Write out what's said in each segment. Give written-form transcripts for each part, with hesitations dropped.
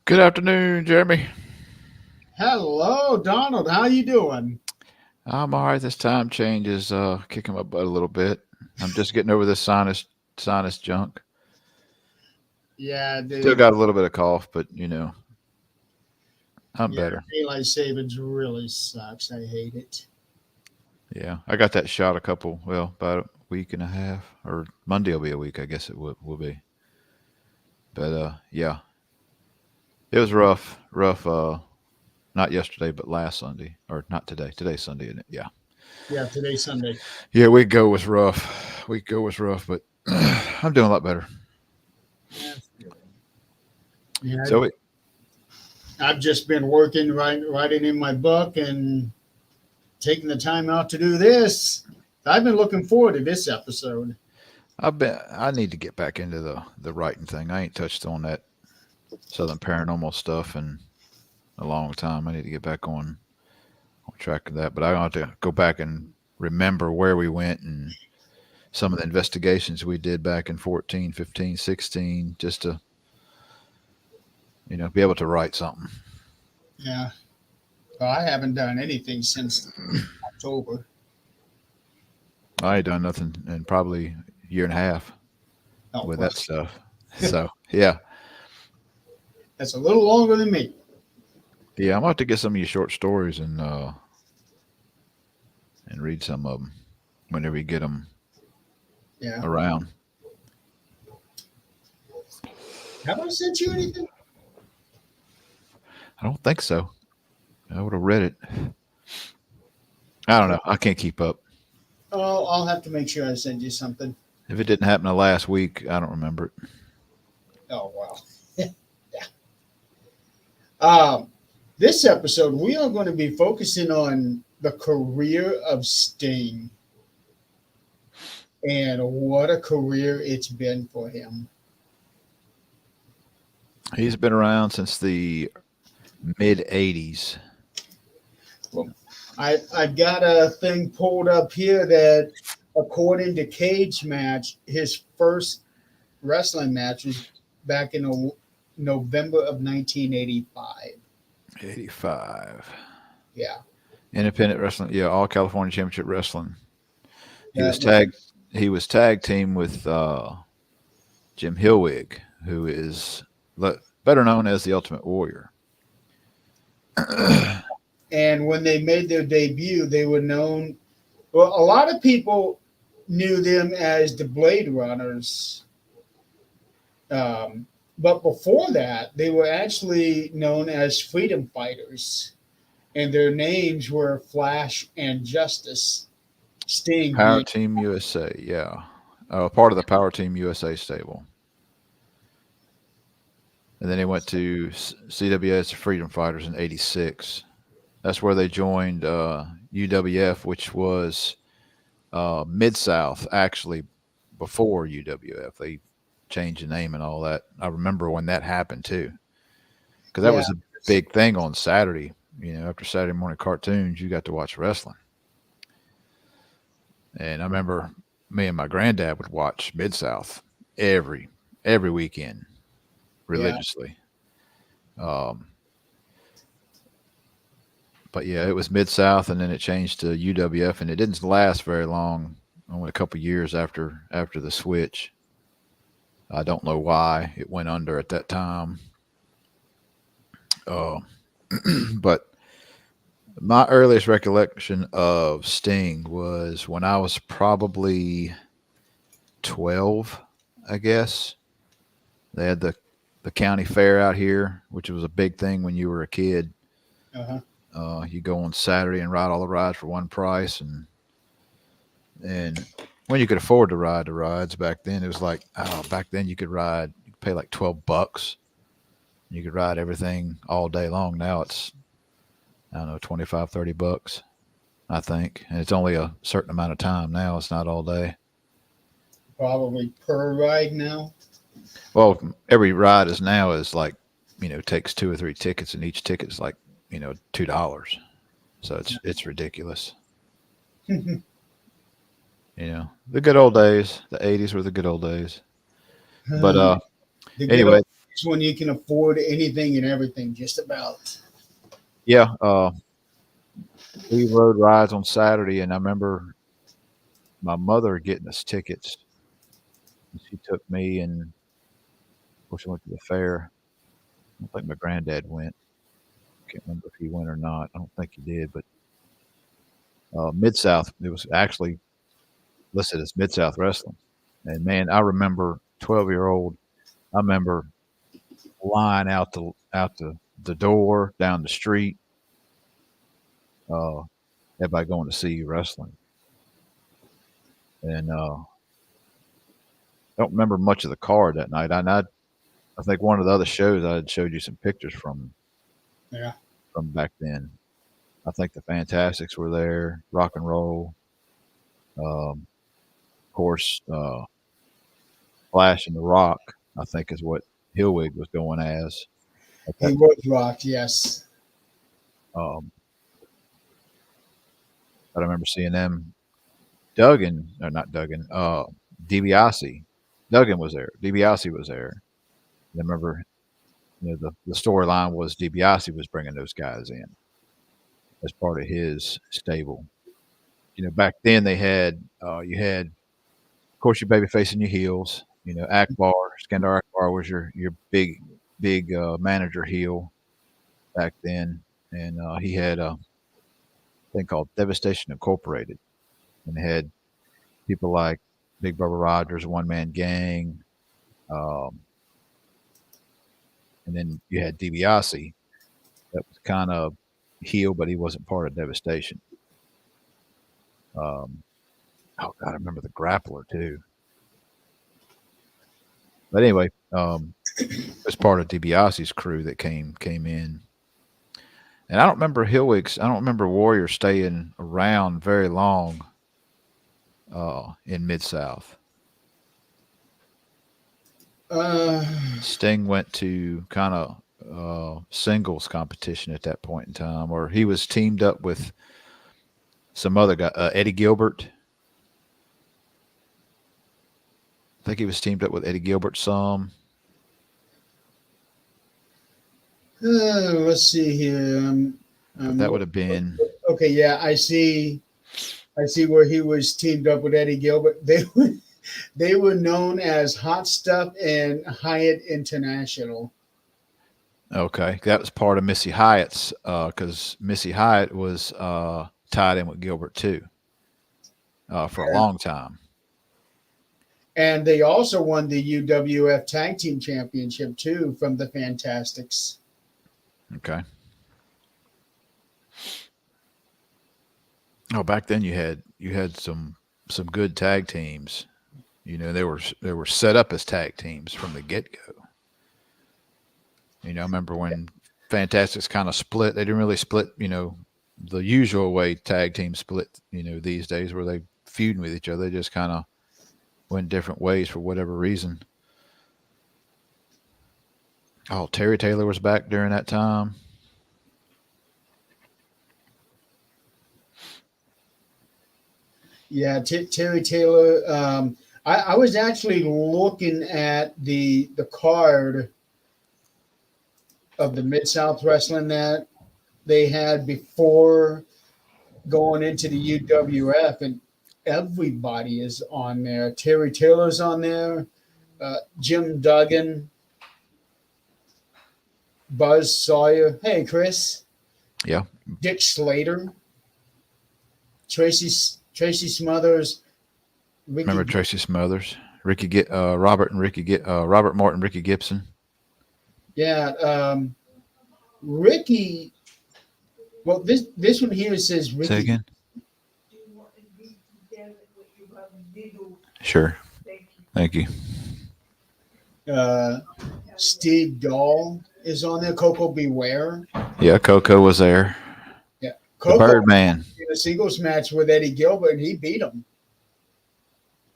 Good afternoon, Jeremy. Hello, Donald. How you doing? I'm all right. This time change is kicking my butt a little bit. I'm just getting over this sinus junk. Yeah, Still dude. got a little bit of cough, but I'm Yeah, better. daylight savings really sucks. I hate it. Yeah, I got that shot about a week and a half, or Monday will be a week. I guess it will be. But yeah, it was rough. Rough. Not yesterday, but last Sunday, or not today. Today's Sunday, isn't it? Yeah. Yeah, today's Sunday. Yeah, week ago was rough. Week ago was rough, but I'm doing a lot better. That's good. Yeah, So I've just been working, writing in my book, and taking the time out to do this. I've been looking forward to this episode. I need to get back into the writing thing. I ain't touched on that Southern Paranormal stuff in a long time. I need to get back on track of that. But I want to go back and remember where we went and some of the investigations we did back in 14, 15, 16, just to, be able to write something. Yeah, well, I haven't done anything since October. I ain't done nothing in probably a year and a half Oh, with well, that stuff. So, yeah. that's a little longer than me. Yeah, I'm about to get some of your short stories and read some of them whenever you get them Yeah. around. Have I sent you anything? I don't think so. I would have read it. I don't know. I can't keep up. Oh, I'll have to make sure I send you something. If it didn't happen the last week, I don't remember it. Oh, wow. Um, this episode, we are going to be focusing on the career of Sting and what a career it's been for him. He's been around since the mid 80s. Well, I've got a thing pulled up here that, according to Cage Match, his first wrestling match was back in November of 1985. 85. Yeah, Independent wrestling. Yeah, all California Championship Wrestling. He was that tag he was tag team with Jim Hillwig, who is better known as the Ultimate Warrior. and when they made their debut, they were known. Well, a lot of people knew them as the Blade Runners, but before that, they were actually known as Freedom Fighters, and their names were Flash and Justice. Sting Power being Team USA, yeah. Part of the Power Team USA stable. And then he went to CWS Freedom Fighters in '86. That's where they joined UWF, which was Mid South, actually, before UWF. They changed the name and all that. I remember when that happened too, because that yeah, was a big thing on Saturday. After Saturday morning cartoons, you got to watch wrestling. And I remember me and my granddad would watch Mid South every every weekend yeah, religiously. Um, but yeah, it was Mid South, and then it changed to UWF, and it didn't last very long. Only a couple years after the switch. I don't know why it went under at that time. Uh, but my earliest recollection of Sting was when I was probably 12, I guess. They had the county fair out here, which was a big thing when you were a kid. uh-huh. You go on Saturday and ride all the rides for one price, and when you could afford to ride the rides back then, it was like, oh, back then you could pay like $12. You could ride everything all day long. Now it's, I don't know, 25, $30, I think. And it's only a certain amount of time now. It's not all day. Probably per ride now. Well, every ride is like, takes two or three tickets, and each ticket is like, $2. So it's ridiculous. The good old days. The '80s were the good old days. But The good old anyway, It's when you can afford anything and everything, just about. Yeah. We rode rides on Saturday, and I remember my mother getting us tickets. She took me, and of course, we went to the fair. I don't think my granddad went. Can't remember if he went or not. I don't think he did, but Mid South. It was actually listed as Mid South Wrestling, and man, I remember 12-year-old. I remember line out the door down the street. Uh, Everybody going to see wrestling, and I don't remember much of the card that night. I think one of the other shows I had showed you some pictures Yeah. from back then. I think the Fantastics were there, Rock and Roll, of course, Flash and the Rock. I think is what Hillwig was going as. He was rocked, yes. Um, I remember seeing them. Duggan, or not Duggan, DiBiase. Duggan was there. DiBiase was there. I remember, the storyline was DiBiase was bringing those guys in as part of his stable. Back then they had you had, of course, your babyface and your heels. Akbar, Skandar Akbar was your big manager heel back then, and he had a thing called Devastation Incorporated, and they had people like Big Bubba Rogers, One Man Gang, um, and then you had DiBiase that was kind of heel, but he wasn't part of Devastation. Oh God, I remember the Grappler too. But anyway, as part of DiBiase's crew that came in, and I don't remember Hillwig's. I don't remember Warrior staying around very long in Mid South. Sting went to kind of singles competition at that point in time, or he was teamed up with some other guy, Eddie Gilbert. I think he was teamed up with Eddie Gilbert some. Let's see here. But that would have been Okay. Yeah, I see where he was teamed up with Eddie Gilbert. They were known as Hot Stuff and Hyatt International. okay. That was part of Missy Hyatt's because Missy Hyatt was tied in with Gilbert too for a long time. And they also won the UWF Tag Team Championship too from the Fantastics. Okay. Oh, back then you had some good tag teams. They were set up as tag teams from the get go. I remember when Fantastics kind of split. They didn't really split, the usual way tag teams split, these days where they feuding with each other. They just kind of went different ways for whatever reason. Oh, Terry Taylor was back during that time. Yeah, Terry Taylor. I was actually looking at the card of the Mid South Wrestling that they had before going into the UWF, and everybody is on there. Terry Taylor's on there, Jim Duggan, Buzz Sawyer. Hey, Chris. Yeah. Dick Slater, Tracy Smothers. Remember Tracy Smothers, Robert Martin, Ricky Gibson. Yeah, Ricky. Well, this one here says Ricky. Say again. Sure. Thank you. Steve Dahl is on there. Coco Beware. Yeah, Coco was there. Yeah, Coco, the Birdman. In a singles match with Eddie Gilbert, and he beat him.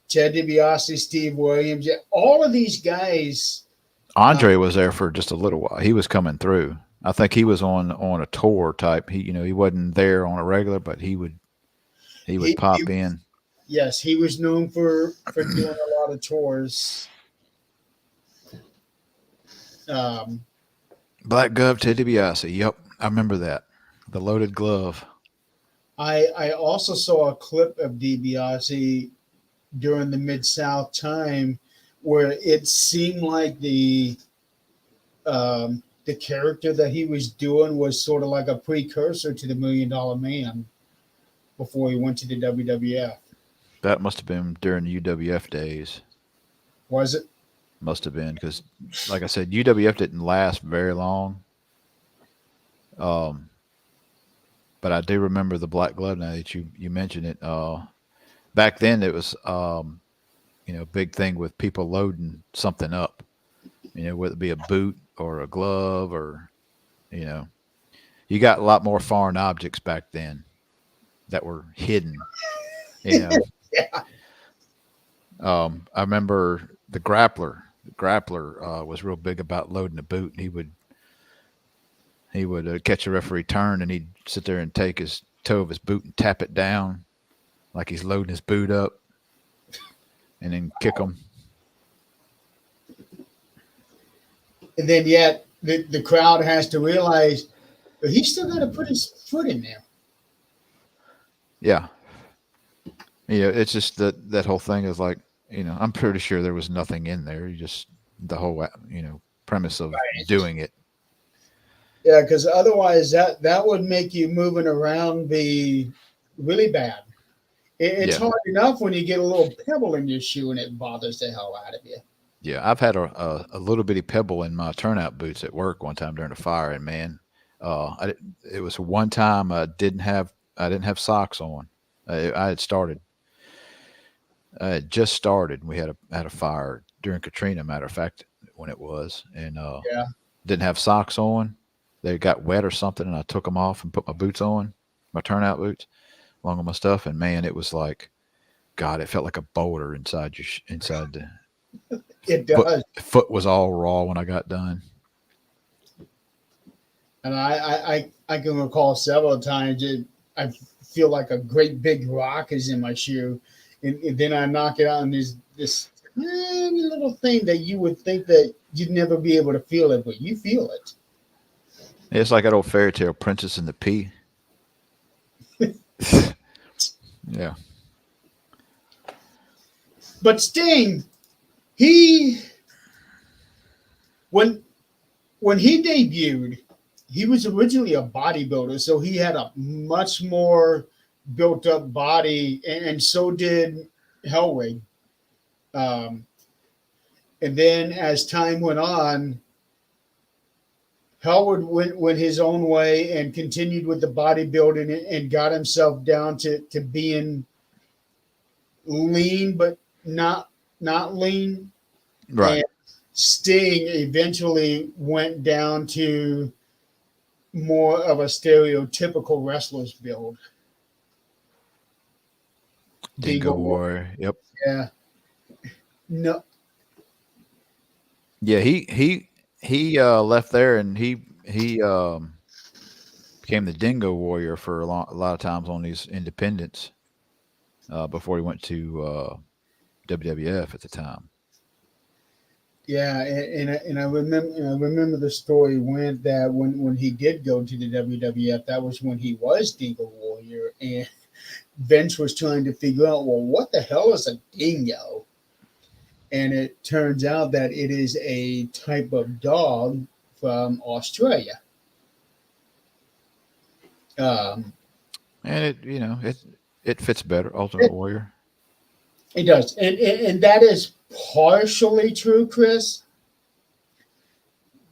Ted DiBiase, Steve Williams, all of these guys. Andre was there for just a little while. He was coming through. I think he was on a tour type. He wasn't there on a regular, but he would pop in. Yes, he was known for doing a lot of tours. Um, Black glove Ted DiBiase. Yep, I remember that. The loaded glove. I also saw a clip of DiBiase during the Mid South time where it seemed like the character that he was doing was sort of like a precursor to the $1 Million Man before he went to the WWF. That must have been during the UWF days. Was it? Must have been because, like I said, UWF didn't last very long. Um, but I do remember the black glove now that you mentioned it. Back then, it was big thing with people loading something up. Whether it be a boot or a glove or you know, you got a lot more foreign objects back then that were hidden. You know, Yeah. I remember the grappler. The grappler was real big about loading the boot. He would catch a referee turn and he'd sit there and take his toe of his boot and tap it down like he's loading his boot up, and then kick him. And then yet the crowd has to realize he's still got to put his foot in there. Yeah, it's just that whole thing is like, I'm pretty sure there was nothing in there. You just the whole premise of doing it. Yeah, because otherwise that would make you moving around be really bad. It's Yeah. hard enough when you get a little pebble in your shoe and it bothers the hell out of you. Yeah, I've had a little bitty pebble in my turnout boots at work one time during a fire, and man, it was one time I didn't have socks on. I had started. I had just started. We had a fire during Katrina, matter of fact, when it was, and Yeah. didn't have socks on. They got wet or something, and I took them off and put my boots on, my turnout boots, along with my stuff, and man, it was like, God, it felt like a boulder inside the It foot. does. Foot was all raw when I got done. And I can recall several times I feel like a great big rock is in my shoe. And then I knock it out and there's this tiny little thing that you would think that you'd never be able to feel it, but you feel it. It's like that old fairy tale, Princess and the Pea. Yeah, But Sting, he when when he debuted, he was originally a bodybuilder, so he had a much more built up body, and so did Hellwig. Um, and then as time went on, Howard went his own way and continued with the bodybuilding and got himself down to being lean, but not lean. right. And Sting eventually went down to more of a stereotypical wrestler's build. Dingo Warrior. Yep. Yeah. No. Yeah, he left there and he became the Dingo Warrior for a lot of times on these independents before he went to WWF at the time. Yeah, and I remember the story went that when he did go to the WWF, that was when he was Dingo Warrior, and Vince was trying to figure out, well, what the hell is a dingo? And it turns out that it is a type of dog from Australia. Um, And it fits better, Ultimate Warrior. it does, and that is partially true, Chris.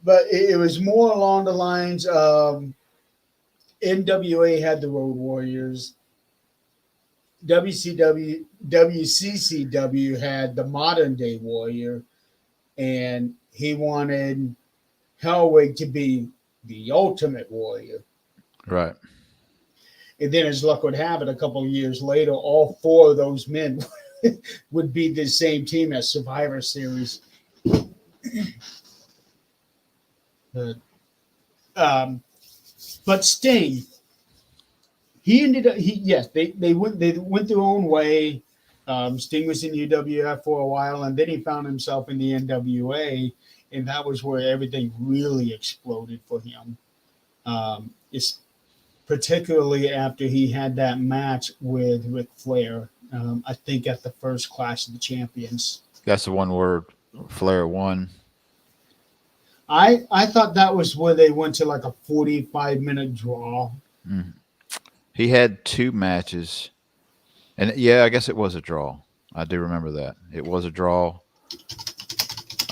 But it was more along the lines of NWA had the Road Warriors, WCCW had the modern day Warrior, and he wanted Hellwig to be the Ultimate Warrior. Right. And then, as luck would have it, a couple of years later, all four of those men would be the same team as Survivor Series. But, but Sting, he ended up. They went their own way. Sting was in UWF for a while, and then he found himself in the NWA, and that was where everything really exploded for him. It's particularly after he had that match with Ric Flair. I think at the first Clash of the Champions. That's the one where Flair won. I thought that was where they went to like a 45-minute draw. Mm. He had two matches, and yeah, I guess it was a draw. I do remember that it was a draw.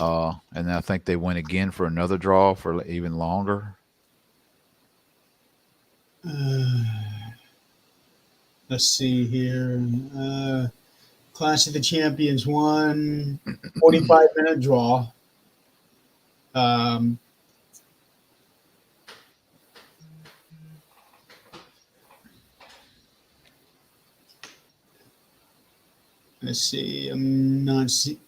And I think they went again for another draw for even longer. Let's see here. Clash of the Champions 1, 45-minute draw. Um, let's see. I'm not see.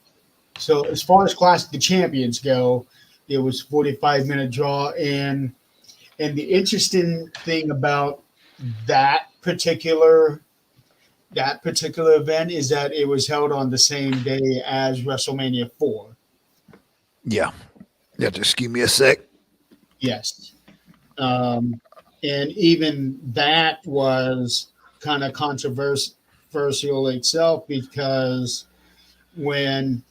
So as far as Clash of the Champions go, it was 45-minute draw, and the interesting thing about that particular event is that it was held on the same day as WrestleMania 4. Yeah. Yeah, just give me a sec. Yes. And even that was kind of controversial itself because when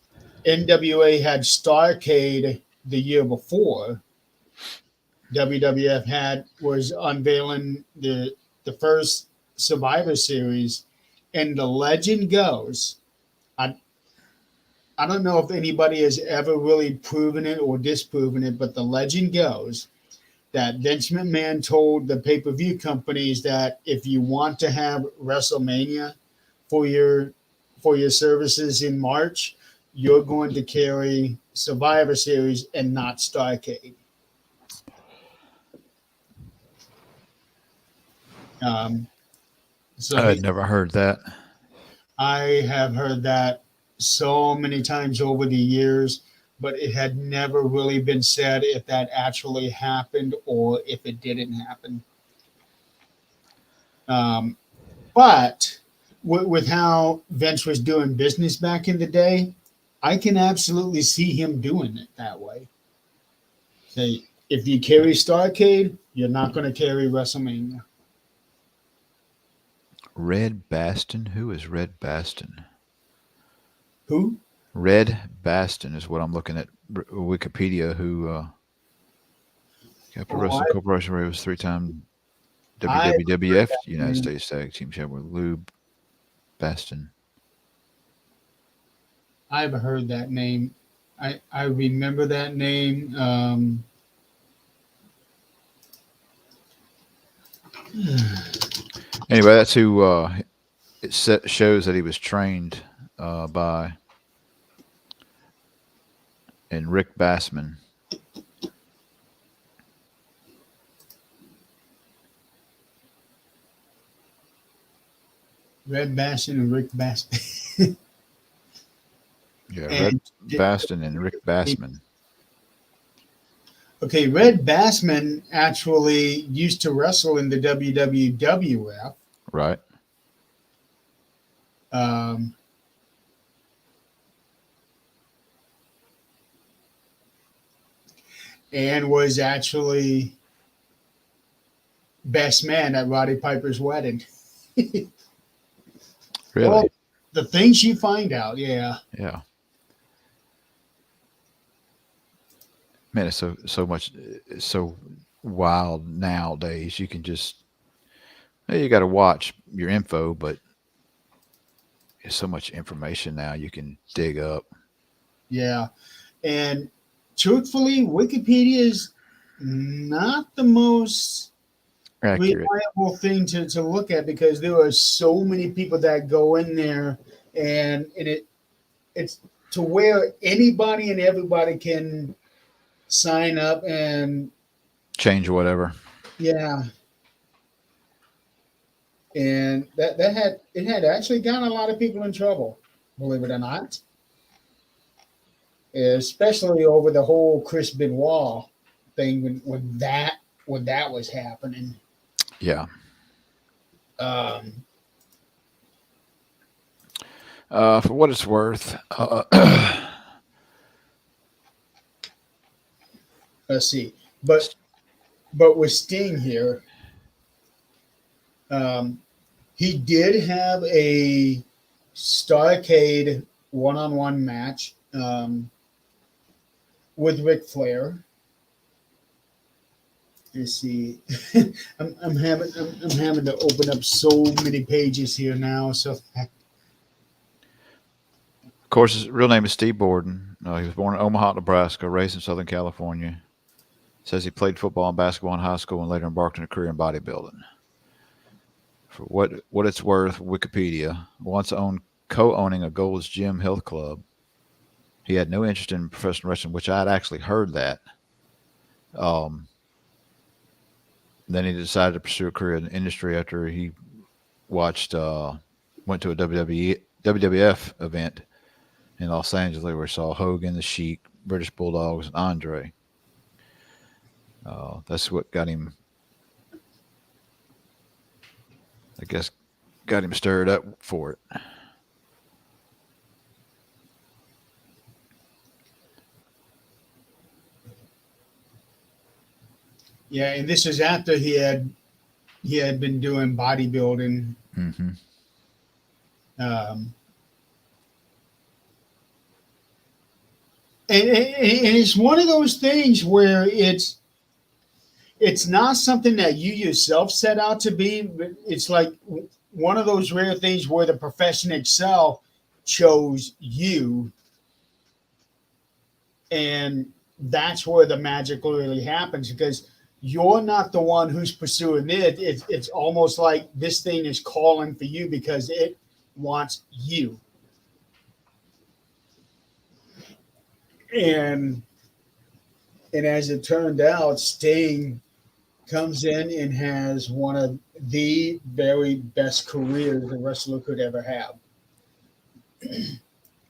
NWA had Starrcade the year before, WWF was unveiling the first Survivor Series, and the legend goes, I don't know if anybody has ever really proven it or disproven it, but the legend goes that Vince McMahon told the pay-per-view companies that if you want to have WrestleMania for your services in March, you're going to carry Survivor Series and not Starrcade. So I had never heard that. I have heard that so many times over the years, but it had never really been said if that actually happened or if it didn't happen. But with how Vince was doing business back in the day, I can absolutely see him doing it that way. Say, if you carry Starrcade, you're not going to carry WrestleMania. Red Baston? Who is Red Baston? Who? Red Baston is what I'm looking at Wikipedia. Who Capital Wrestling Corporation, where he was three-time WWF United States Tag Team Champion with Lou Baston. I've heard that name. I remember that name. Anyway, that's who shows that he was trained by. And Rick Bassman. Red Bastion and Rick Bassman. Yeah, Red Baston and Rick Bassman. Okay, Red Bassman actually used to wrestle in the WWF. Right. And was actually best man at Roddy Piper's wedding. Really? Well, the things you find out, yeah. Yeah. Man, it's so much, it's so wild nowadays. You can just, you got to watch your info, but there's so much information now you can dig up. Yeah. And truthfully, Wikipedia is not the most accurate, reliable thing to look at because there are so many people that go in there and it's to where anybody and everybody can sign up and change whatever. Yeah. And that had actually gotten a lot of people in trouble, believe it or not. Especially over the whole Chris Benoit thing when that was happening. Yeah. For what it's worth, let's see. But with Sting here, he did have a Starrcade one-on-one match with Ric Flair. Let's see. I'm having to open up so many pages here now. So Of course, his real name is Steve Borden. He was born in Omaha, Nebraska, raised in Southern California. Says he played football and basketball in high school and later embarked on a career in bodybuilding. For what it's worth, Wikipedia once co-owning a Gold's Gym Health Club. He had no interest in professional wrestling, which I had actually heard that. Then he decided to pursue a career in the industry after he went to a WWF event in Los Angeles where he saw Hogan, The Sheik, British Bulldogs, and Andre. That's what got him, I guess, stirred up for it. yeah, and this is after he had been doing bodybuilding. Mm-hmm. And it's one of those things where it's not something that you yourself set out to be, but it's like one of those rare things where the profession itself chose you, and that's where the magic really happens, because you're not the one who's pursuing it. It's almost like this thing is calling for you because it wants you. And as it turned out, Sting comes in and has one of the very best careers a wrestler could ever have.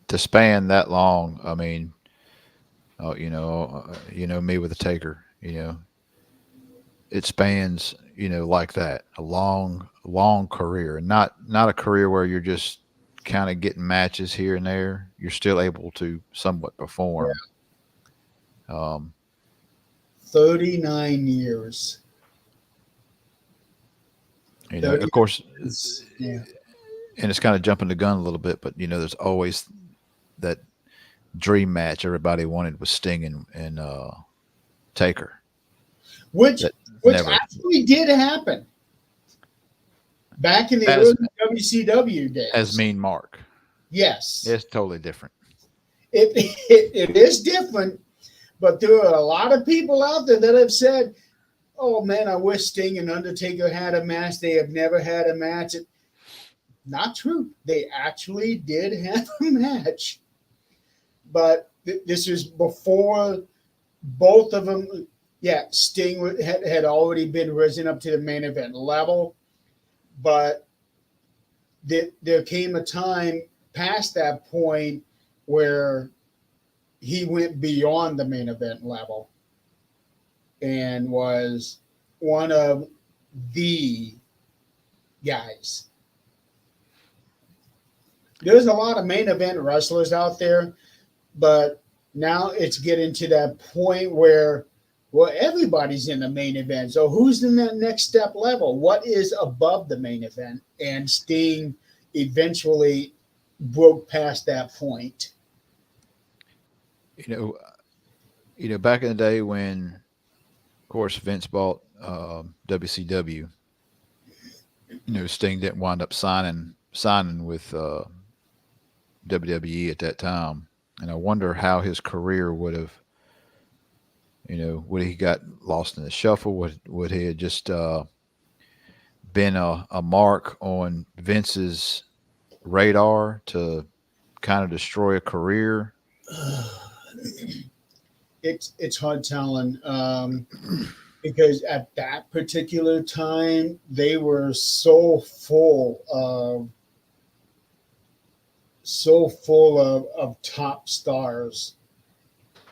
To span that long, I mean, me with the Taker, it spans, like that, a long, long career, and not a career where you're just kind of getting matches here and there. You're still able to somewhat perform. Yeah. 39 years. Of course, yeah. And it's kind of jumping the gun a little bit, but there's always that dream match everybody wanted with Sting and Taker, which actually did happen back in the early WCW days. As Mean Mark. Yes, it's totally different. It is different, but there are a lot of people out there that have said, "Oh man, I wish Sting and Undertaker had a match. They have never had a match." Not true. They actually did have a match, but this was before both of them. Yeah, Sting had already been risen up to the main event level, but there came a time past that point where he went beyond the main event level and was one of the guys. There's a lot of main event wrestlers out there, but now it's getting to that point where, well, everybody's in the main event. So who's in that next step level? What is above the main event? And Sting eventually broke past that point. Back in the day when, of course, Vince bought WCW, Sting didn't wind up signing with WWE at that time, and I wonder how his career would have, would he got lost in the shuffle? Would he have just been a mark on Vince's radar to kind of destroy a career? It's hard telling, because at that particular time they were so full of top stars.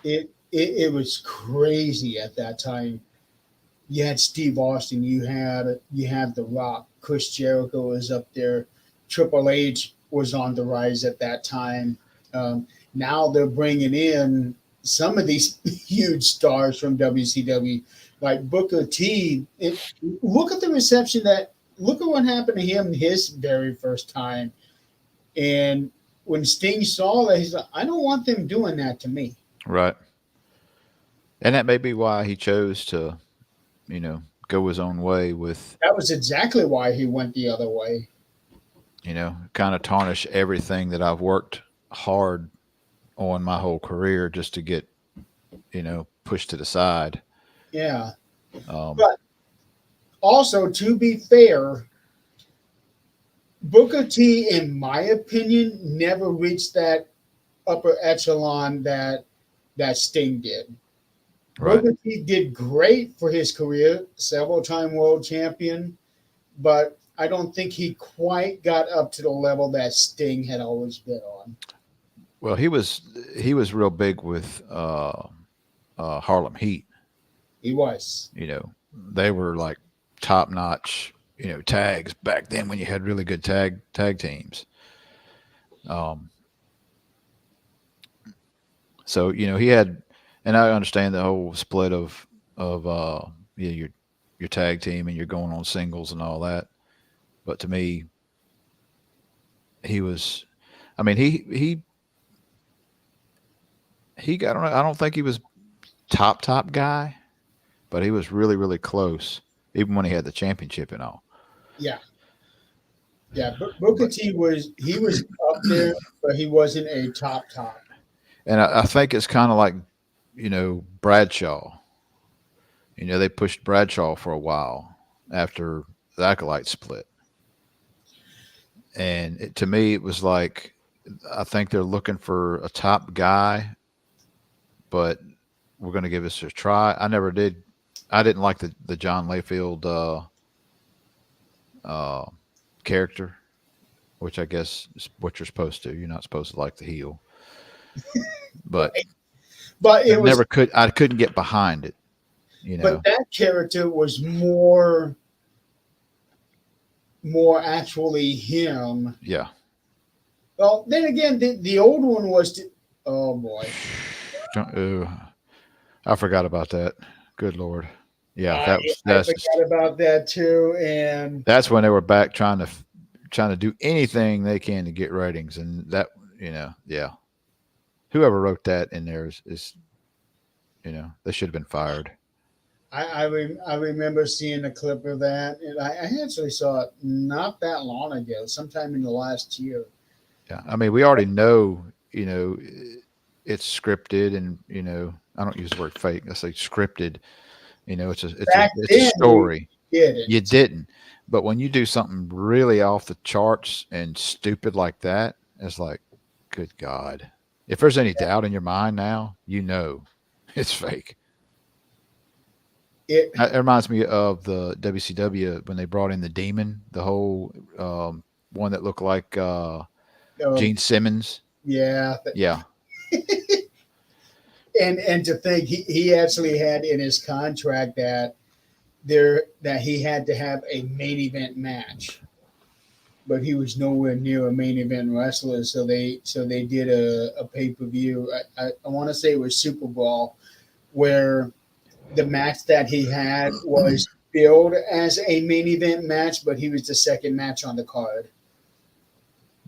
It was crazy at that time. You had Steve Austin, you had The Rock, Chris Jericho was up there, Triple H was on the rise at that time. Now they're bringing in some of these huge stars from WCW, like Booker T. Look at the reception look at what happened to him his very first time. And when Sting saw that, he's like, I don't want them doing that to me. Right. And that may be why he chose to, go his own way with, That was exactly why he went the other way. kind of tarnish everything that I've worked hard on my whole career just to get, pushed to the side. Yeah. Um, But also, to be fair, Booker T, in my opinion, never reached that upper echelon that Sting did. right. Booker T did great for his career, several time world champion, but I don't think he quite got up to the level that Sting had always been on. Well, he was real big with Harlem Heat. He was. They were like top notch, tags back then when you had really good tag teams. Um, so he had, and I understand the whole split of your tag team and you're going on singles and all that. But to me, he was. I mean, he got. I don't think he was top guy, but he was really really close, even when he had the championship and all. Yeah. Yeah. Booker But T was up there, but he wasn't a top. and I think it's kind of like Bradshaw. They pushed Bradshaw for a while after the Acolyte split, and to me it was like I think they're looking for a top guy, but we're going to give this a try. I never did. I didn't like the John Layfield uh, character, which I guess is what you're supposed to. You're not supposed to like the heel, but But I it was never could. I couldn't get behind it. You but know. that character was more actually him. Yeah. Well, then again, the old one was oh boy. I forgot about that. Good Lord. Yeah, I, that was I that's just forgot about that too. And that's when they were back trying to do anything they can to get ratings, and that yeah. Whoever wrote that in there is they should have been fired. I remember seeing a clip of that, and I actually saw it not that long ago, sometime in the last year. Yeah, I mean we already know it's scripted, and I don't use the word fake. I say scripted. Back It's a then, we story. did You it. didn't. But when you do something really off the charts and stupid like that, it's like, good God. If there's any doubt in your mind now, it's fake. It It reminds me of the WCW when they brought in the Demon, the whole one that looked like um, Gene Simmons. yeah, Yeah, and to think he actually had in his contract that he had to have a main event match, but he was nowhere near a main event wrestler. So they did a pay per view. I want to say it was Super Bowl, where the match that he had was billed as a main event match, but he was the second match on the card.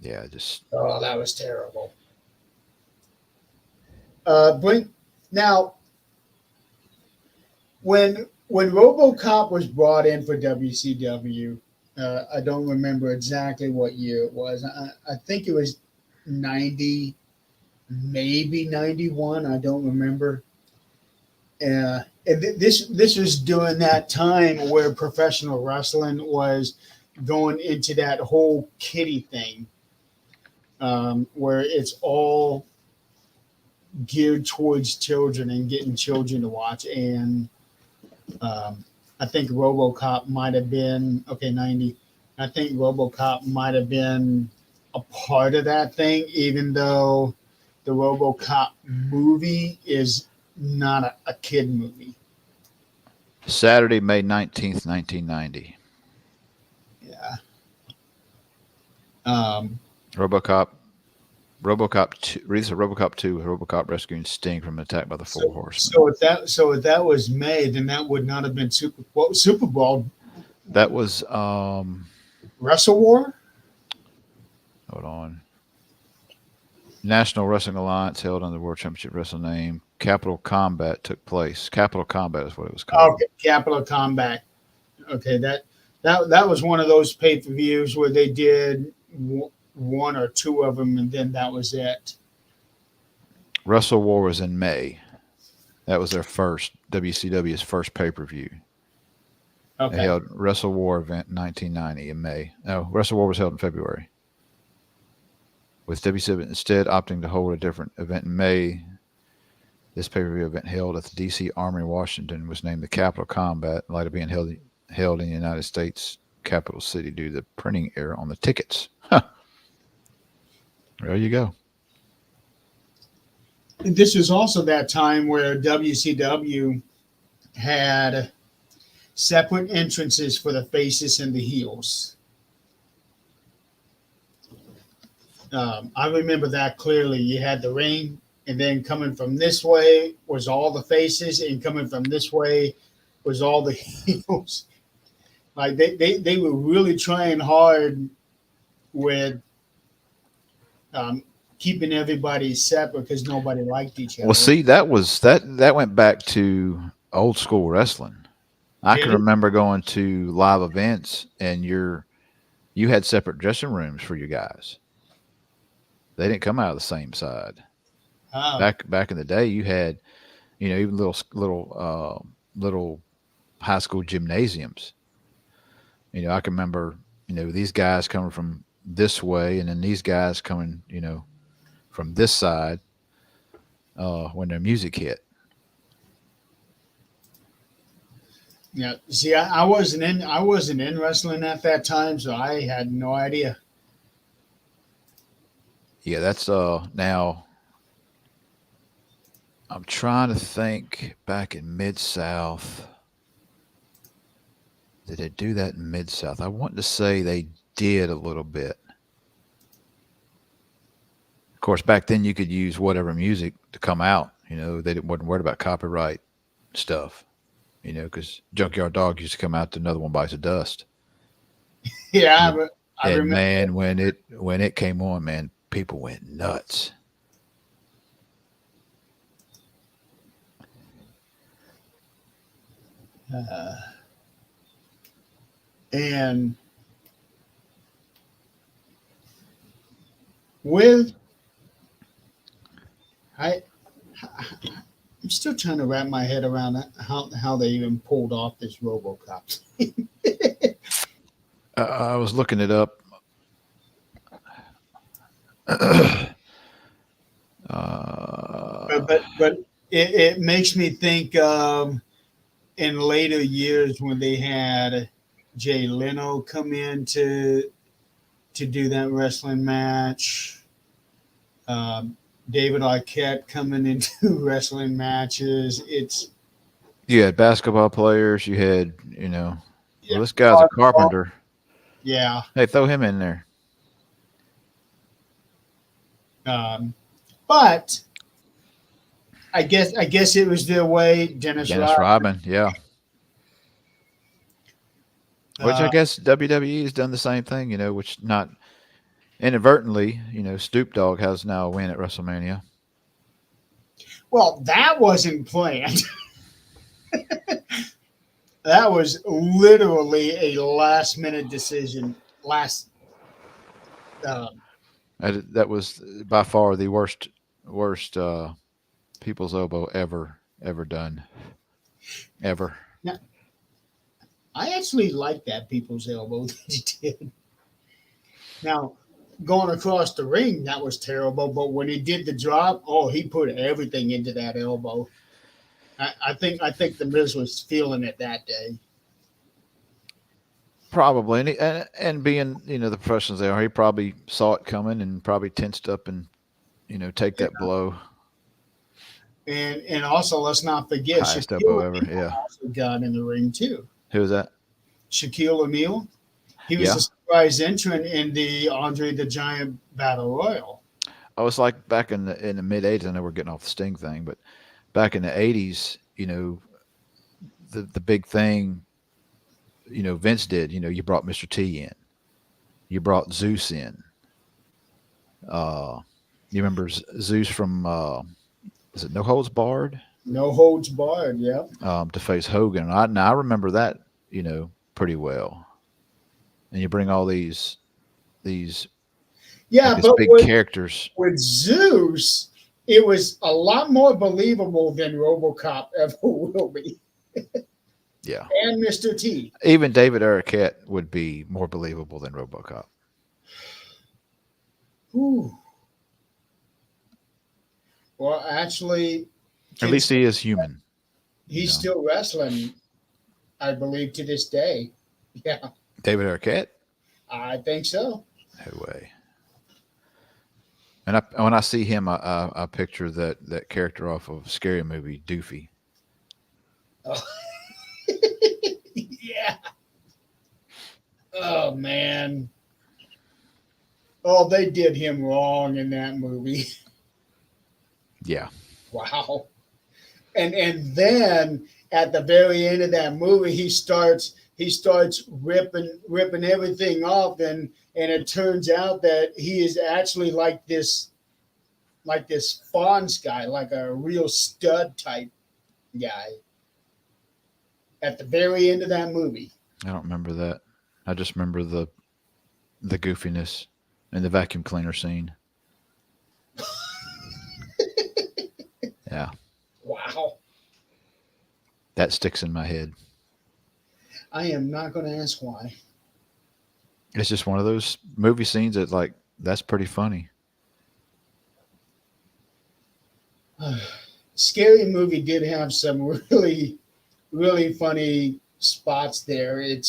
yeah, just Oh, that was terrible. Blink. Now, when RoboCop was brought in for WCW, I don't remember exactly what year it was. I think it was 90, maybe 91. I don't remember. And this was during that time where professional wrestling was going into that whole kiddie thing, where it's all geared towards children and getting children to watch. And I think RoboCop might have been 90. I think RoboCop might have been a part of that thing, even though the RoboCop movie is not a kid movie. Saturday, May 19th, 1990. Yeah. Um, RoboCop RoboCop 2, release of RoboCop 2, with RoboCop rescuing Sting from an attack by the Four Horsemen. If that was May, then that would not have been Super Bowl. That was Wrestle War. hold on. National Wrestling Alliance held under the World Championship Wrestling name. Capital Combat took place. Capital Combat is what it was called. Okay, Capital Combat. Okay, that was one of those pay-per-views where they did one or two of them, and then that was it. Wrestle War was in May. That was their first WCW's first pay-per-view. Okay. They held Wrestle War event in 1990 in May. No, Wrestle War was held in February. With WCW instead opting to hold a different event in May, this pay-per-view event held at the D.C. Armory, Washington, was named the Capital Combat, in light of being held in the United States capital city due to the printing error on the tickets. Huh. There you go. This was also that time where WCW had separate entrances for the faces and the heels. I remember that clearly. You had the ring, and then coming from this way was all the faces, and coming from this way was all the heels. Like they were really trying hard with keeping everybody separate because nobody liked each other. Well, see, that went back to old school wrestling. I can remember going to live events, and you had separate dressing rooms for you guys. They didn't come out of the same side. Back in the day, you had, even little high school gymnasiums. I can remember, these guys coming from this way, and then these guys coming, from this side when their music hit. Yeah. See, I wasn't in wrestling at that time, so I had no idea. Yeah, that's now I'm trying to think back in Mid-South. Did they do that in Mid-South? I want to say they did a little bit. Of course, back then you could use whatever music to come out. They wasn't worried about copyright stuff. Because Junkyard Dog used to come out to Another One Bites the Dust. Yeah, but I remember. Man, when it came on, man, people went nuts. And with I'm still trying to wrap my head around how they even pulled off this RoboCop. I was looking it up. But it makes me think in later years when they had Jay Leno come in to do that wrestling match. David Arquette coming into wrestling matches. You had basketball players. You had, Yeah, well, this guy's a carpenter. Yeah. Hey, throw him in there. But I guess it was their way. Dennis Rodman, yeah. Which I guess WWE has done the same thing, which not inadvertently, Snoop Dogg has now a win at WrestleMania. Well, that wasn't planned. That was literally a last-minute decision. That was by far the worst people's elbow ever done. Ever. Now, I actually like that people's elbow that he did. Now, going across the ring, that was terrible. But when he did the drop, he put everything into that elbow. I think the Miz was feeling it that day. Probably, and being the professionals they are, he probably saw it coming and probably tensed up and take that blow. And also, let's not forget, highest elbow ever. Yeah, also got in the ring too. Who was that? Shaquille O'Neal. He was a surprise entrant in the Andre the Giant Battle Royal. I was like back in the mid '80s. I know we're getting off the Sting thing, but back in the '80s, the big thing, Vince did. You brought Mr. T in, you brought Zeus in. Uh, you remember Zeus from is it No Holds Barred No holds barred. Yeah. to face Hogan? And I remember that pretty well. And you bring all these Yeah, like these but big with characters. Zeus, it was a lot more believable than RoboCop ever will be, Yeah, and Mr. T. even David Arquette would be more believable than RoboCop. Whew. Well, actually, At least he is human. he's still wrestling, I believe, to this day. Yeah, David Arquette? I think so. No way. And when I see him, I picture that character off of Scary Movie, Doofy. Oh. Yeah. Oh man. Oh, they did him wrong in that movie. Yeah. Wow. And then at the very end of that movie, he starts ripping everything off, and it turns out that he is actually like this Fonz guy, like a real stud type guy. At the very end of that movie. I don't remember that. I just remember the goofiness and the vacuum cleaner scene. Yeah. Wow. That sticks in my head. I am not going to ask why. It's just one of those movie scenes that's pretty funny. Scary Movie did have some really, really funny spots there. And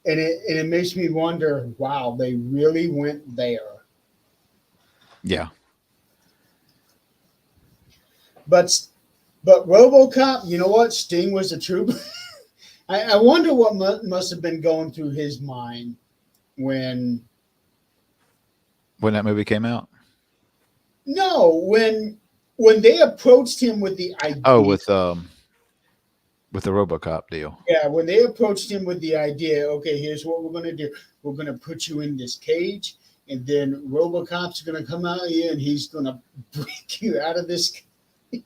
it makes me wonder, wow, they really went there. Yeah. But RoboCop, you know what? Sting was a trooper. I wonder what must have been going through his mind when that movie came out. No, when they approached him with the idea. Oh, with the RoboCop deal. Yeah, when they approached him with the idea, okay, here's what we're gonna do. We're gonna put you in this cage, and then RoboCop's gonna come out here and he's gonna break you out of this cage.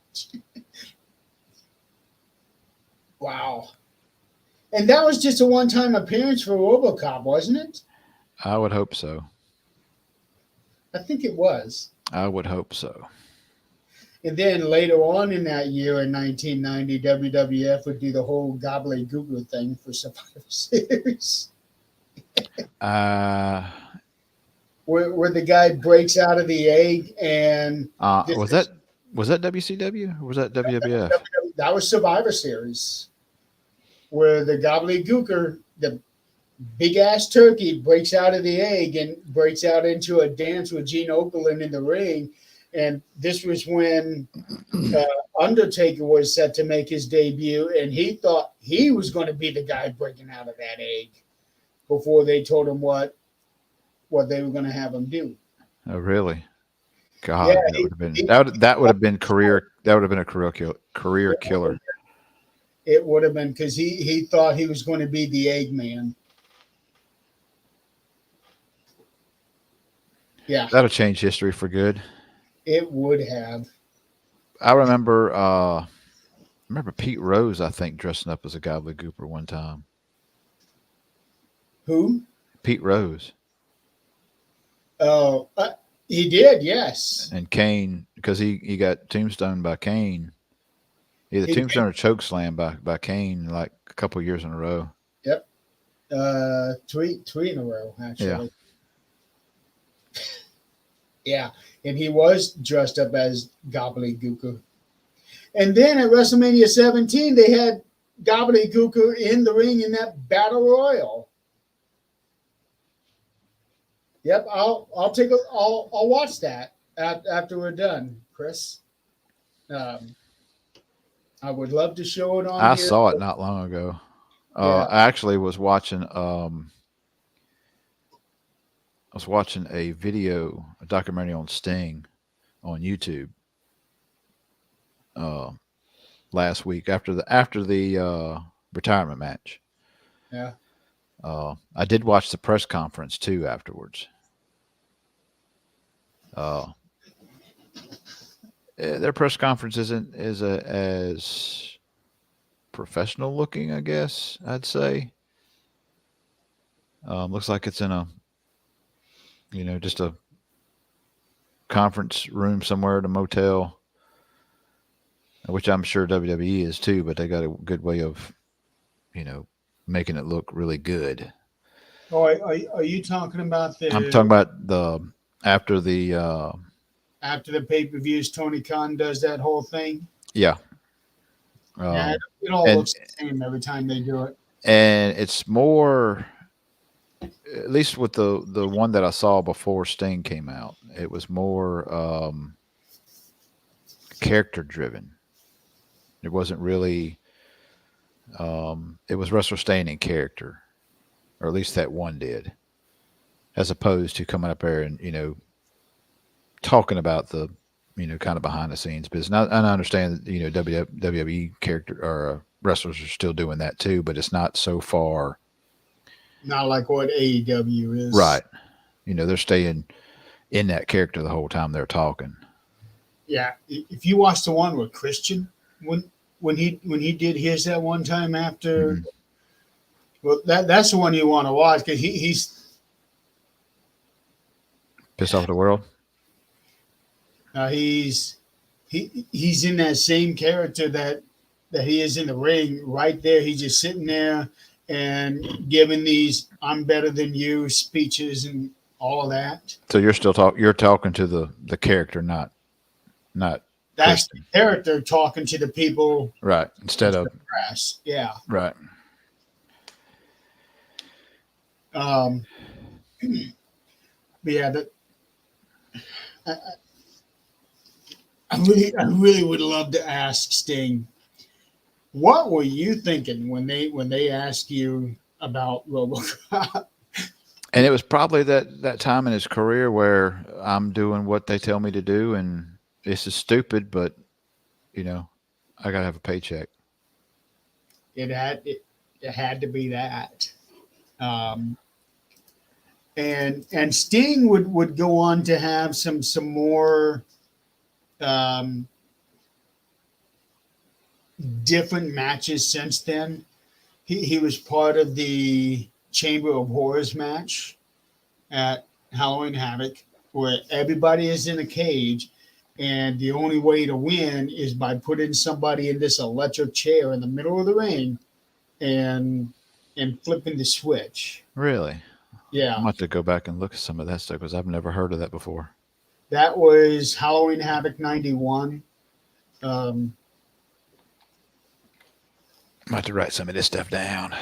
Wow. And that was just a one-time appearance for RoboCop, wasn't it? I would hope so. I think it was. I would hope so. And then later on in that year, in 1990, WWF would do the whole gobbledygooker thing for Survivor Series. Where the guy breaks out of the egg and was that WCW or was that WWF? That was Survivor Series, where the gobbledygooker, the big ass turkey, breaks out of the egg and breaks out into a dance with Gene Okerlund in the ring. And this was when Undertaker was set to make his debut, and he thought he was going to be the guy breaking out of that egg before they told him what they were going to have him do. Oh, really? God, Yeah, that would have been that would have been career. That would have been a career killer. It would have been, because he thought he was going to be the Eggman. Yeah, That'll change history for good. it would have. I remember Pete Rose, I think, dressing up as a gobbledygooker one time. Who? Pete Rose. Oh, he did, yes. And Kane, because he got tombstoned by Kane. Either He tombstone or choke slam by Kane like a couple of years in a row. Yep. Three in a row, actually. Yeah, and he was dressed up as gobbledygooker. And then at WrestleMania 17, they had gobbledygooker in the ring in that battle royal. Yep, I'll watch that after we're done, Chris. I would love to show it on. I here. saw it not long ago. Yeah. I actually was watching was watching a documentary on Sting on YouTube uh, last week after the retirement match. Yeah. I did watch the press conference too afterwards. Uh, their press conference isn't as professional looking, I guess I'd say. Looks like it's in just a conference room somewhere at a motel, which I'm sure WWE is too, but they got a good way of, making it look really good. Oh, are you talking about I'm talking the about after the after the pay-per-views, Tony Khan does that whole thing? yeah, Yeah, um, it all and looks the same every time they do it. and it's more, at least with the one that I saw before Sting came out, it was more character driven. It wasn't really. It was wrestler staying in character, or at least that one did, as opposed to coming up there and talking about the kind of behind the scenes business. And I understand that WWE character or wrestlers are still doing that too, but it's not so far Not like what AEW is. right. They're staying in that character the whole time they're talking. Yeah, if you watch the one with Christian when he did his that one time after, Mm-hmm. well, that's the one you want to watch because he's Pissed off at the world. he's he's in that same character that he is in the ring right there. He's just sitting there and giving these "I'm better than you" speeches and all of that. So you're talking to the character, not That's Christian. the character talking to the people, Right. Instead of press. Yeah. right. Um, but yeah, I, I really would love to ask Sting, what were you thinking when they asked you about RoboCop? And it was probably that time in his career where I'm doing what they tell me to do, and this is stupid, but I gotta have a paycheck. It had to be that. Um, and Sting would go on to have some more um, different matches since then. He was part of the Chamber of Horrors match at Halloween Havoc, where everybody is in a cage, and the only way to win is by putting somebody in this electric chair in the middle of the ring and flipping the switch. Really? Yeah, I'm about to go back and look at some of that stuff because I've never heard of that before. that was Halloween Havoc '91. Um, I'm about to write some of this stuff down.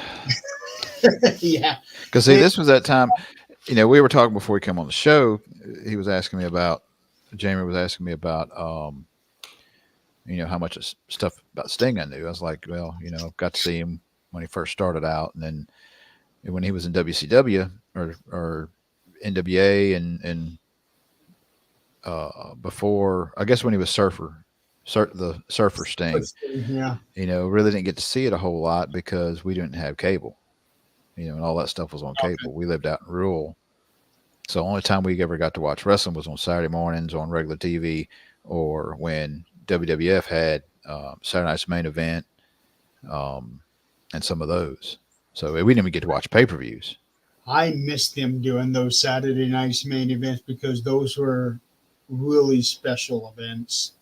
yeah, Because see, this was that time. We were talking before he came on the show. He was asking me about. Jamie was asking me about. How much stuff about Sting I knew. I was like, well, got to see him when he first started out, and then when he was in WCW or NWA, and before, I guess when he was the Surfer Sting. yeah. Really didn't get to see it a whole lot because we didn't have cable. And all that stuff was on cable. We lived out in rural. So the only time we ever got to watch wrestling was on Saturday mornings on regular TV, or when WWF had Saturday Night's Main Event, and some of those. So we didn't even get to watch pay-per-views. I missed them doing those Saturday night's main events because those were really special events.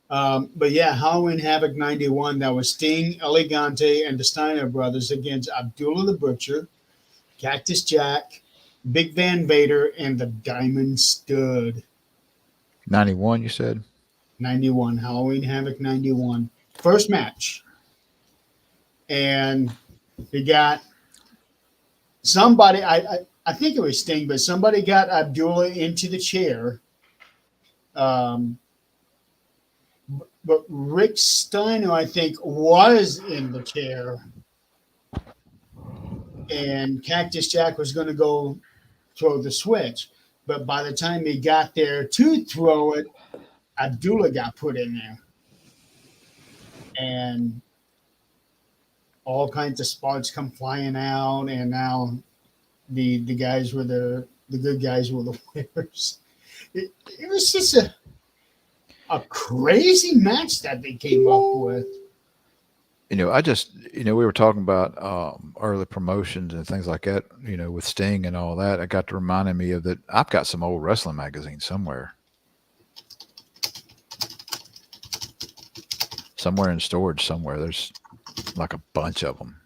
But yeah, Halloween Havoc '91, that was Sting, Elegante, and the Steiner brothers against Abdullah the Butcher, Cactus Jack, Big Van Vader, and the Diamond Stud. 91, you said? 91, Halloween Havoc '91. First match. And he got somebody, I think it was Sting, but somebody got Abdullah into the chair. But Rick Steiner, I think, was in the chair. And Cactus Jack was going to go throw the switch. But by the time he got there to throw it, Abdullah got put in there, and all kinds of sparks come flying out, and now the guys were the good guys were the winners. It was just a crazy match that they came up with. We were talking about early promotions and things like that, with Sting and all that. It got to reminding me of that. I've got some old wrestling magazines somewhere in storage somewhere. There's like a bunch of them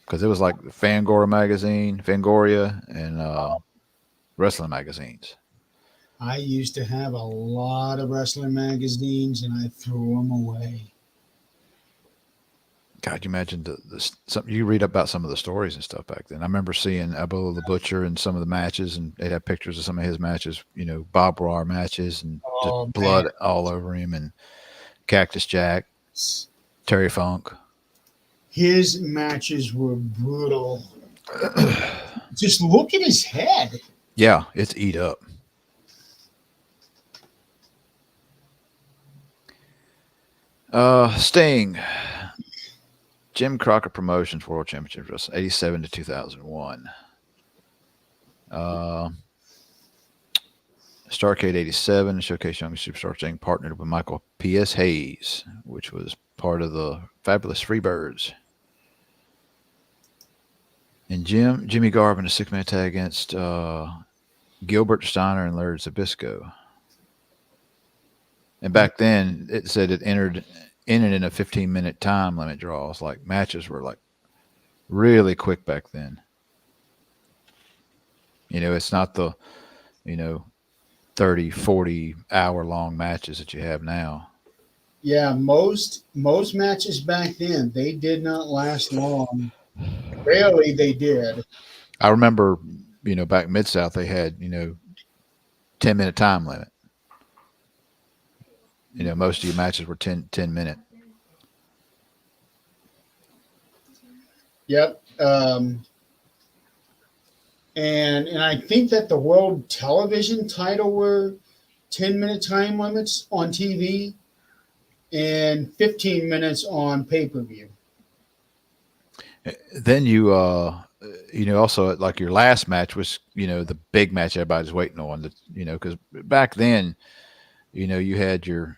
because it was like the Fangoria, and wrestling magazines. I used to have a lot of wrestling magazines, and I threw them away. God, you imagine you read about some of the stories and stuff back then. I remember seeing Abdullah the Butcher in some of the matches, and they'd have pictures of some of his matches, Bob Roar matches, and just blood all over him, and Cactus Jack, Terry Funk. His matches were brutal. Just look at his head. Yeah, it's eat up. Sting. Jim Crockett Promotions World Championship Wrestling, 87 to 2001. Starrcade 87, Showcase Young Superstar Sting partnered with Michael P.S. Hayes, which was part of the Fabulous Freebirds. And Jimmy Garvin, a 6-man tag against Gilbert Steiner and Larry Zbyszko. And back then, it said it entered in a 15-minute time limit draws. Like matches were like really quick back then. It's not the 30, 40 hour long matches that you have now. Yeah, most matches back then, they did not last long. Rarely they did. I remember, back Mid-South, they had 10-minute time limit. Most of your matches were 10 minute. Yep. And I think that the world television title were 10-minute time limits on TV and 15 minutes on pay-per-view. Then you also like your last match was, the big match everybody's waiting on, because back then, you had your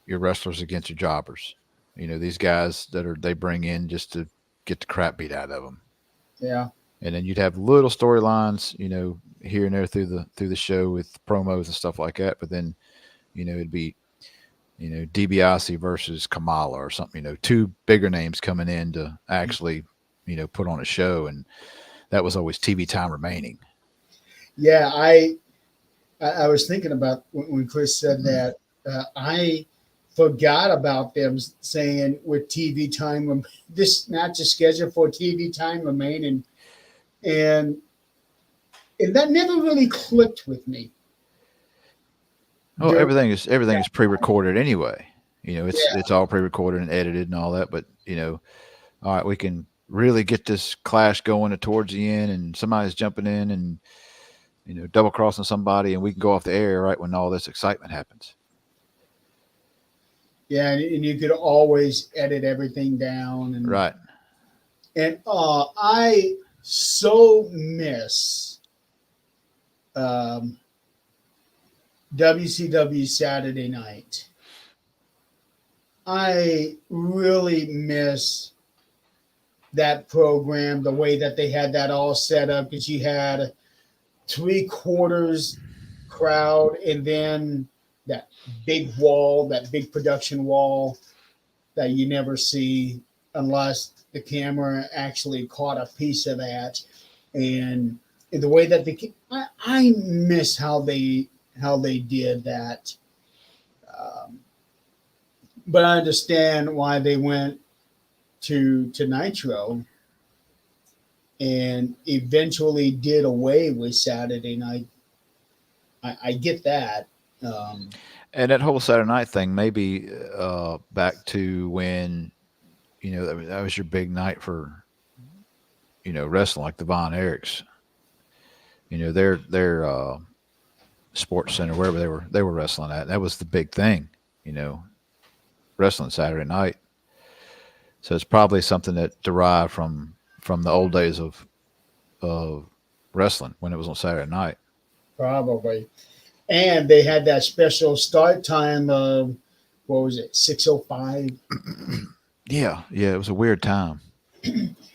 wrestlers against your jobbers, these guys they bring in just to get the crap beat out of them. Yeah. And then you'd have little storylines, here and there through the show with promos and stuff like that. But then, it'd be, DiBiase versus Kamala or something, two bigger names coming in to actually, put on a show. And that was always TV time remaining. Yeah. I was thinking about when Chris said that, I forgot about them saying with TV time, this match is scheduled for TV time remaining. And that never really clicked with me. Oh, everything is pre-recorded anyway. It's all pre-recorded and edited and all that. But all right, we can really get this clash going towards the end, and somebody's jumping in and double crossing somebody, and we can go off the air right when all this excitement happens. Yeah, and you could always edit everything down. And, right. And I so miss WCW Saturday Night. I really miss that program, the way that they had that all set up, because you had 3/4 crowd and then that big wall, that big production wall that you never see unless the camera actually caught a piece of that. And the way that I miss how they did that. But I understand why they went to Nitro and eventually did away with Saturday Night. I get that. And that whole Saturday night thing, maybe back to when, that was your big night for, wrestling, like the Von Erichs. their sports center, wherever they were wrestling at. That was the big thing, wrestling Saturday night. So it's probably something that derived from the old days of wrestling when it was on Saturday night. Probably. And they had that special start time of, what was it, 6:05? Yeah, it was a weird time.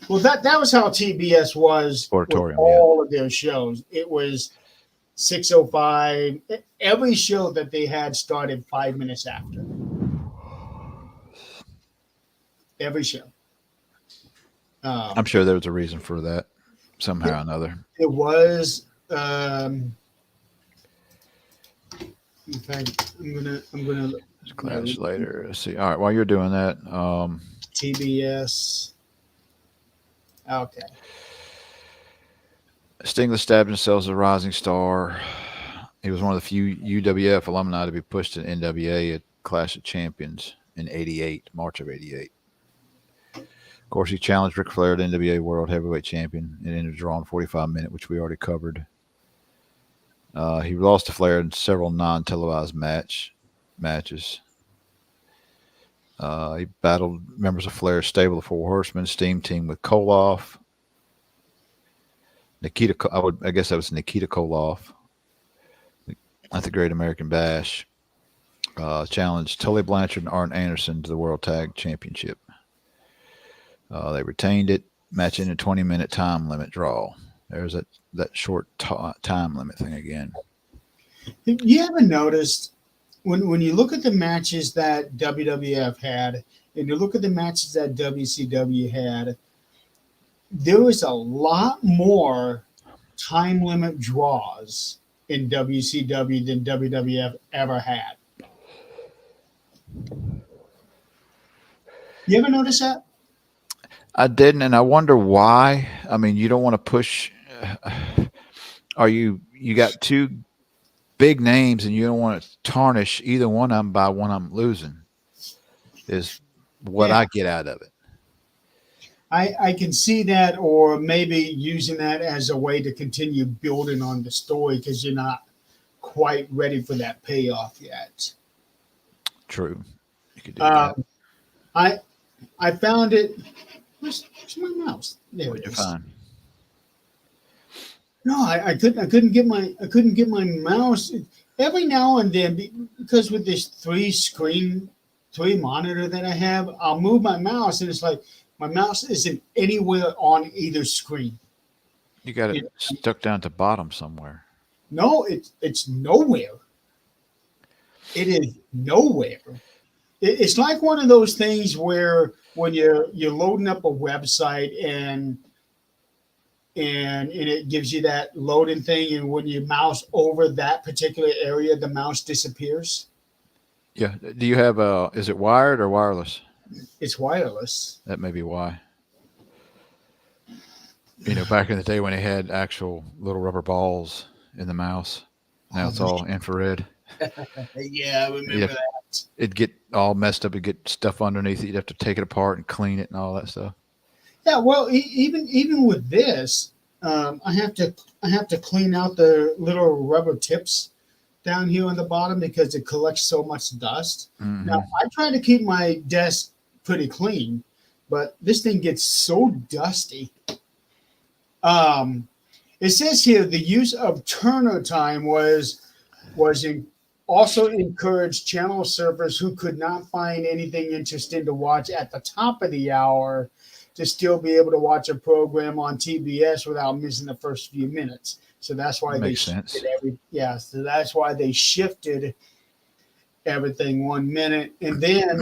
Well, that was how TBS was with Auditorium, all of their shows. It was 6:05. Every show that they had started 5 minutes after. Every show. I'm sure there was a reason for that somehow or another. It was. In fact, I'm gonna Clash later. Let's see. All right, while you're doing that, TBS. Okay. Stingler stabbed himself as a rising star. He was one of the few UWF alumni to be pushed to NWA at Clash of Champions in '88, March of '88. Of course, he challenged Ric Flair to NWA World Heavyweight Champion and ended a draw in 45 minutes, which we already covered. He lost to Flair in several non-televised matches. He battled members of Flair's stable, the Four Horsemen, Steam Team with Koloff. I guess that was Nikita Koloff at the Great American Bash. Challenged Tully Blanchard and Arn Anderson to the World Tag Championship. They retained it, match in a 20-minute time limit draw. There's that short time limit thing again. You haven't noticed when you look at the matches that WWF had and you look at the matches that WCW had, there was a lot more time limit draws in WCW than WWF ever had. You ever notice that? I didn't, and I wonder why. I mean, you don't want to push. You got two big names, and you don't want to tarnish either one of them by one of them losing. Is what I get out of it. I can see that, or maybe using that as a way to continue building on the story because you're not quite ready for that payoff yet. True, you could do that. I found it. Where's my mouse? There What'd it you is. find? No, I couldn't get my mouse. Every now and then, because with this three monitor that I have, I'll move my mouse and it's like my mouse isn't anywhere on either screen. You got it stuck down at the bottom somewhere. No, it's nowhere. It is nowhere. It's like one of those things where when you're loading up a website and it gives you that loading thing, and when you mouse over that particular area, the mouse disappears. Yeah. Do you have is it wired or wireless? It's wireless. That may be why. Back in the day when they had actual little rubber balls in the mouse. Now it's all infrared. Yeah, I remember that. It'd get all messed up. It'd get stuff underneath it. You'd have to take it apart and clean it and all that stuff. Yeah, well, even with this, I have to clean out the little rubber tips down here on the bottom because it collects so much dust. Mm-hmm. Now, I try to keep my desk pretty clean, but this thing gets so dusty. It says here the use of Turner time was also encouraged channel surfers who could not find anything interesting to watch at the top of the hour to still be able to watch a program on TBS without missing the first few minutes. So that's why Makes sense. So that's why they shifted everything 1 minute, and then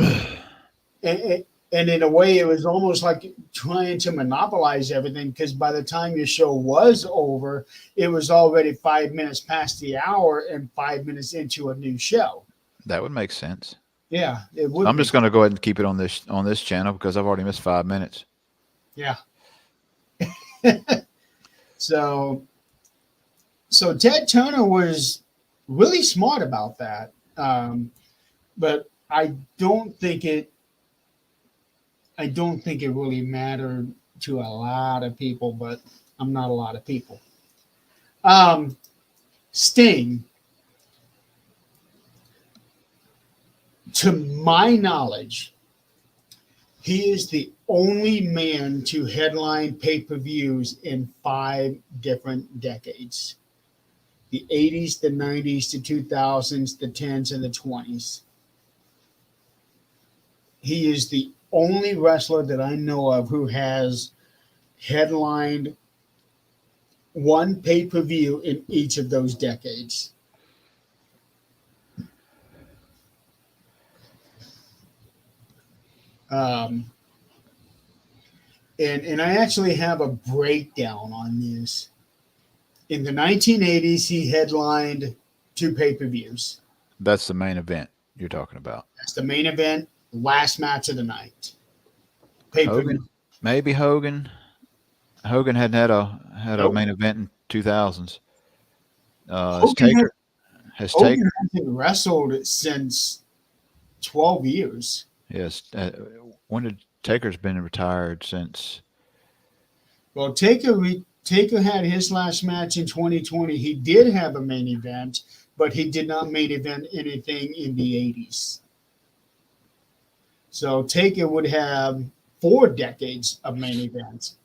and in a way it was almost like trying to monopolize everything because by the time your show was over, it was already 5 minutes past the hour and 5 minutes into a new show. That would make sense. Yeah, it would. I'm just going to go ahead and keep it on this channel because I've already missed 5 minutes. Yeah. So Ted Turner was really smart about that, but I don't think it really mattered to a lot of people. But I'm not a lot of people. Sting, to my knowledge, he is the only man to headline pay-per-views in 5 different decades. The 80s, the 90s, the 2000s, the 10s, and the 20s. He is the only wrestler that I know of who has headlined one pay-per-view in each of those decades. And I actually have a breakdown on this. In the 1980s, he headlined 2 pay-per-views. That's the main event you're talking about. That's the main event, last match of the night. Pay-per-view. Hogan, maybe Hogan. Hogan hadn't had a main event in 2000s. Hogan Taker? hasn't wrestled since 12 years. Yes. When did Taker's been retired since? Well, Taker had his last match in 2020. He did have a main event, but he did not main event anything in the 80s. So Taker would have 4 decades of main events.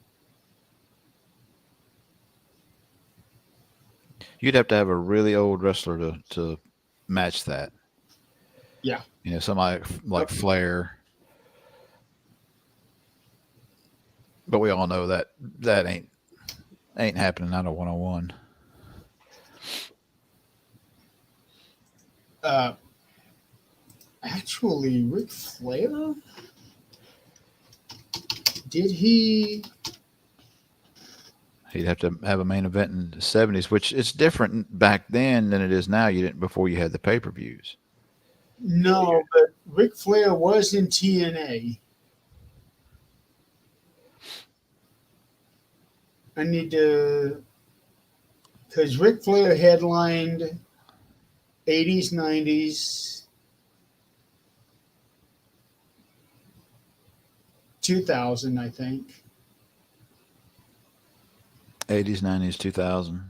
You'd have to have a really old wrestler to match that. Yeah. You know, somebody like Flair. But we all know that ain't happening out of 101. Actually, Ric Flair? Did he? He'd have to have a main event in the 70s, which is different back then than it is now. You didn't before you had the pay-per-views. No, but Ric Flair was in TNA. I need to, because Ric Flair headlined 80s, 90s, 2000, I think. 80s, 90s, 2000.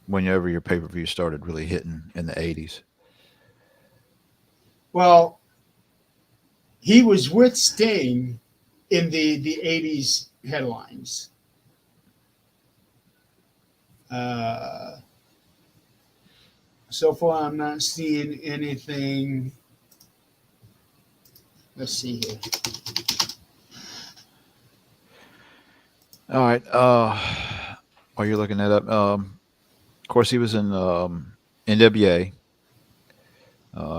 Whenever your pay-per-view started really hitting in the 80s. Well, he was with Sting in the 80s headlines. So far, I'm not seeing anything. Let's see here. All right. While you're looking that up, of course, he was in NWA.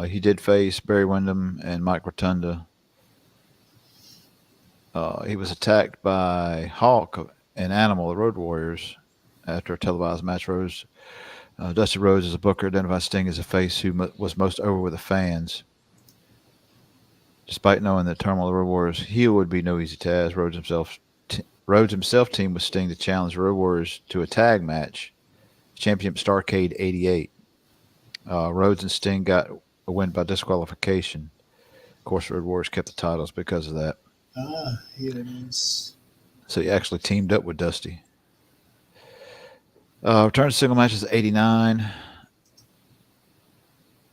He did face Barry Windham and Mike Rotunda. He was attacked by Hawk and Animal, the Road Warriors, after a televised match. Dusty Rhodes, as a booker, identified Sting as a face who was most over with the fans. Despite knowing that Turmoil, the Road Warriors heel would be no easy task, Rhodes himself teamed with Sting to challenge the Road Warriors to a tag match, Championship Starrcade '88. Rhodes and Sting got a win by disqualification. Of course, Road Warriors kept the titles because of that. Here it is. So he actually teamed up with Dusty. Return to single matches '89.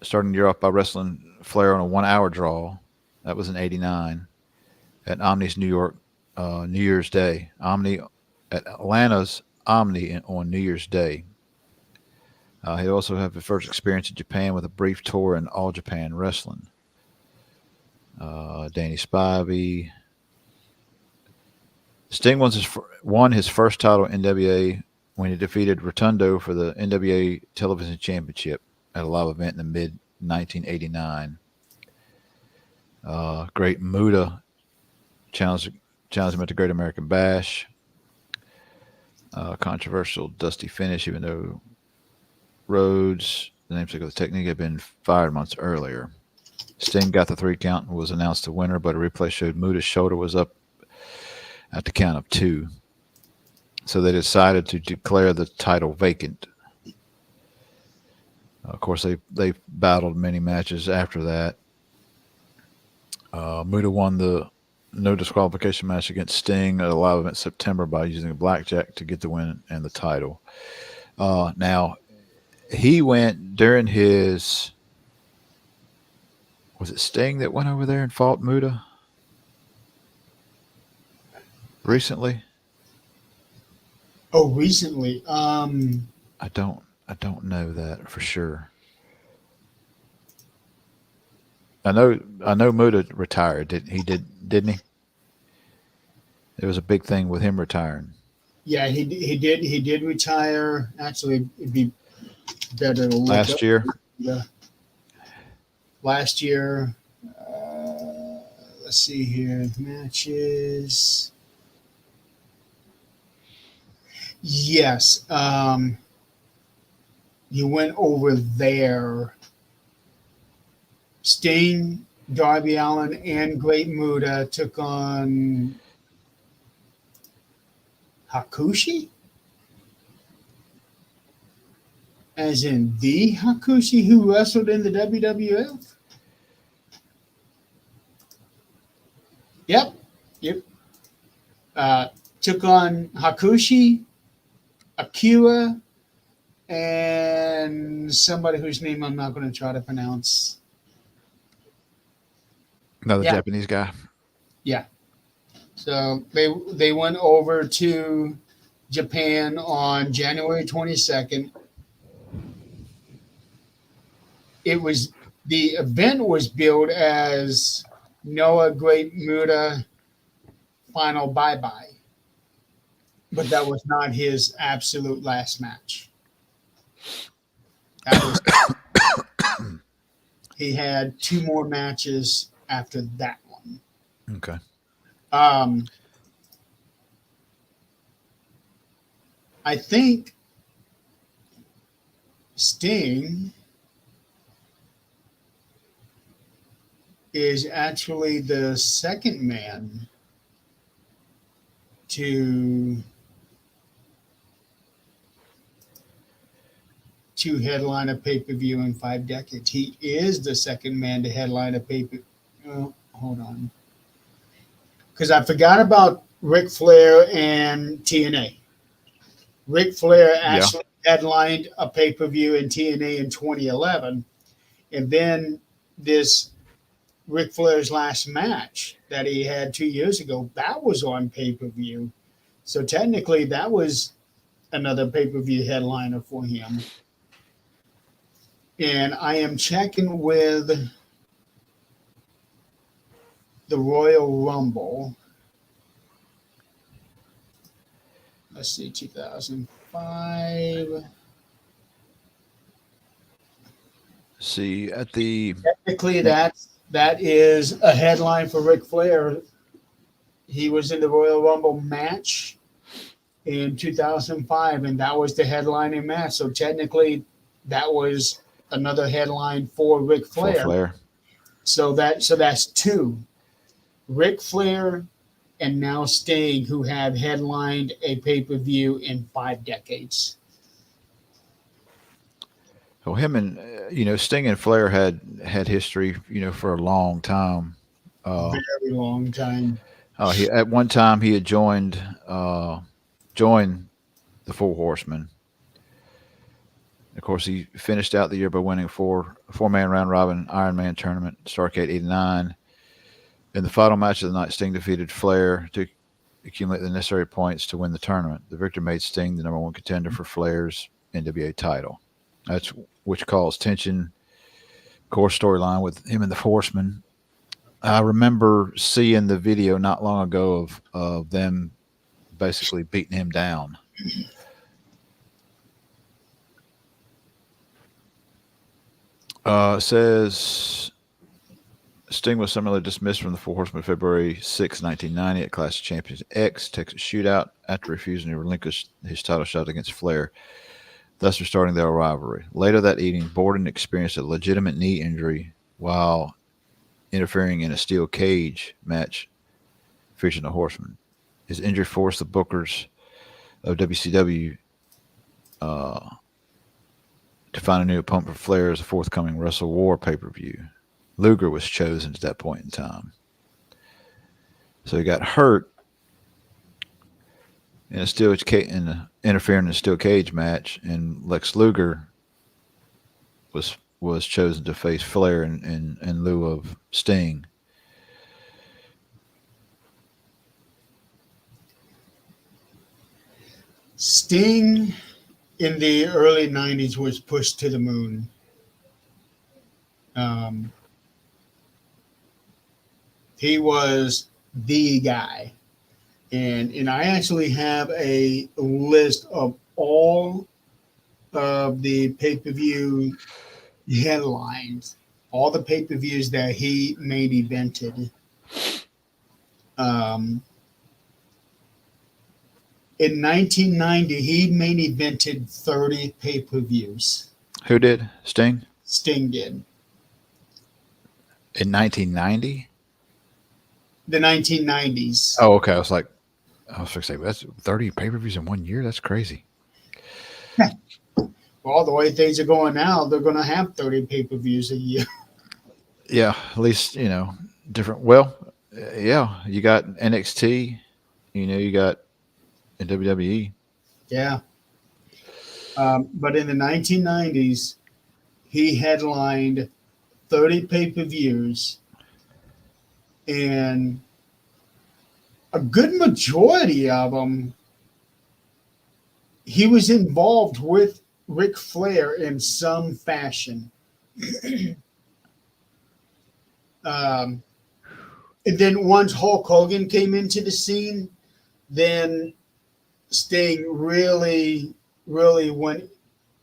Starting the year off by wrestling Flair on a 1-hour draw. That was in '89 at Omni's New York New Year's Day. At Atlanta's Omni on New Year's Day. He also had the first experience in Japan with a brief tour in All Japan Wrestling. Danny Spivey. Sting won his first title in NWA when he defeated Rotundo for the NWA Television Championship at a live event in the mid-1989. Great Muta challenged him at the Great American Bash. Controversial Dusty finish, even though Rhodes, the namesake of the technique, had been fired months earlier. Sting got the 3 count and was announced the winner, but a replay showed Muta's shoulder was up at the count of 2. So they decided to declare the title vacant. Of course, they battled many matches after that. Muta won the no disqualification match against Sting at a live event in September by using a blackjack to get the win and the title. Now he went during his, was it Sting that went over there and fought Muda recently? Oh, recently. I don't know that for sure. I know Muda retired. Didn't he? There was a big thing with him retiring Yeah, he did retire. Actually, it'd be better to look up last year. the last year. Let's see here, matches. Yes, you went over there. Sting, Darby Allin, and Great Muta took on Hakushi, as in the Hakushi who wrestled in the WWF. Yep, yep. Took on Hakushi, Akira, and somebody whose name I'm not going to try to pronounce. Another Yeah, Japanese guy. yeah. So they went over to Japan on January 22nd. It was the event was billed as Noah Great Muta Final Bye Bye, but that was not his absolute last match. That was he had two more matches after that one. Okay. Um, I think Sting is actually the second man to headline a pay-per-view in 5 decades. He is the second man to headline a pay-per. Oh, hold on, because I forgot about Ric Flair and TNA. Ric Flair Yeah. actually headlined a pay-per-view in TNA in 2011, and then this Ric Flair's last match that he had 2 years ago, that was on pay-per-view. So technically, that was another pay-per-view headliner for him. And I am checking with the Royal Rumble. Let's see, 2005. See at the Technically, that is a headline for Ric Flair. He was in the Royal Rumble match in 2005, and that was the headlining match. So technically, that was another headline for Ric for Flair. Flair. So that's two. Ric Flair and now Sting, who have headlined a pay-per-view in 5 decades. Well, him and Sting and Flair had history, for a long time. Very long time. He at one time he had joined the Four Horsemen. Of course, he finished out the year by winning a four-man round robin Iron Man tournament, Starrcade '89. In the final match of the night, Sting defeated Flair to accumulate the necessary points to win the tournament. The victor made Sting the number one contender for Flair's NWA title. That's which caused tension. Core storyline with him and the Horsemen. I remember seeing the video not long ago of them basically beating him down. It says Sting was summarily dismissed from the Four Horsemen February 6, 1990 at Clash of Champions X Texas Shootout after refusing to relinquish his title shot against Flair, thus restarting their rivalry. Later that evening, Borden experienced a legitimate knee injury while interfering in a steel cage match featuring the Horsemen. His injury forced the bookers of WCW to find a new opponent for Flair as a forthcoming Wrestle War pay-per-view. Luger was chosen at that point in time. So he got hurt. in a interfering in a steel cage match, and Lex Luger was chosen to face Flair in lieu of Sting. Sting in the early 90s was pushed to the moon. Um, he was the guy. And I actually have a list of all of the pay-per-view headlines, all the pay-per-views that he main evented. Um, in 1990, he main evented 30 pay-per-views. Who did? Sting? Sting did. In 1990? The 1990s. Oh, okay. I was going to say, that's 30 pay-per-views in 1 year? That's crazy. Well, the way things are going now, they're going to have 30 pay-per-views a year. Yeah, at least, different. Well, yeah, you got NXT, you got in WWE. Yeah. But in the 1990s, he headlined 30 pay-per-views, and a good majority of them, he was involved with Ric Flair in some fashion. And then once Hulk Hogan came into the scene, then Sting really went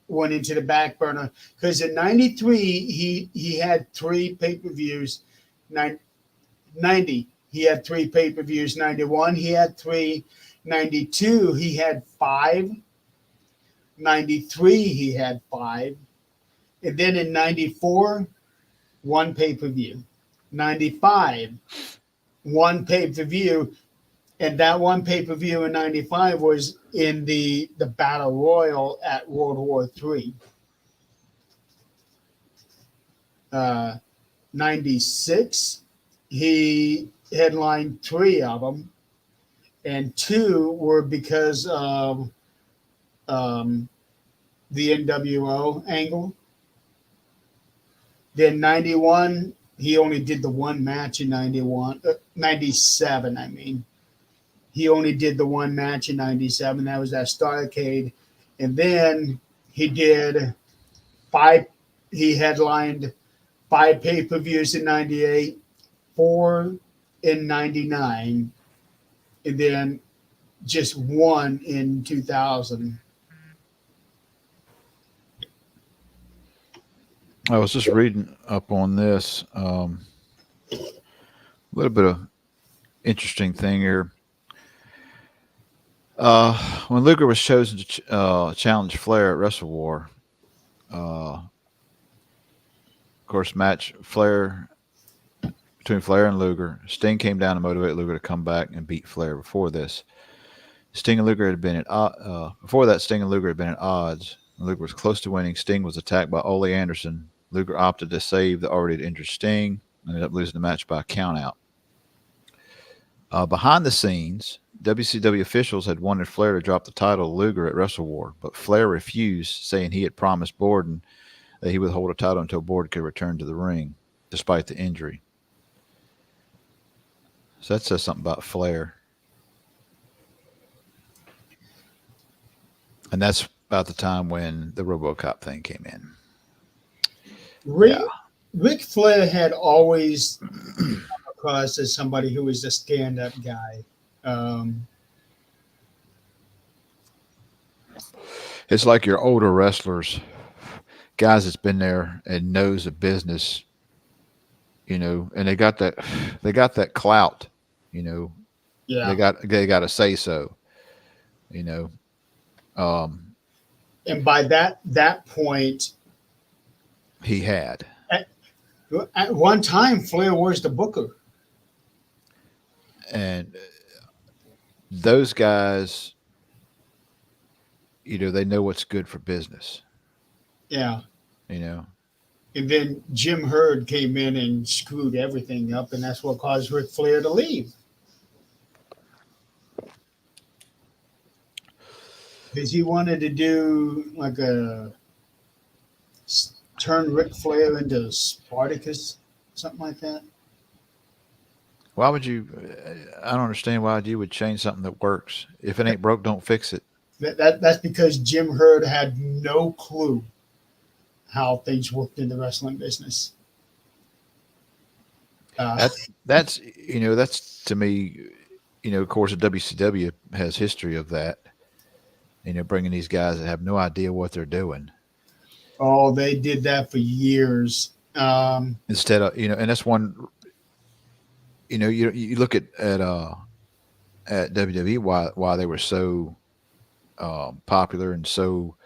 into the back burner, because in 93 he had 3 pay-per-views. 90 he had 3 pay-per-views. 91 he had 3. 92 he had 5. 93 he had 5. And then in 94, 1 pay-per-view. 95, 1 pay-per-view. And that 1 pay-per-view in 95 was in the Battle Royal at World War III. 96, he headlined 3 of them, and 2 were because of the NWO angle. Then 91, he only did the 1 match in 97, I mean. He only did the 1 match in 97. That was that Starrcade. And then he did 5, he headlined 5 pay-per-views in 98, 4 in 99, and then just 1 in 2000. I was just reading up on this. A little bit of interesting thing here. When Luger was chosen to challenge Flair at Wrestle War, of course, match between Flair and Luger. Sting came down to motivate Luger to come back and beat Flair. Before this, Sting and Luger had been at odds. When Luger was close to winning, Sting was attacked by Ole Anderson. Luger opted to save the already injured Sting and ended up losing the match by a countout. Behind the scenes, WCW officials had wanted Flair to drop the title to Luger at Wrestle War, but Flair refused, saying he had promised Borden that he would hold a title until Borden could return to the ring, despite the injury. So that says something about Flair. And that's about the time when the RoboCop thing came in. Ric Flair had always come across as somebody who was a stand-up guy. It's like your older wrestlers, guys that's been there and knows the business, and they got that clout, Yeah. They got to say so, And by that point, he had. At one time, Flair was the booker. And those guys, they know what's good for business. Yeah. And then Jim Herd came in and screwed everything up, and that's what caused Ric Flair to leave. because he wanted to do like turn Ric Flair into Spartacus, something like that. Why would you? I don't understand why you would change something that works. If it ain't broke, don't fix it. That's because Jim Herd had no clue how things worked in the wrestling business. Uh, That's that's to me, of course, the WCW has history of that. Bringing these guys that have no idea what they're doing oh, they did that for years. instead of and that's one. You look at WWE why they were so popular and so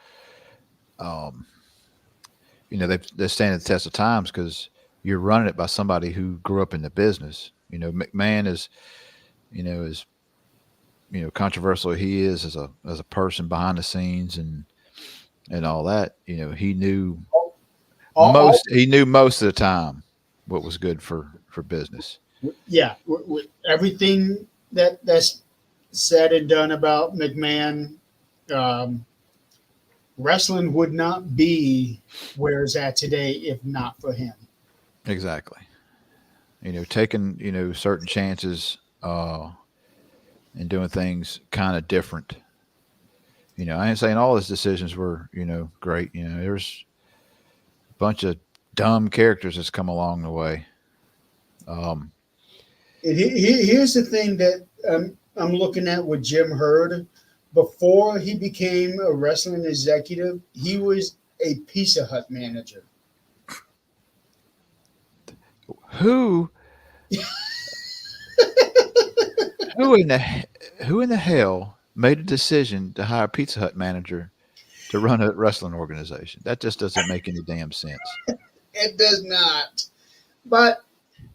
um, they stand the test of times because you're running it by somebody who grew up in the business. McMahon is as controversial he is as a person behind the scenes and all that. He knew all, he knew most of the time what was good for business. yeah, with everything that's said and done about McMahon, um, wrestling would not be where it's at today if not for him. Exactly. Taking certain chances and doing things kind of different. I ain't saying all his decisions were great. There's a bunch of dumb characters that's come along the way. Um, Here's the thing that I'm looking at with Jim Herd. Before he became a wrestling executive, he was a Pizza Hut manager. who who in the who in the hell made a decision to hire a Pizza Hut manager to run a wrestling organization? That just doesn't make any damn sense. It does not. But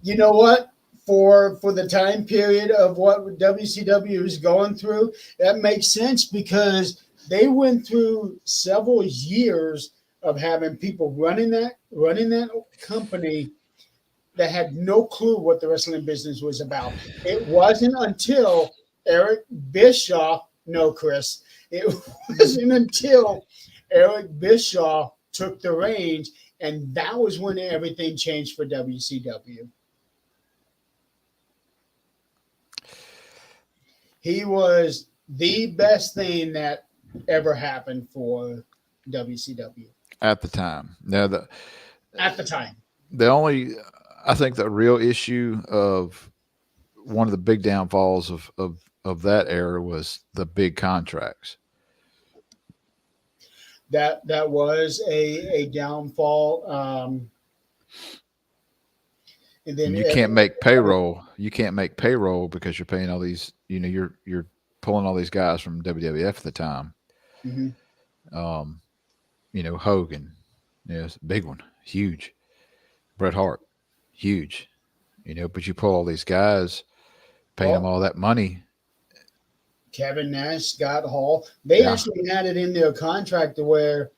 you know what? For the time period of what WCW is going through, that makes sense because they went through several years of having people running that company that had no clue what the wrestling business was about. It wasn't until Eric Bischoff, no, Chris, it wasn't until Eric Bischoff took the reins, and that was when everything changed for WCW. He was the best thing that ever happened for WCW At the time. Now at the time. the only I think the real issue of one of the big downfalls of that era was the big contracts. That was a downfall. And then And you can't make payroll. You can't make payroll because you're paying all these. You're pulling all these guys from WWF at the time. mhm. Um, Hogan, it's a big one, huge. Bret Hart, huge. But you pull all these guys, paying them Well, all that money. Kevin Nash, Scott Hall, they Yeah, actually had it in their contract to where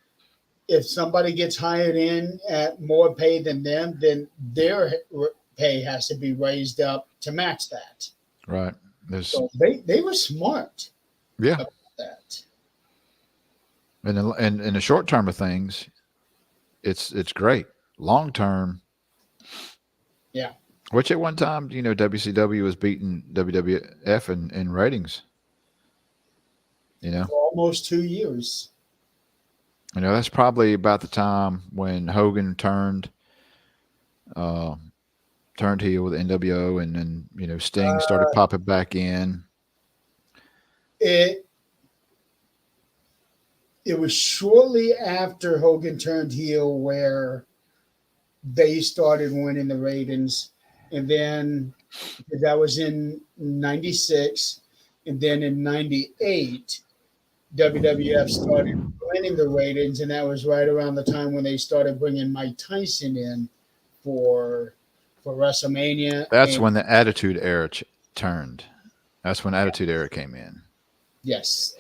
if somebody gets hired in at more pay than them, then their pay has to be raised up to match that. right. There's So they were smart yeah, about that. and in the short term of things, it's great. Long term, Yeah, which at one time, WCW was beating WWF in ratings. You know, for almost 2 years. that's probably about the time when Hogan uh, turned heel with NWO, and then Sting started popping back in. It it was shortly after Hogan turned heel where they started winning the ratings, and then that was in '96, and then in '98 WWF started winning the ratings, and that was right around the time when they started bringing Mike Tyson in for WrestleMania. That's And when the Attitude Era turned. That's when Attitude Era came in. yes,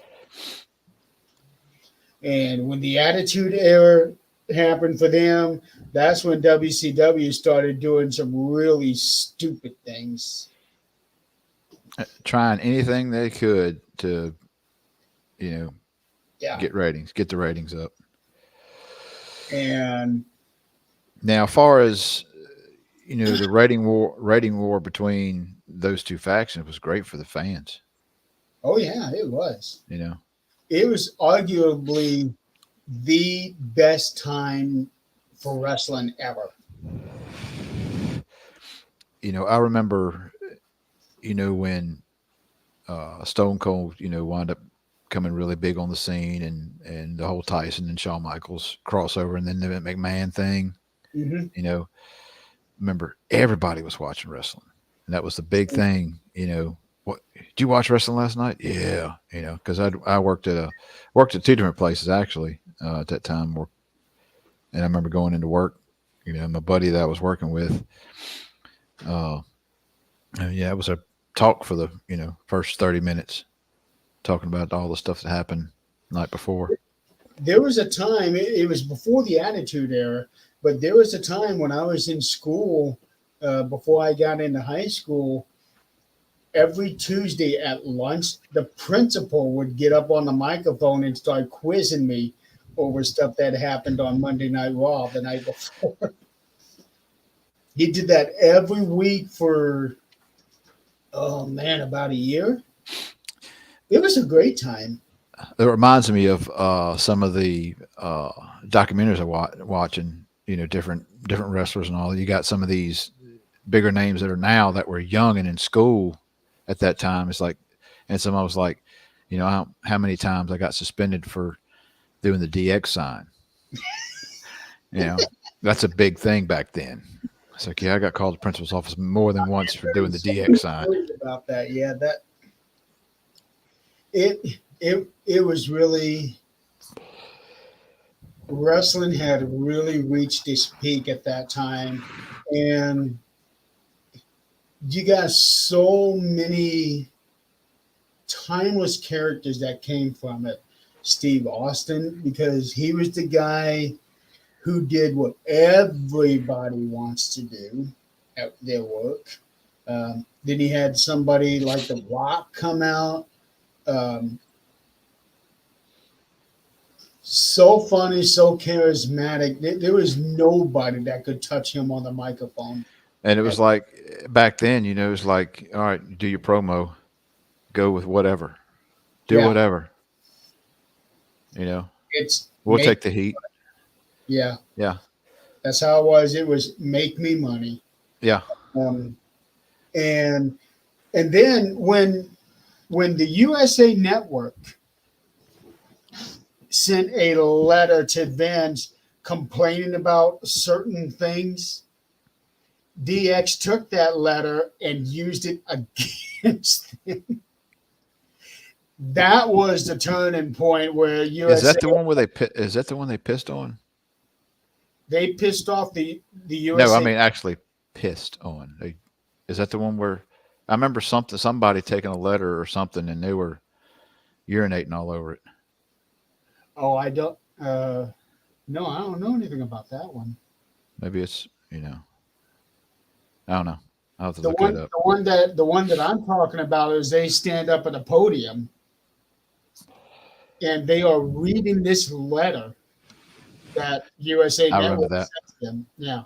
and when the Attitude Era happened for them, that's when WCW started doing some really stupid things. Trying anything they could to, you know, Yeah. get the ratings up. And Now, as far as the rating war between those two factions was great for the fans. oh yeah, it was. You know, It was arguably the best time for wrestling ever. I remember, when Stone Cold, wound up coming really big on the scene, and the whole Tyson and Shawn Michaels crossover, and then the McMahon thing. Hmm. You know, remember everybody was watching wrestling, and that was the big thing. What did you watch wrestling last night? Yeah, because I worked at two different places actually at that time, and I remember going into work. My buddy that I was working with, uh, yeah, it was a talk for the first 30 minutes, talking about all the stuff that happened the night before. There was a time, it was before the Attitude Era, but there was a time when I was in school, before I got into high school, every Tuesday at lunch, the principal would get up on the microphone and start quizzing me over stuff that happened on Monday Night Raw the night before. He did that every week for, oh man, about a year. It was a great time. It reminds me of some of the documentaries watching. Different wrestlers and all. You got some of these bigger names that are now that were young and in school at that time. It's like, and some I was like, how many times I got suspended for doing the DX sign. That's a big thing back then. It's like, yeah, I got called to the principal's office more than once for doing the DX sign. About that, yeah, that it was really, wrestling had really reached its peak at that time, and you got so many timeless characters that came from it. Steve Austin, because he was the guy who did what everybody wants to do at their work. Then he had somebody like The Rock come out. Um, so funny, so charismatic. There was nobody that could touch him on the microphone. And it was like back then, it was like, all right, do your promo, go with whatever, do Yeah, whatever. it's We'll make, take the heat. yeah, Yeah, that's how it was. It was make me money. yeah. Um, and and then when the USA Network sent a letter to Vince complaining about certain things, DX took that letter and used it against him. That was the turning point where USA, Is that the one where Is that the one they pissed on? they pissed off the No, I USA. mean actually pissed on. Is that the one where I remember somebody taking a letter or something and they were urinating all over it. Oh, I don't. No, I don't know anything about that one. Maybe it's I don't know. I'll have to The look one, that up. the one that I'm talking about is they stand up at a podium and they are reading this letter that USA I remember Network that. sent them. Yeah,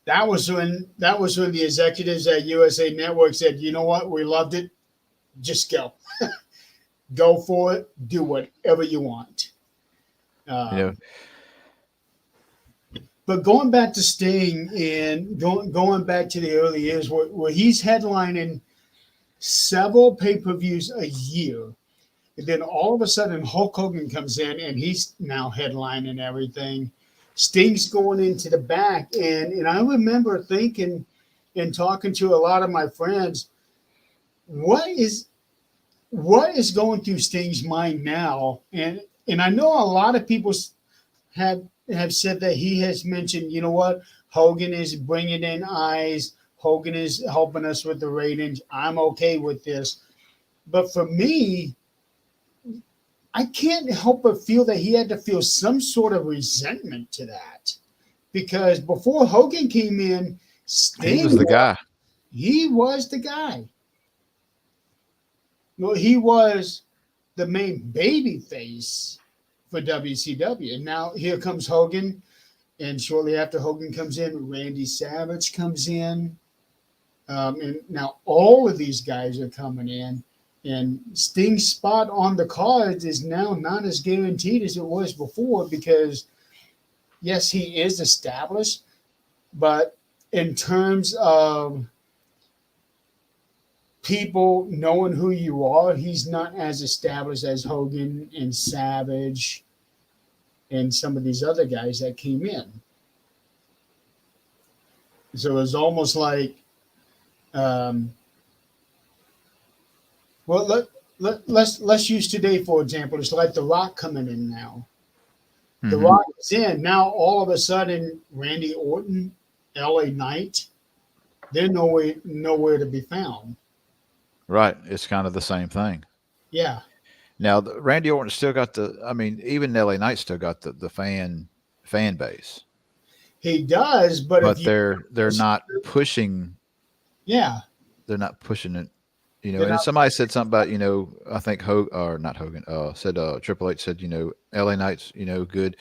that was when the executives at USA Network said, "You know what? We loved it. Just go, go for it. Do whatever you want." You know, Um, but going back to Sting and going back to the early years, where he's headlining several pay-per-views a year. And then all of a sudden, Hulk Hogan comes in and he's now headlining everything. Sting's going into the back. And I remember thinking and talking to a lot of my friends, what is going through Sting's mind now? And I know a lot of people have said that he has mentioned, you know what, Hogan is bringing in eyes. Hogan is helping us with the ratings. I'm okay with this. But for me, I can't help but feel that he had to feel some sort of resentment to that, because before Hogan came in, Sting he was the guy. he was the guy. Well, he was the main baby face for WCW. And now here comes Hogan, and shortly after Hogan comes in, Randy Savage comes in. And now all of these guys are coming in, and Sting's spot on the cards is now not as guaranteed as it was before because, yes, he is established, but in terms of people knowing who you are, he's not as established as Hogan and Savage and some of these other guys that came in. So it's almost like, well, let's use today for example. It's like The Rock coming in now. The Rock is in now. All of a sudden, Randy Orton, LA Knight, they're nowhere to be found. Right. It's kind of the same thing. Yeah. Now, Randy Orton still got even LA Knight still got the fan base. He does, but they're not pushing. Yeah. They're not pushing it. And somebody said something about, I think not Hogan, said Triple H said, LA Knight's, good,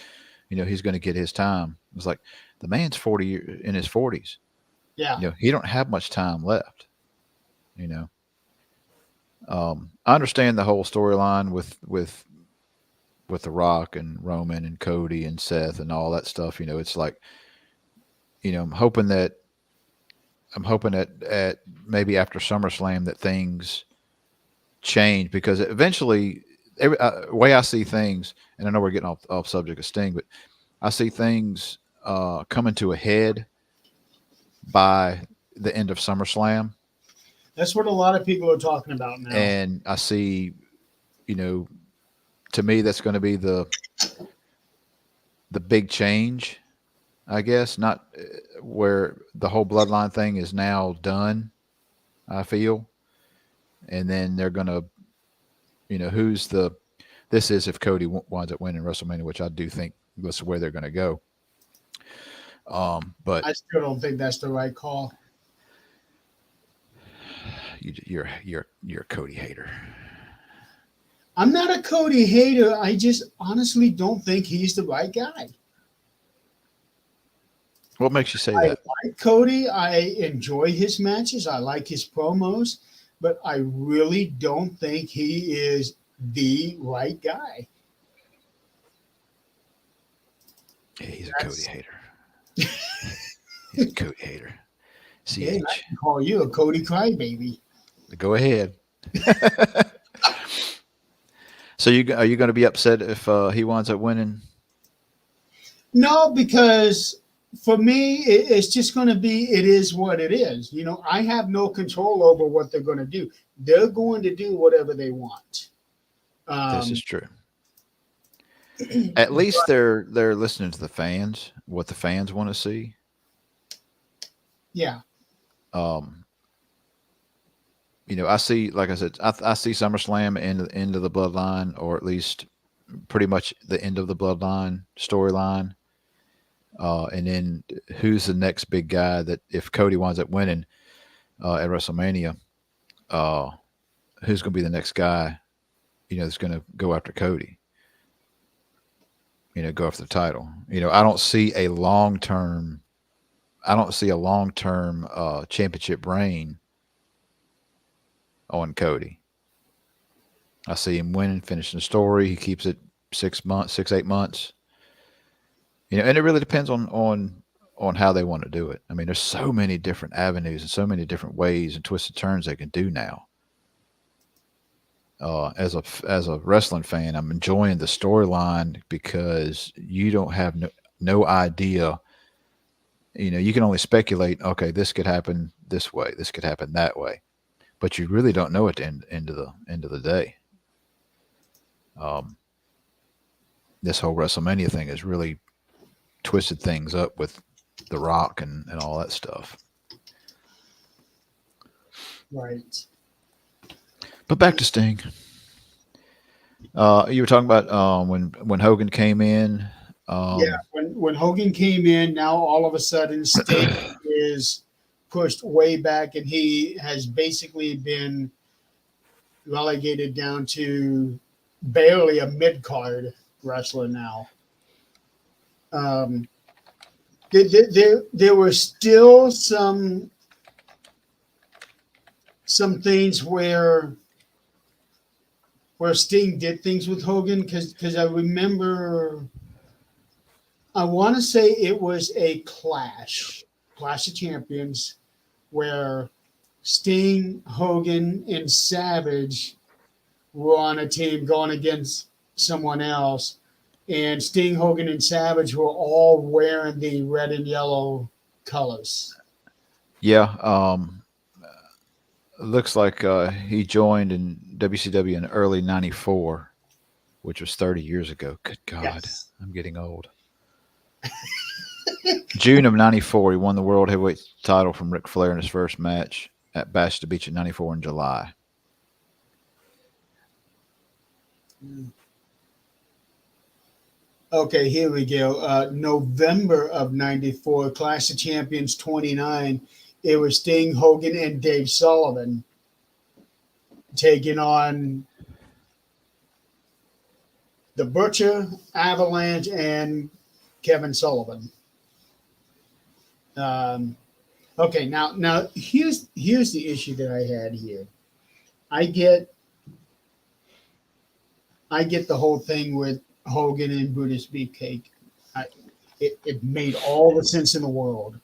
he's going to get his time. It was like the man's in his 40s. Yeah. He don't have much time left. I understand the whole storyline with The Rock and Roman and Cody and Seth and all that stuff. It's like, I'm hoping that at maybe after SummerSlam that things change, because eventually, way I see things, and I know we're getting off subject of Sting, but I see things coming to a head by the end of SummerSlam. That's what a lot of people are talking about now. And I see, to me, that's going to be the big change, I guess, not where the whole bloodline thing is now done, I feel. And then they're going to, this is if Cody winds up winning WrestleMania, which I do think that's where they're going to go. But I still don't think that's the right call. You're a Cody hater. I'm not a Cody hater. I just honestly don't think he's the right guy. What makes you say that? I like Cody. I enjoy his matches. I like his promos, but I really don't think he is the right guy. Yeah, he's a Cody hater. He's a Cody hater. Yeah, I can call you a Cody crybaby. Go ahead. So are you going to be upset if he winds up winning? No, because for me, it's just going to be, it is what it is. I have no control over what they're going to do. They're going to do whatever they want. This is true. At least they're listening to the fans, what the fans want to see. Yeah. I see, like I said, I see SummerSlam end of the bloodline, or at least pretty much the end of the bloodline storyline. And then who's the next big guy that if Cody winds up winning at WrestleMania, who's going to be the next guy, that's going to go after Cody, go after the title. I don't see a long-term championship reign on Cody. I see him winning, finishing the story. He keeps it 6 months, 8 months. And it really depends on how they want to do it. I mean, there's so many different avenues and so many different ways and twists and turns they can do now. As a wrestling fan, I'm enjoying the storyline because you don't have no idea. You can only speculate. Okay, this could happen this way. This could happen that way, but you really don't know at the end of the day. This whole WrestleMania thing has really twisted things up with The Rock and all that stuff. Right. But back to Sting. You were talking about when Hogan came in. Yeah, when Hogan came in, now all of a sudden Sting is pushed way back, and he has basically been relegated down to barely a mid card wrestler now. There were still some things where Sting did things with Hogan because I remember I want to say it was a Clash of Champions where Sting, Hogan, and Savage were on a team going against someone else, and Sting, Hogan, and Savage were all wearing the red and yellow colors. Yeah. Looks like he joined in WCW in early '94, which was 30 years ago. Good God, Yes. I'm getting old. June of '94, he won the World Heavyweight title from Ric Flair in his first match at Bash to Beach in '94 in July. Okay, here we go. November of '94, Clash of Champions 29. It was Sting, Hogan, and Dave Sullivan taking on the Butcher, Avalanche, and Kevin Sullivan. Okay, now here's the issue that I had here. I get the whole thing with Hogan and Brutus Beefcake. It made all the sense in the world.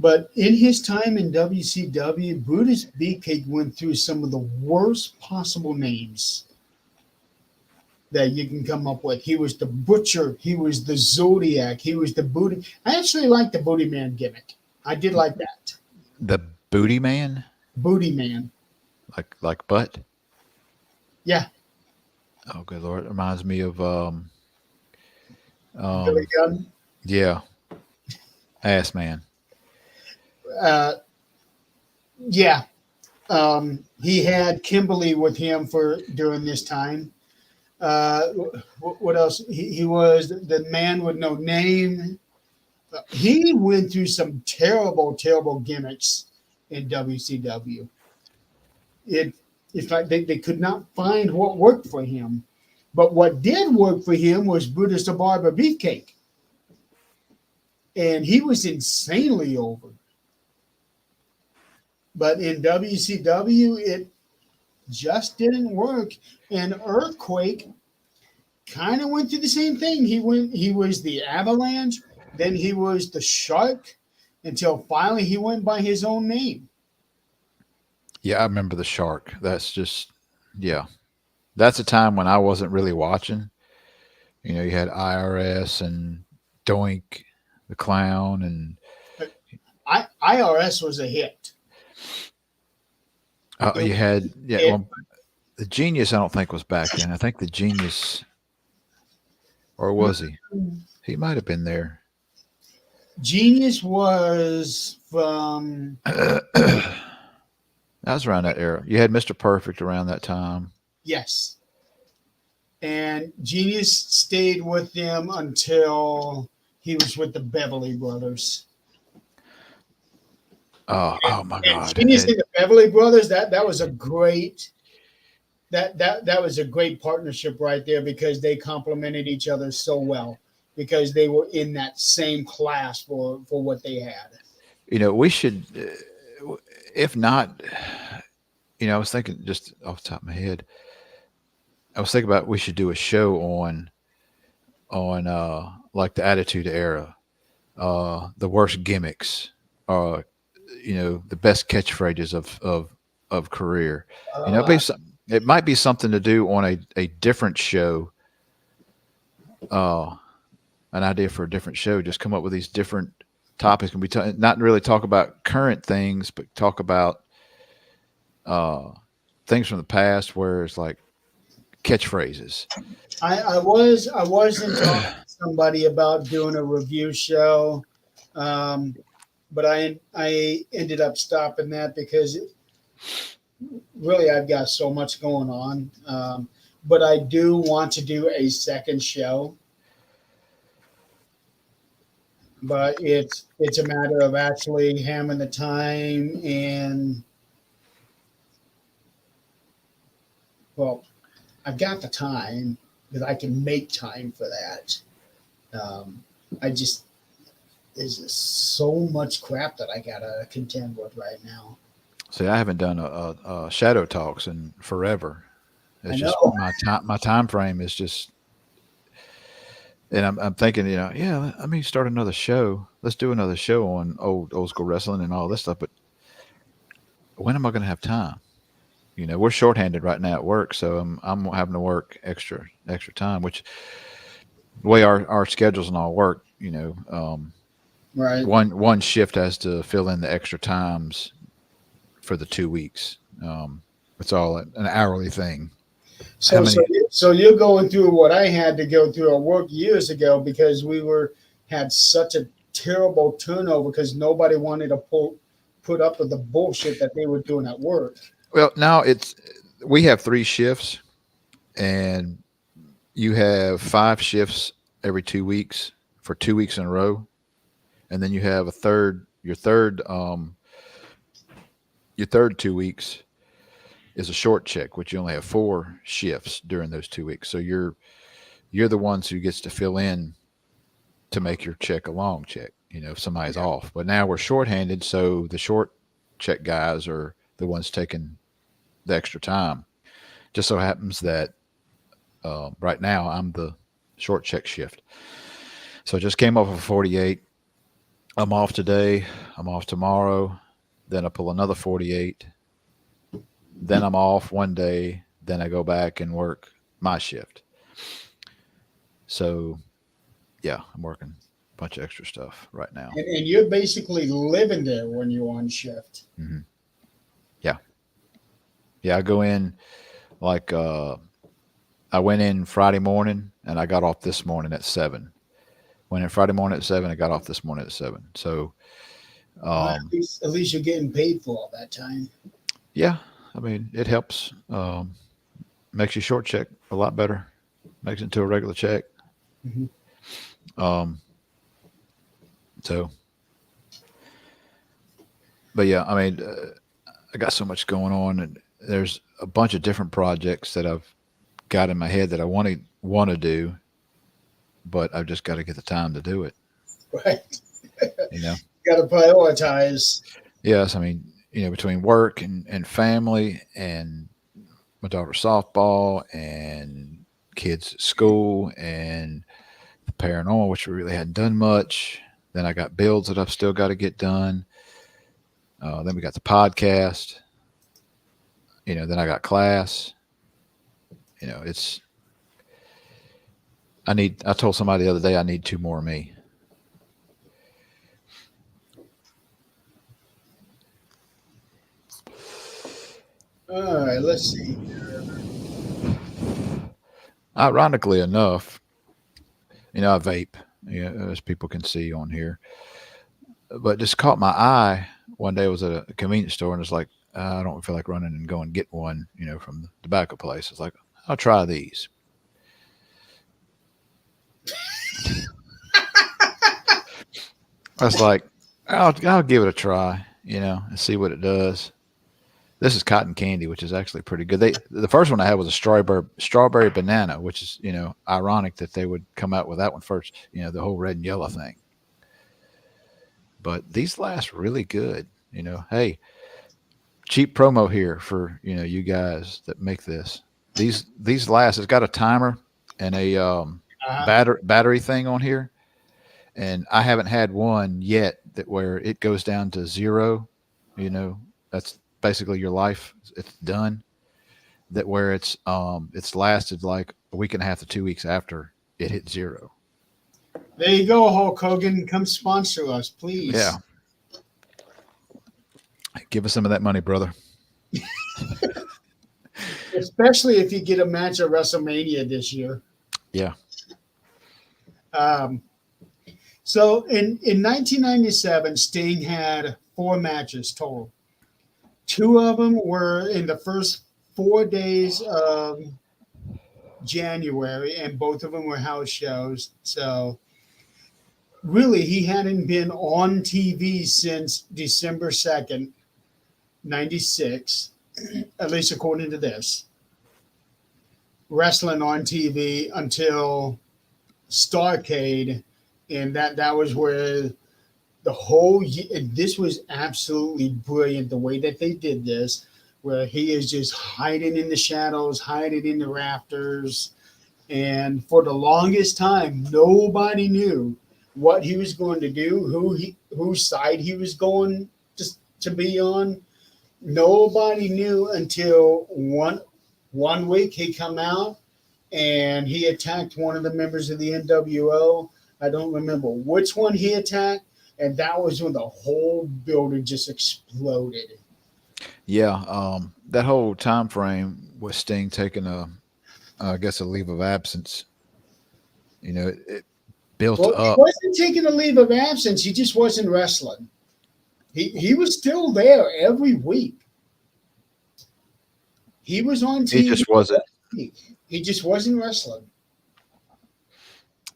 But in his time in WCW, Brutus Beefcake went through some of the worst possible names that you can come up with. He was the Butcher. He was the Zodiac. He was the Booty. I actually liked the Booty Man gimmick. I did like that. The Booty Man, Booty Man. like butt. Yeah. Oh, good Lord! It reminds me of Billy Gunn. yeah, Ass Man. Yeah. He had Kimberly with him during this time. What else? He was the man with no name. He went through some terrible, terrible gimmicks in WCW. It's like they could not find what worked for him. But what did work for him was Brutus the Barber Beefcake. And he was insanely over. But in WCW, it just didn't work. And Earthquake kind of went through the same thing. He was the Avalanche, then he was the Shark, until finally he went by his own name. Yeah, I remember the Shark. That's just yeah. That's a time when I wasn't really watching. You know, you had IRS and Doink, the Clown, and IRS was a hit. you had well, the Genius. I don't think was back then. I think the Genius, or was he? He might have been there. Genius was from. That was around that era. You had Mr. Perfect around that time. Yes. And Genius stayed with them until he was with the Beverly Brothers. Oh my God! Genius and the Beverly Brothers, that was a great that was a great partnership right there because they complemented each other so well because they were in that same class for what they had. You know, we should, if not, you know, I was thinking just off the top of my head, I was thinking about we should do a show on like the Attitude Era, the worst gimmicks, you know, the best catchphrases of career. You know, it might be something to do on a different show. An idea for a different show. Just come up with these different topics, and not really talk about current things, but talk about things from the past, where it's like catchphrases. I was in talking to somebody about doing a review show, but I ended up stopping that because really I've got so much going on. But I do want to do a second show, but it's a matter of actually having the time and well, I've got the time because I can make time for that. I just there's just so much crap that I gotta contend with right now. See, I haven't done a shadow talks in forever. I It's know. just my time frame is just, and I'm thinking, yeah, let me start another show. Let's do another show on old school wrestling and all this stuff. But when am I going to have time? We're shorthanded right now at work, so I'm having to work extra time, which the way our schedules and all work, Right. one shift has to fill in the extra times for the 2 weeks. It's all an hourly thing. How So so many? so you're going through what I had to go through at work years ago because we were had such a terrible turnover because nobody wanted to put up with the bullshit that they were doing at work. Well, now we have 3 shifts, and you have 5 shifts every 2 weeks for 2 weeks in a row, and then you have a third. Your third 2 weeks is a short check, which you only have 4 shifts during those 2 weeks. So you're the ones who gets to fill in to make your check a long check. If somebody's Yeah. off, but now we're shorthanded, so the short check guys are the ones taking the extra time. Just so happens that right now I'm the short check shift. So I just came off of 48. I'm off today. I'm off tomorrow. Then I pull another 48. Then I'm off one day. Then I go back and work my shift. So yeah, I'm working a bunch of extra stuff right now. And you're basically living there when you're on shift. Hmm. Yeah. Yeah. I go in like, I went in Friday morning and I got off this morning at 7. Went in Friday morning at 7. I got off this morning at 7. So, um, At least you're getting paid for all that time. yeah, I mean, it helps. Makes you short check a lot better. Makes it into a regular check. Mhm. Um, so, but yeah, I mean, I got so much going on, and there's a bunch of different projects that I've got in my head that I want to do, but I've just got to get the time to do it. Right. You know. You got to prioritize. Yes, I mean, between work and family and my daughter's softball and kids at school and the paranormal, which we really hadn't done much. Then I got builds that I've still got to get done. Then we got the podcast. Then I got class. It's I told somebody the other day I need 2 more of me. All right, let's see. Ironically enough, I vape, as people can see on here. But just caught my eye one day. I was at a convenience store and it's like, I don't feel like running and going and get one, from the tobacco place. It's like, I'll try these. I was like, I'll give it a try, and see what it does. This is cotton candy, which is actually pretty good. The first one I had was a strawberry banana, which is ironic that they would come out with that one first. The whole red and yellow thing. But these last really good. Hey, cheap promo here for you guys that make this. These last. It's got a timer and a Uh, battery thing on here, and I haven't had one yet that where it goes down to 0. That's basically your life. It's done. That where it's lasted like a week and a half to 2 weeks after it hit 0. there you go, Hulk Hogan. Come sponsor us, Yeah, please. give us some of that money, brother. Especially if you get a match at WrestleMania this year. Yeah. Um, so in 1997, Sting had 4 matches total. 2 of them were in the first 4 days of January, and both of them were house shows. So really, he hadn't been on TV since December 2nd, 96, at least according to this. wrestling on TV until Starcade, and that was where the whole this was absolutely brilliant the way that they did this, where he is just hiding in the shadows, hiding in the rafters, and for the longest time nobody knew what he was going to do, whose side he was going to be on. Nobody knew until one week he come out and he attacked one of the members of the NWO. I don't remember which one he attacked, and that was when the whole building just exploded. Yeah, that whole time frame with Sting taking I guess, a leave of absence. It built Well, he up. wasn't taking a leave of absence. He just wasn't wrestling. He was still there every week. He was on He TV just wasn't. every week. He just wasn't wrestling.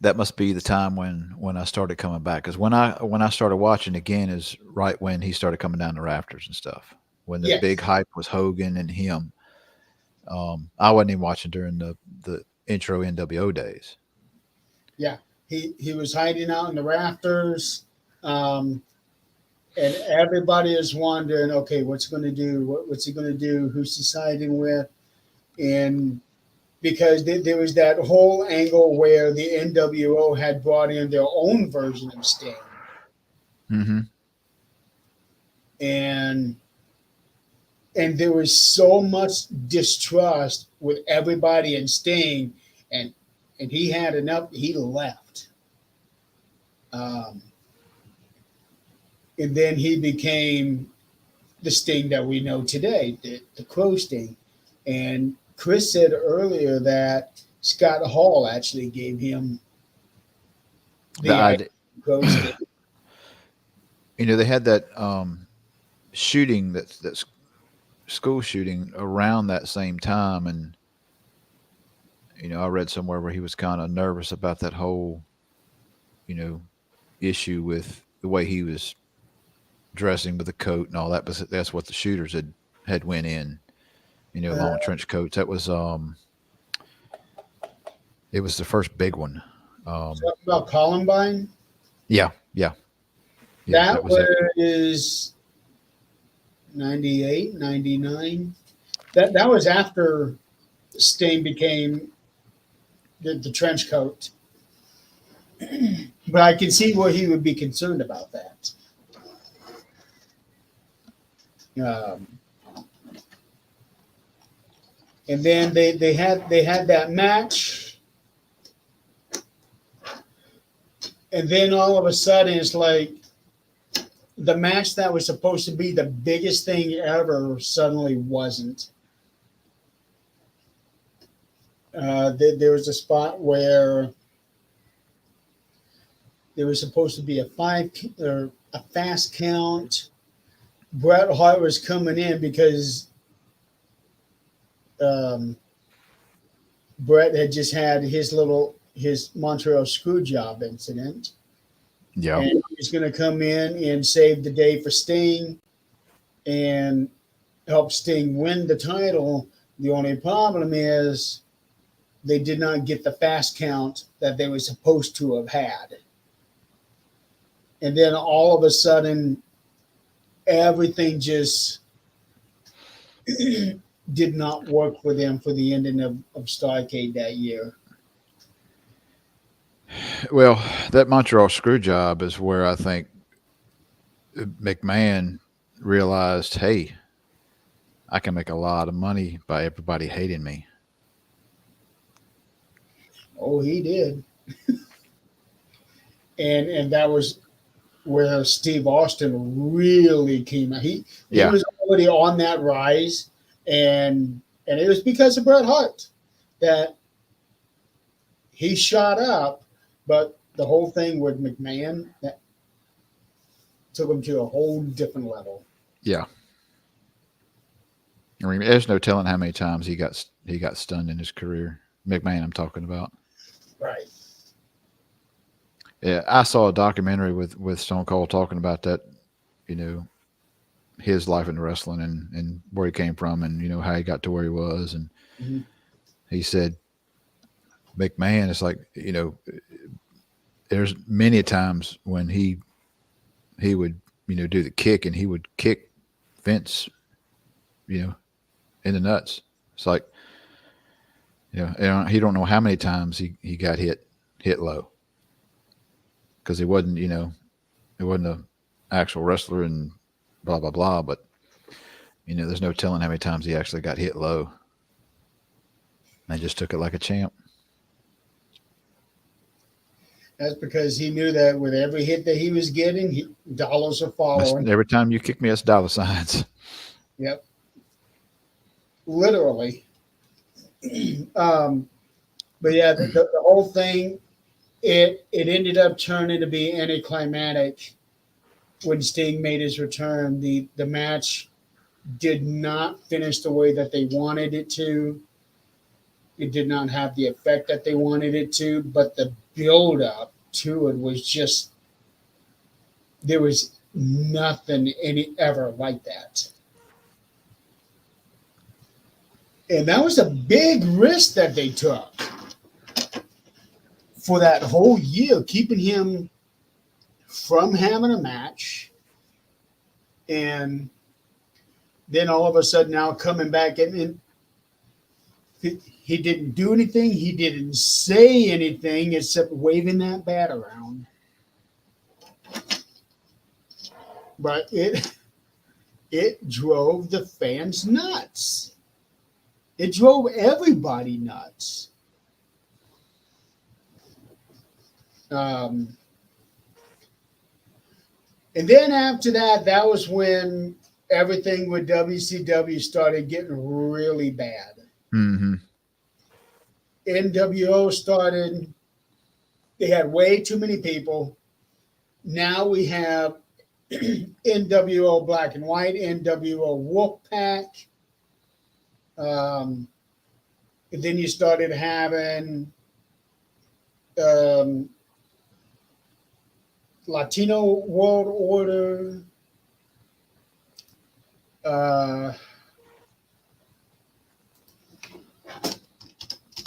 That must be the time when I started coming back. Because when I started watching again is right when he started coming down the rafters and stuff. When the big Yes. hype was Hogan and him. I wasn't even watching during the intro NWO days. Yeah. He was hiding out in the rafters. Um, and everybody is wondering, okay, what's he going to do? What's he going to do? Who's he siding with? And because there was that whole angle where the NWO had brought in their own version of Sting, Hmm. and there was so much distrust with everybody in Sting, and he had enough. He left, um, and then he became the Sting that we know today, the Crow Sting. And Chris said earlier that Scott Hall actually gave him The the idea idea, of Crow Sting. they had that shooting that's school shooting around that same time, and I read somewhere where he was kind of nervous about that whole you know issue with the way he was dressing with the coat and all that. But that's what the shooters had went in, Uh, long trench coats. That was it was the first big one. Um, Talking about Columbine, yeah, yeah, yeah. that That was it. was 98, 99. That was after Sting became the trench coat. But I can see where he would be concerned about that. Um, and then they had that match, and then all of a sudden it's like the match that was supposed to be the biggest thing ever suddenly wasn't. There was a spot where there was supposed to be a fast count. Bret Hart was coming in because um, Bret had just had his Montreal screw job incident, Yeah, and he was going to come in and save the day for Sting and help Sting win the title. The only problem is they did not get the fast count that they were supposed to have had. And then all of a sudden, everything just did not work for them for the ending of Starcade that year. well, that Montreal screw job is where I think McMahon realized, hey, I can make a lot of money by everybody hating me. Oh, he did. And that was where Steve Austin really came out. He Yeah, was already on that rise, and it was because of Bret Hart that he shot up, but the whole thing with McMahon that took him to a whole different level. yeah. I mean, there's no telling how many times he got stunned in his career. McMahon, I'm talking about. Right. Yeah, I saw a documentary with Stone Cold talking about that. You know, his life in wrestling and where he came from, and how he got to where he was. And Mhm. he said McMahon is like, there's many times when he would, do the kick and he would kick Vince, in the nuts. It's like, he don't know how many times he got hit low because he wasn't a actual wrestler and blah blah blah. But there's no telling how many times he actually got hit low. And they just took it like a champ. That's because he knew that with every hit that he was getting, dollars are following. Every time you kick me, that's dollar signs. Yep. Literally. But yeah, the whole thing, it ended up turning to be anticlimactic when Sting made his return. The match did not finish the way that they wanted it to. It did not have the effect that they wanted it to, but the build up to it was just, there was nothing ever like that. And that was a big risk that they took for that whole year, keeping him from having a match. And then all of a sudden now coming back and he didn't do anything. He didn't say anything except waving that bat around. But it drove the fans nuts. It drove everybody nuts. And then after that, that was when everything with WCW started getting really bad. Mm-hmm. NWO started, they had way too many people. Now we have NWO Black and White, NWO Wolfpack. And then you started having Latino World Order. I'm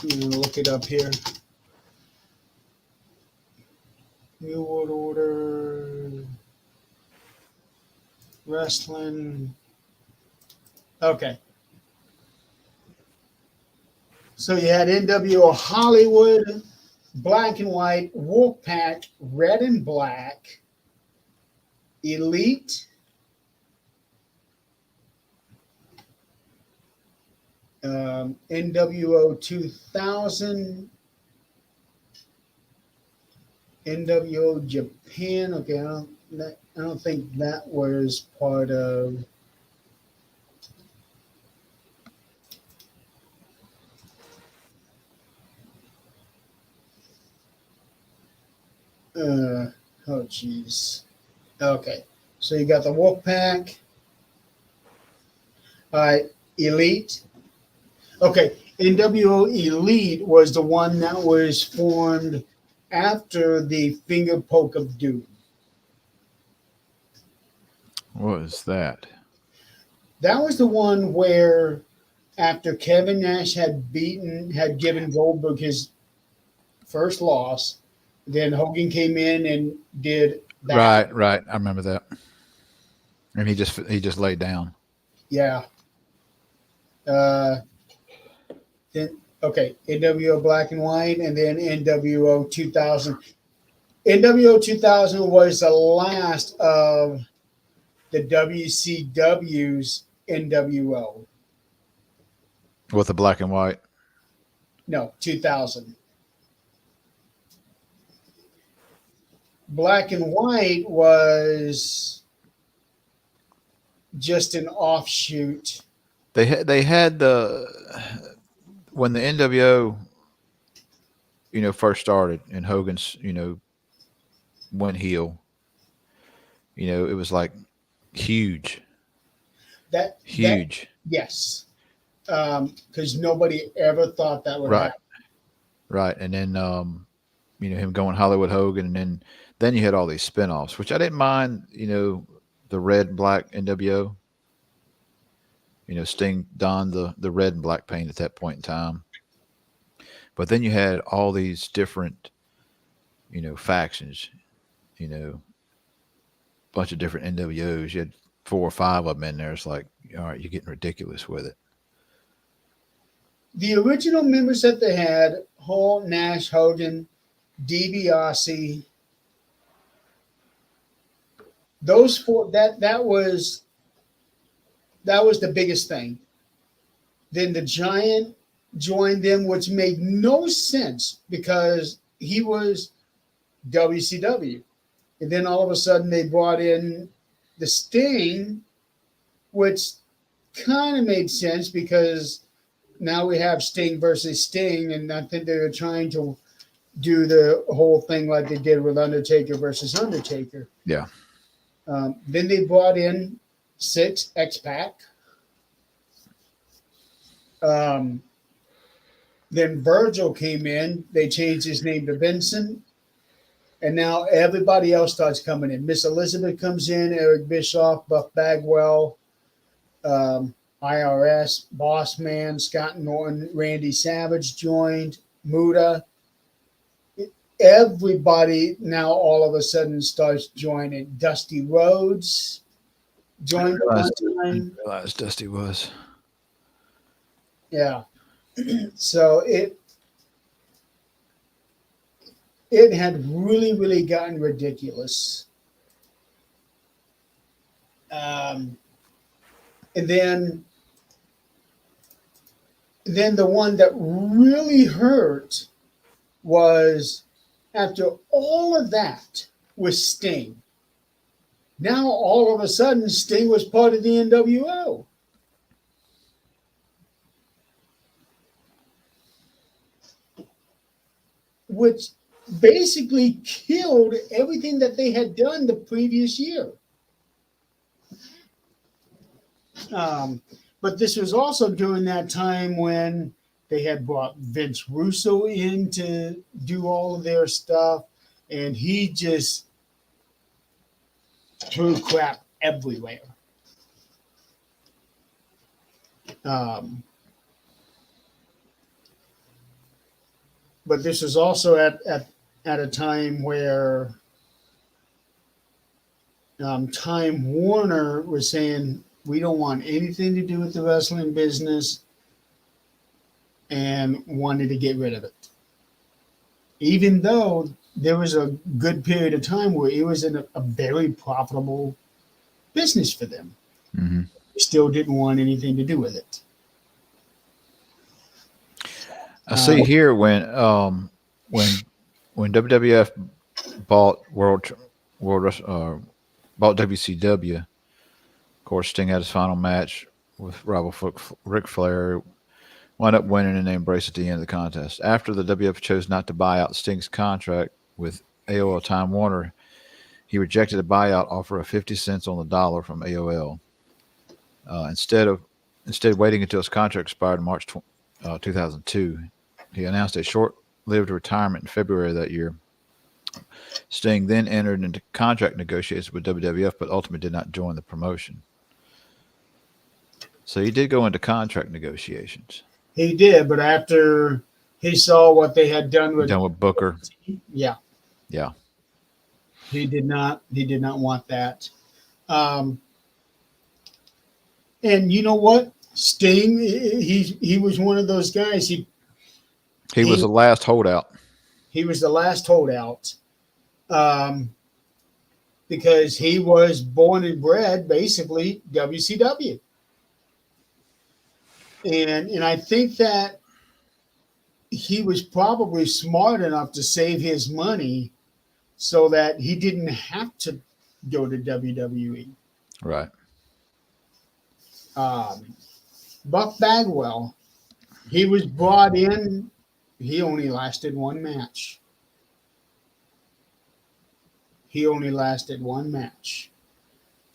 going to look it up here. New World Order. Wrestling. Okay. So you had NWO Hollywood, Black and White, Wolfpack, Red and Black, Elite, NWO 2000, NWO Japan. Okay, I don't think that was part of. Oh geez. Okay, so you got the Wolfpack. All right, Elite. Okay, NWO Elite was the one that was formed after the Finger Poke of Doom. What was that? That was the one where after Kevin Nash had given Goldberg his first loss, then Hogan came in and did that. Right. I remember that. And he just laid down. Yeah. Then NWO Black and White, and then NWO 2000. NWO 2000 was the last of the WCW's NWO. With the Black and White? No, 2000. Black and White was just an offshoot. They had when the NWO, first started and Hogan's, went heel. It was like huge. Huge. Yes. Because nobody ever thought that would happen. Right. And then, him going Hollywood Hogan, and then you had all these spinoffs, which I didn't mind, the red and black NWO. Sting donned the red and black paint at that point in time. But then you had all these different, factions, you know, bunch of different NWOs. You had 4 or 5 of them in there. It's like, all right, you're getting ridiculous with it. The original members that they had: Hall, Nash, Hogan, DiBiase. Those four. That was the biggest thing. Then the Giant joined them, which made no sense because he was WCW. And then all of a sudden they brought in the Sting, which kind of made sense because now we have Sting versus Sting, and I think they were trying to do the whole thing like they did with Undertaker versus Undertaker. Yeah. Then they brought in Six X-Pac. Then Virgil came in. They changed his name to Vincent. And now everybody else starts coming in. Miss Elizabeth comes in, Eric Bischoff, Buff Bagwell, IRS, Boss Man, Scott Norton, Randy Savage joined, Muda. Everybody now all of a sudden starts joining. Dusty Rhodes joined. I didn't realize Dusty was. Yeah. So it had really, really gotten ridiculous. And then the one that really hurt was after all of that was Sting. Now all of a sudden Sting was part of the NWO. Which basically killed everything that they had done the previous year. But this was also during that time when they had brought Vince Russo in to do all of their stuff, and he just threw crap everywhere. But this was also at a time where Time Warner was saying, we don't want anything to do with the wrestling business, and wanted to get rid of it. Even though there was a good period of time where it was in a very profitable business for them. Mm-hmm. They still didn't want anything to do with it. I see here when WWF bought bought WCW. Of course, Sting had his final match with rival Ric Flair, wound up winning and they embraced at the end of the contest. After the WWF chose not to buy out Sting's contract with AOL Time Warner, he rejected a buyout offer of 50 cents on the dollar from AOL. Instead waiting until his contract expired in March 2002, he announced a short-lived retirement in February of that year. Sting then entered into contract negotiations with WWF, but ultimately did not join the promotion. So he did go into contract negotiations. He did, but after he saw what they had done with Booker. Yeah. He did not want that. And you know what? Sting, he was one of those guys. He was the last holdout. He was the last holdout. Because he was born and bred basically WCW. And I think that he was probably smart enough to save his money so that he didn't have to go to WWE. Right. Buff Bagwell, he was brought in. He only lasted one match.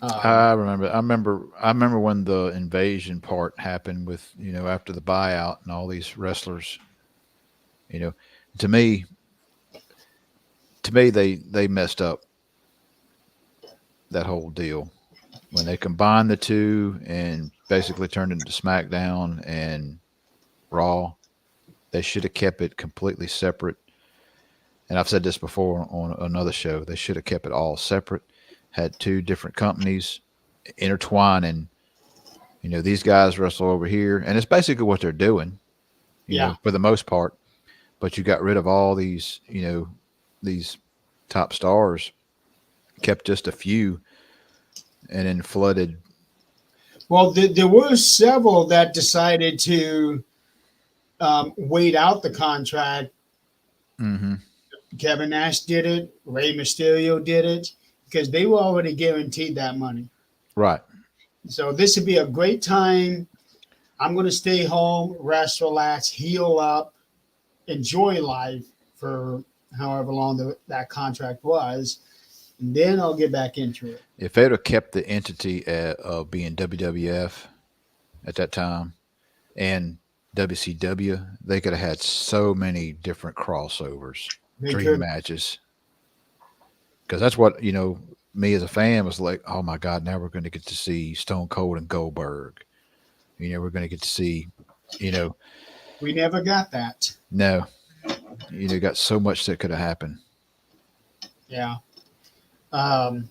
I remember when the invasion part happened with, after the buyout and all these wrestlers, to me they messed up that whole deal when they combined the two and basically turned it into SmackDown and Raw. They should have kept it completely separate. And I've said this before on another show. They should have kept it all separate. Had two different companies intertwining. These guys wrestle over here, and it's basically what they're doing. Yeah. For the most part. But you got rid of all these, these top stars, kept just a few, and then flooded. Well, there were several that decided to wait out the contract. Mm-hmm. Kevin Nash did it. Rey Mysterio did it because they were already guaranteed that money. Right. So this would be a great time. I'm going to stay home, rest, relax, heal up, enjoy life for however long that contract was. And then I'll get back into it. If they'd have kept the entity of being WWF at that time and WCW, they could have had so many different crossovers, dream matches. Because that's what, me as a fan was like, oh my God, now we're going to get to see Stone Cold and Goldberg. We're going to get to see, We never got that. No. Got so much that could have happened. Yeah. But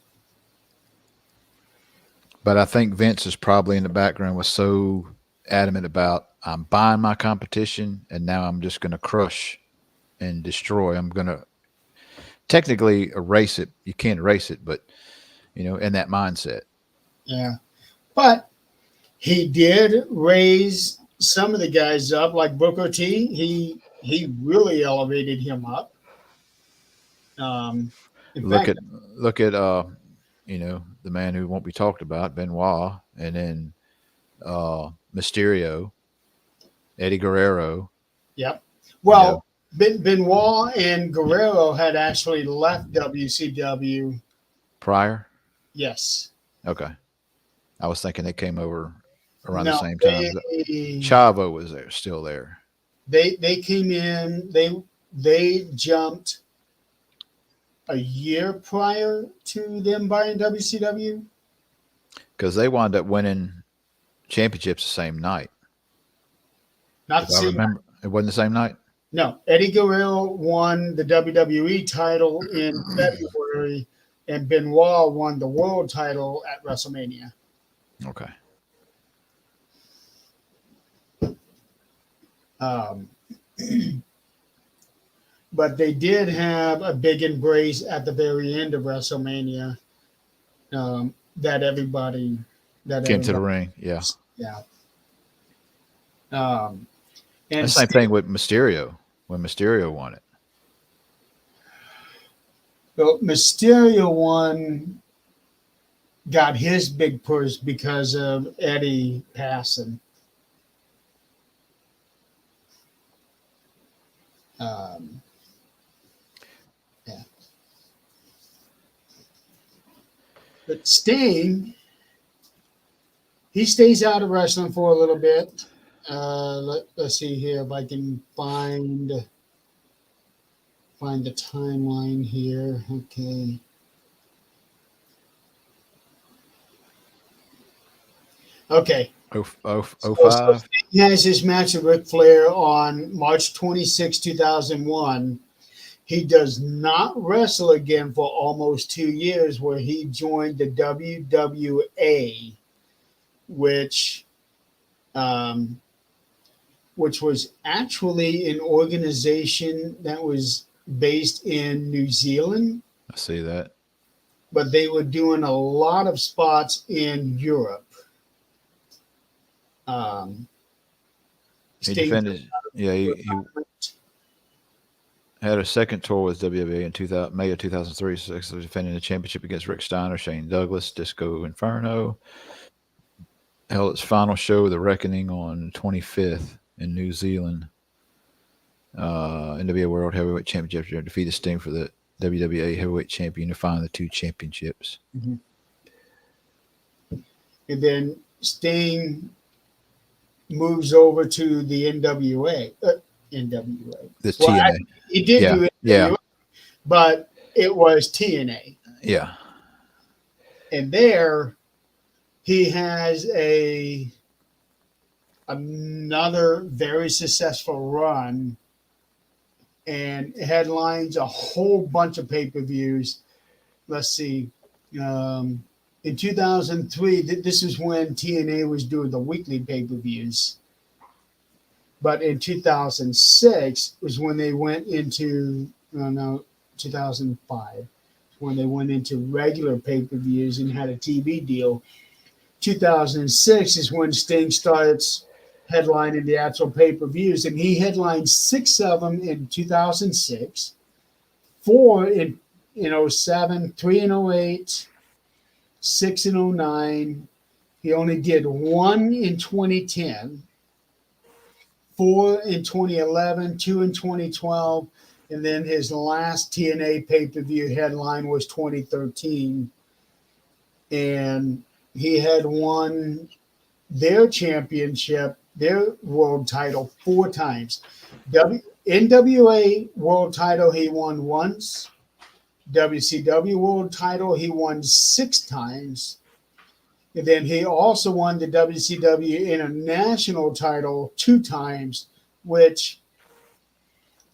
I think Vince is probably in the background was so adamant about I'm buying my competition and now I'm just going to crush and destroy. I'm going to technically erase it. You can't erase it, but in that mindset. Yeah. But he did raise some of the guys up, like Booker T. He really elevated him up. Look at the man who won't be talked about, Benoit, and then Mysterio, Eddie Guerrero. Yep. Well, Benoit and Guerrero had actually left WCW prior. Yes. Okay. I was thinking they came over around the same time. Chavo was still there. They came in. They jumped a year prior to them buying WCW. Because they wound up winning championships the same night. Not the same night. It wasn't the same night? No. Eddie Guerrero won the WWE title in February, and Benoit won the world title at WrestleMania. Okay. But they did have a big embrace at the very end of WrestleMania that everybody came to the ring. Yeah. Yeah. And the same thing with Mysterio when Mysterio won it. Well, Mysterio got his big push because of Eddie passing. Yeah. But Sting, he stays out of wrestling for a little bit. Let's see here if I can find the timeline here. Okay. Okay. 05. He has his match with Ric Flair on March 26, 2001. He does not wrestle again for almost 2 years, where he joined the WWA, which was actually an organization that was based in New Zealand. I see that. But they were doing a lot of spots in Europe. He defended. Yeah, he had a second tour with WWE in May of 2003, successfully defending the championship against Rick Steiner, Shane Douglas, Disco Inferno. Held its final show, The Reckoning, on 25th in New Zealand. NWA World Heavyweight Championship, defeated Sting for the WWA Heavyweight Champion, unifying the two championships. Mm-hmm. And then Sting moves over to the NWA. The TNA. He did do it, but it was TNA. Yeah. And there he has a another very successful run and headlines a whole bunch of pay-per-views. Let's see. In 2003, this is when TNA was doing the weekly pay-per-views. But in 2006 was when they went into, 2005, when they went into regular pay-per-views and had a TV deal. 2006 is when Sting starts headlining the actual pay-per-views, and he headlined 6 of them in 2006, 4 in 07, 3 in 08, 6 in 09. He only did 1 in 2010, 4 in 2011, 2 in 2012, and then his last TNA pay-per-view headline was 2013. And he had won their championship, their world title 4 times. NWA world title he won once. WCW world title he won 6 times. And then he also won the WCW international title 2 times, which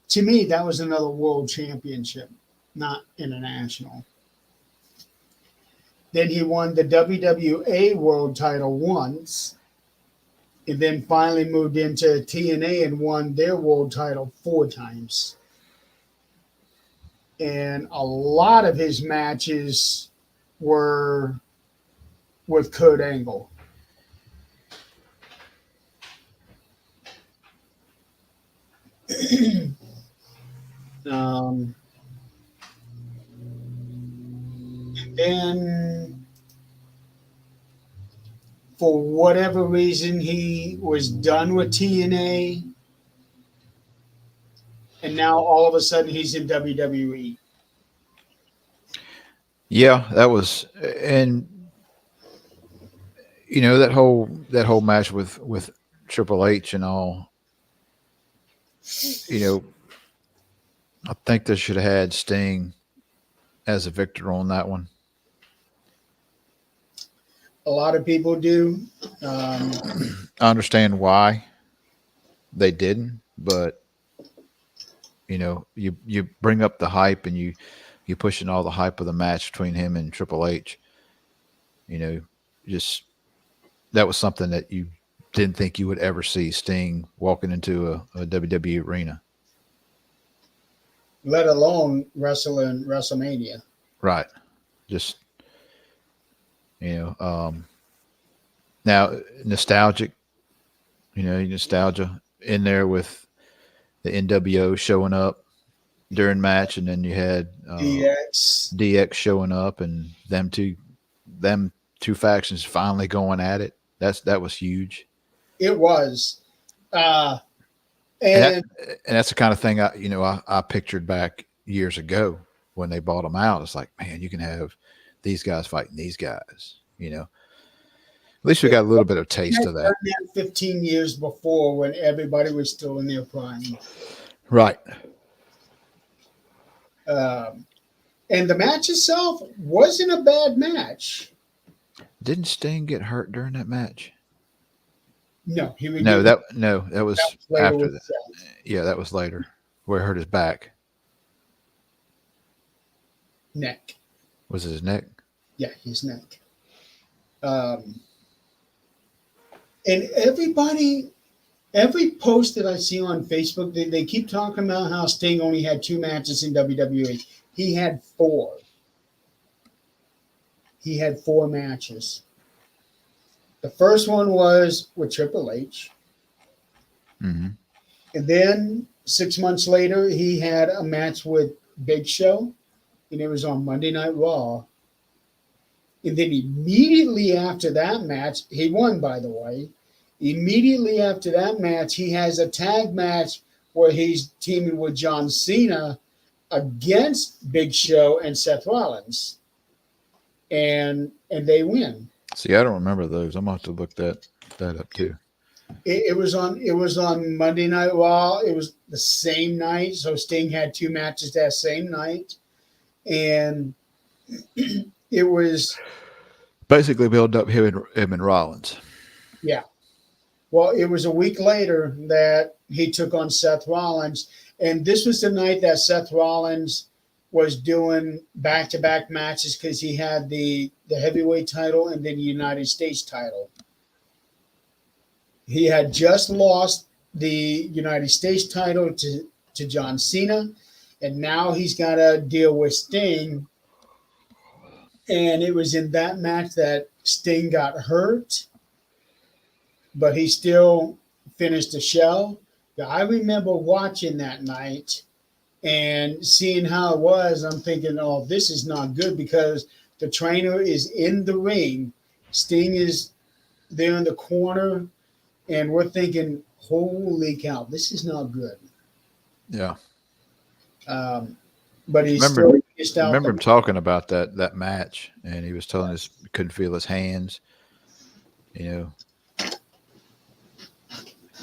to me, that was another world championship, not international. Then he won the WWA world title once, and then finally moved into TNA and won their world title 4 times. And a lot of his matches were with Kurt Angle. And for whatever reason, he was done with TNA, and now all of a sudden he's in WWE. Yeah, that was, and that whole match with Triple H and all. I think they should have had Sting as a victor on that one. A lot of people do. I understand why they didn't, but you bring up the hype and you pushing all the hype of the match between him and Triple H. Just that was something that you didn't think you would ever see Sting walking into a WWE arena, let alone wrestle in WrestleMania. right? Just now nostalgic, nostalgia in there with the NWO showing up during match, and then you had DX showing up, and them two factions finally going at it. That was huge. It was, and that's the kind of thing I pictured back years ago when they bought them out. It's like, man, you can have these guys fighting these guys. At least we got a little bit of taste of that. 15 years before, when everybody was still in their prime. Right. And the match itself wasn't a bad match. Didn't Sting get hurt during that match? No, that was after that. Seth. Yeah, that was later, where he hurt his back. Neck. Was it his neck? Yeah, his neck. And every post that I see on Facebook, they keep talking about how Sting only had 2 matches in WWE. He had 4. He had 4 matches. The first one was with Triple H. Mm-hmm. And then 6 months later, he had a match with Big Show, and it was on Monday Night Raw. And then immediately after that match, he won, by the way. Immediately after that match, he has a tag match where he's teaming with John Cena against Big Show and Seth Rollins. And they win. See, I don't remember those. I'm gonna have to look that up too. It was on Monday Night Raw. It was the same night, so Sting had 2 matches that same night, and it was basically build up him and Rollins. Yeah, Well, it was a week later that he took on Seth Rollins, and this was the night that Seth Rollins was doing back-to-back matches because he had the heavyweight title and then the United States title. He had just lost the United States title to John Cena, and now he's got to deal with Sting. And it was in that match that Sting got hurt, but he still finished the show. I remember watching that night and seeing how it was. I'm thinking, oh, this is not good because the trainer is in the ring. Sting is there in the corner, and we're thinking, holy cow, this is not good. Yeah. But he's Remember- still just I out remember the- him talking about that match, and he was telling us he couldn't feel his hands,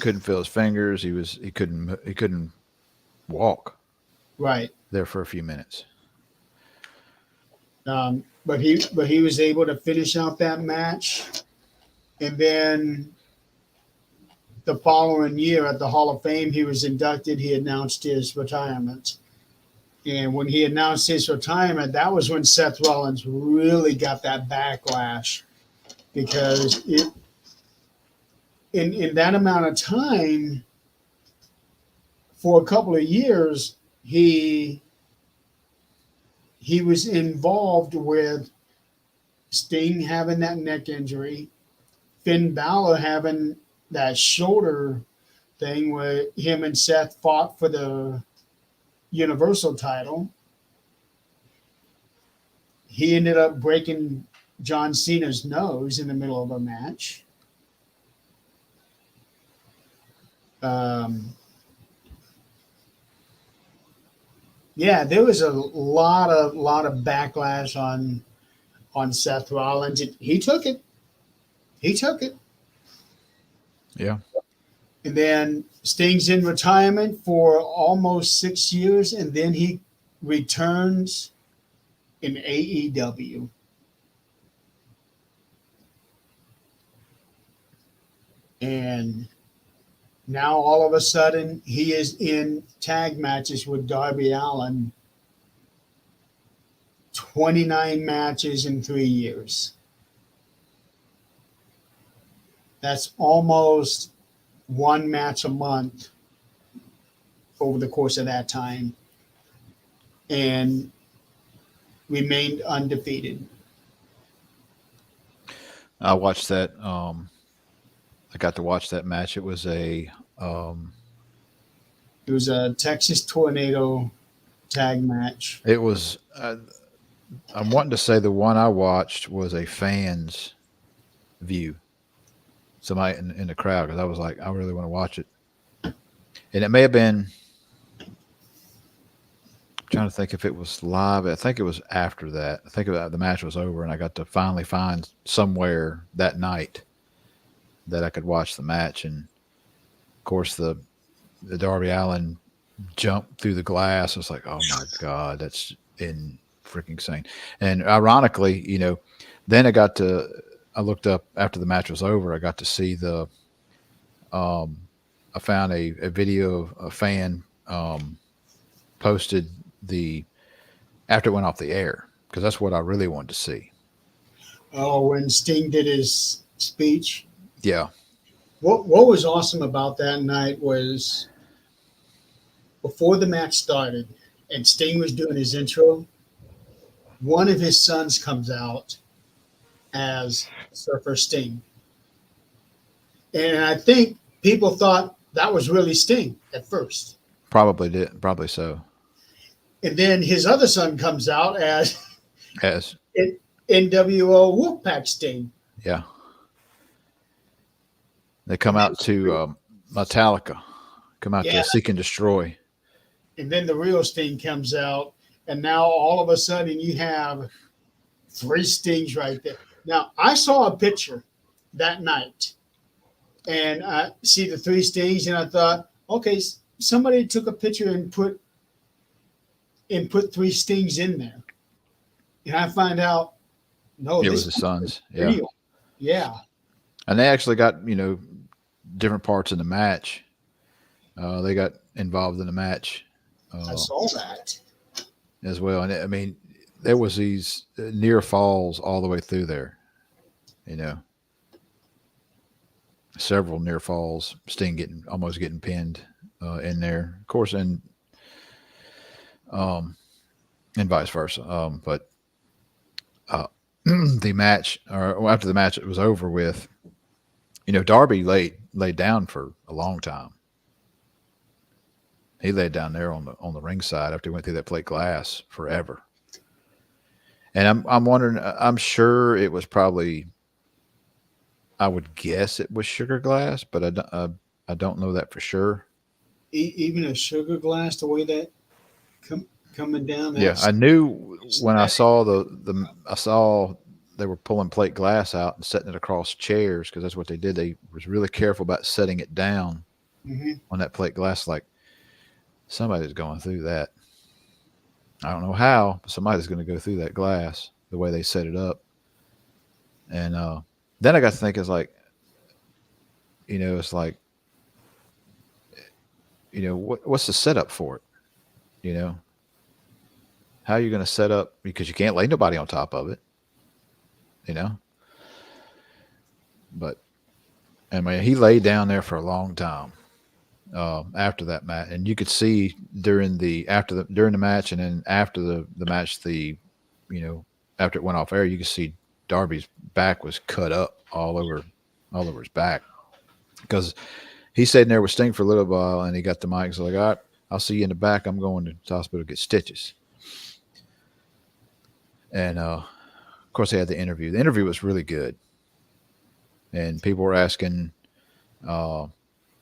couldn't feel his fingers. He couldn't walk right. there for a few minutes. But he was able to finish out that match, and then the following year at the Hall of Fame, he was inducted. He announced his retirement, and when he announced his retirement, that was when Seth Rollins really got that backlash because in that amount of time, for a couple of years, he was involved with Sting having that neck injury, Finn Balor having that shoulder thing where him and Seth fought for the Universal title. He ended up breaking John Cena's nose in the middle of a match. Yeah, there was a lot of backlash on Seth Rollins. He took it. Yeah. And then Sting's in retirement for almost 6 years, and then he returns in AEW. And now all of a sudden he is in tag matches with Darby Allin. 29 matches in 3 years. That's almost one match a month over the course of that time, and remained undefeated. I watched that. I got to watch that match. It was a It was a Texas Tornado tag match. It was. I'm wanting to say the one I watched was a fan's view. Somebody in the crowd, because I was like, I really want to watch it. And it may have been. I'm trying to think if it was live. I think it was after that. I think the match was over, and I got to finally find somewhere that night that I could watch the match. And of course, the Darby Allin jump through the glass. It's like, oh my God, that's freaking insane. And ironically, then I looked up after the match was over. I got to see I found a video of a fan posted after it went off the air, because that's what I really wanted to see. Oh, when Sting did his speech. Yeah. What was awesome about that night was before the match started and Sting was doing his intro, one of his sons comes out as Surfer Sting. And I think people thought that was really Sting at first. Probably so. And then his other son comes out as NWO Wolfpack Sting. Yeah. They come out to Metallica, to Seek and Destroy. And then the real Sting comes out, and now all of a sudden you have 3 Stings right there. Now, I saw a picture that night, and I see the 3 Stings, and I thought, okay, somebody took a picture and put 3 Stings in there. And I find out, no, it was his sons. Yeah. real. Yeah. And they actually got, different parts in the match. They got involved in the match I saw that. as well. And I mean, there was these near falls all the way through there. You know, several near falls. Sting almost getting pinned in there, of course, um, and vice versa. But the match, or after the match, it was over with. You know, Darby laid down for a long time. He laid down there on the ringside after he went through that plate glass forever. And I'm wondering. I'm sure it was probably. I would guess it was sugar glass, but I don't know that for sure. Even a sugar glass, the way that coming down. Yeah, I knew when I saw I saw they were pulling plate glass out and setting it across chairs because that's what they did. They was really careful about setting it down on that plate glass. Like somebody's going through that. I don't know how, but somebody's going to go through that glass the way they set it up. And then I got to think, it's like, it's like, what's the setup for it? How are you going to set up, because you can't lay nobody on top of it, but I mean, he laid down there for a long time after that match, and you could see during the match, and then after the match, after it went off air, you could see Darby's back was cut up all over his back, because he stayed in there with Sting for a little while, and he got the mic. So like, all right, I'll see you in the back. I'm going to the hospital to get stitches. And of course, they had the interview. The interview was really good, and people were asking a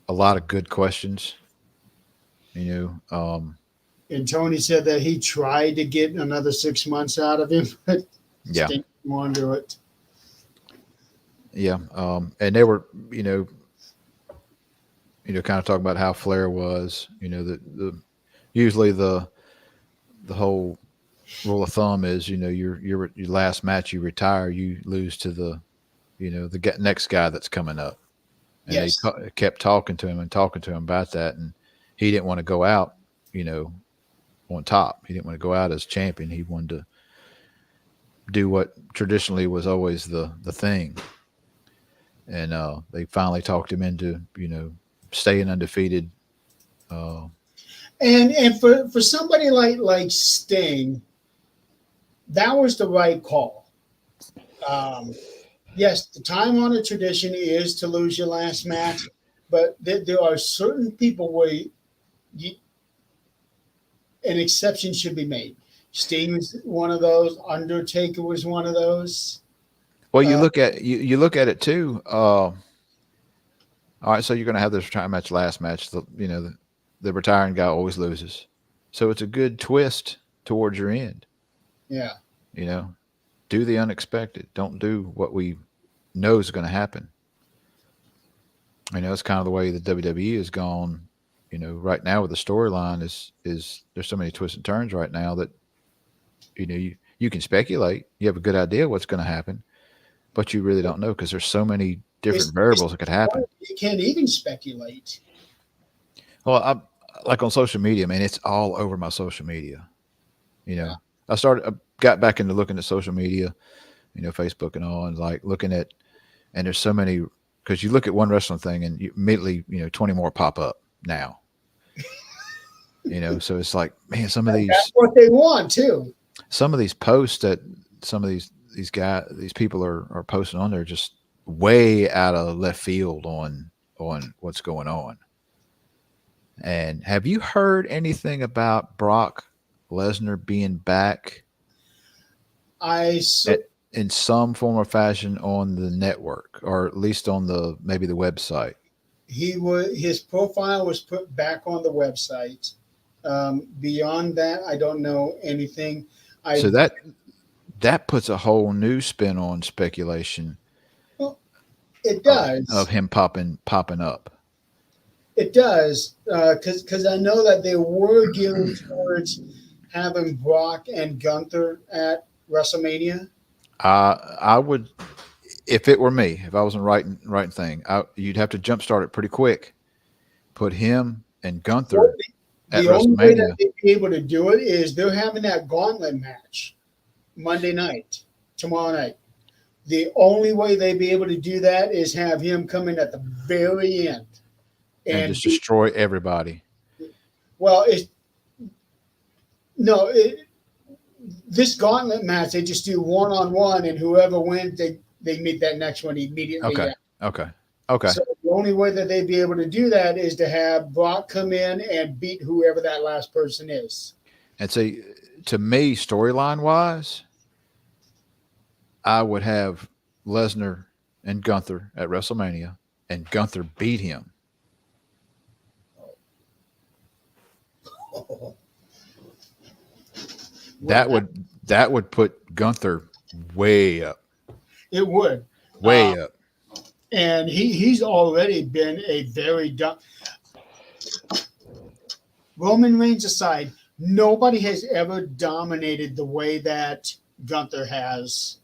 lot of good questions. And Tony said that he tried to get another 6 months out of him, but yeah, Sting didn't want to do it. Yeah, and they were, kind of talking about how Flair was. The usually the whole rule of thumb is, your last match you retire, you lose to the next guy that's coming up. And yes. They kept talking to him about that, and he didn't want to go out, on top. He didn't want to go out as champion. He wanted to do what traditionally was always the thing. And they finally talked him into, staying undefeated. And for somebody like Sting, that was the right call. Yes, the time-honored tradition is to lose your last match, but there are certain people where an exception should be made. Sting was one of those. Undertaker was one of those. Well, you look at it too. All right, so you're going to have this retirement match, last match. The retiring guy always loses, so it's a good twist towards your end. Yeah. Do the unexpected. Don't do what we know is going to happen. It's kind of the way the WWE has gone. Right now with the storyline is there's so many twists and turns right now that you can speculate. You have a good idea what's going to happen, but you really don't know because there's so many different variables that could happen. You can't even speculate. Well, I like on social media, man, it's all over my social media. Yeah. I got back into looking at social media, Facebook and all, and like looking at, and there's so many, because you look at one wrestling thing and you immediately, 20 more pop up now. So it's like, man, some of these, that's what they want too. Some of these posts that some of these people are posting on there just way out of left field on what's going on. And have you heard anything about Brock Lesnar being back? In some form or fashion on the network, or at least on maybe the website. His profile was put back on the website. Beyond that, I don't know anything. So that puts a whole new spin on speculation. Well, it does. Of him popping up. It does, because I know that they were gearing towards having Brock and Gunther at WrestleMania. I would, if it were me, if I wasn't writing thing, you'd have to jumpstart it pretty quick. Put him and Well, Gunther at the only way that WrestleMania. they'd be able to do it is they're having that gauntlet match Monday night, tomorrow night. The only way they'd be able to do that is have him come in at the very end And and just destroy everybody. well, it's no, this gauntlet match they just do one on one, and whoever wins, they meet that next one immediately. Okay. After. Okay. So the only way that they'd be able to do that is to have Brock come in and beat whoever that last person is. And see, to me, storyline wise, I would have Lesnar and Gunther at WrestleMania, and Gunther beat him. That would put Gunther way up. It would. Way up. And he's already been a very dumb. Roman Reigns aside, nobody has ever dominated the way that Gunther has.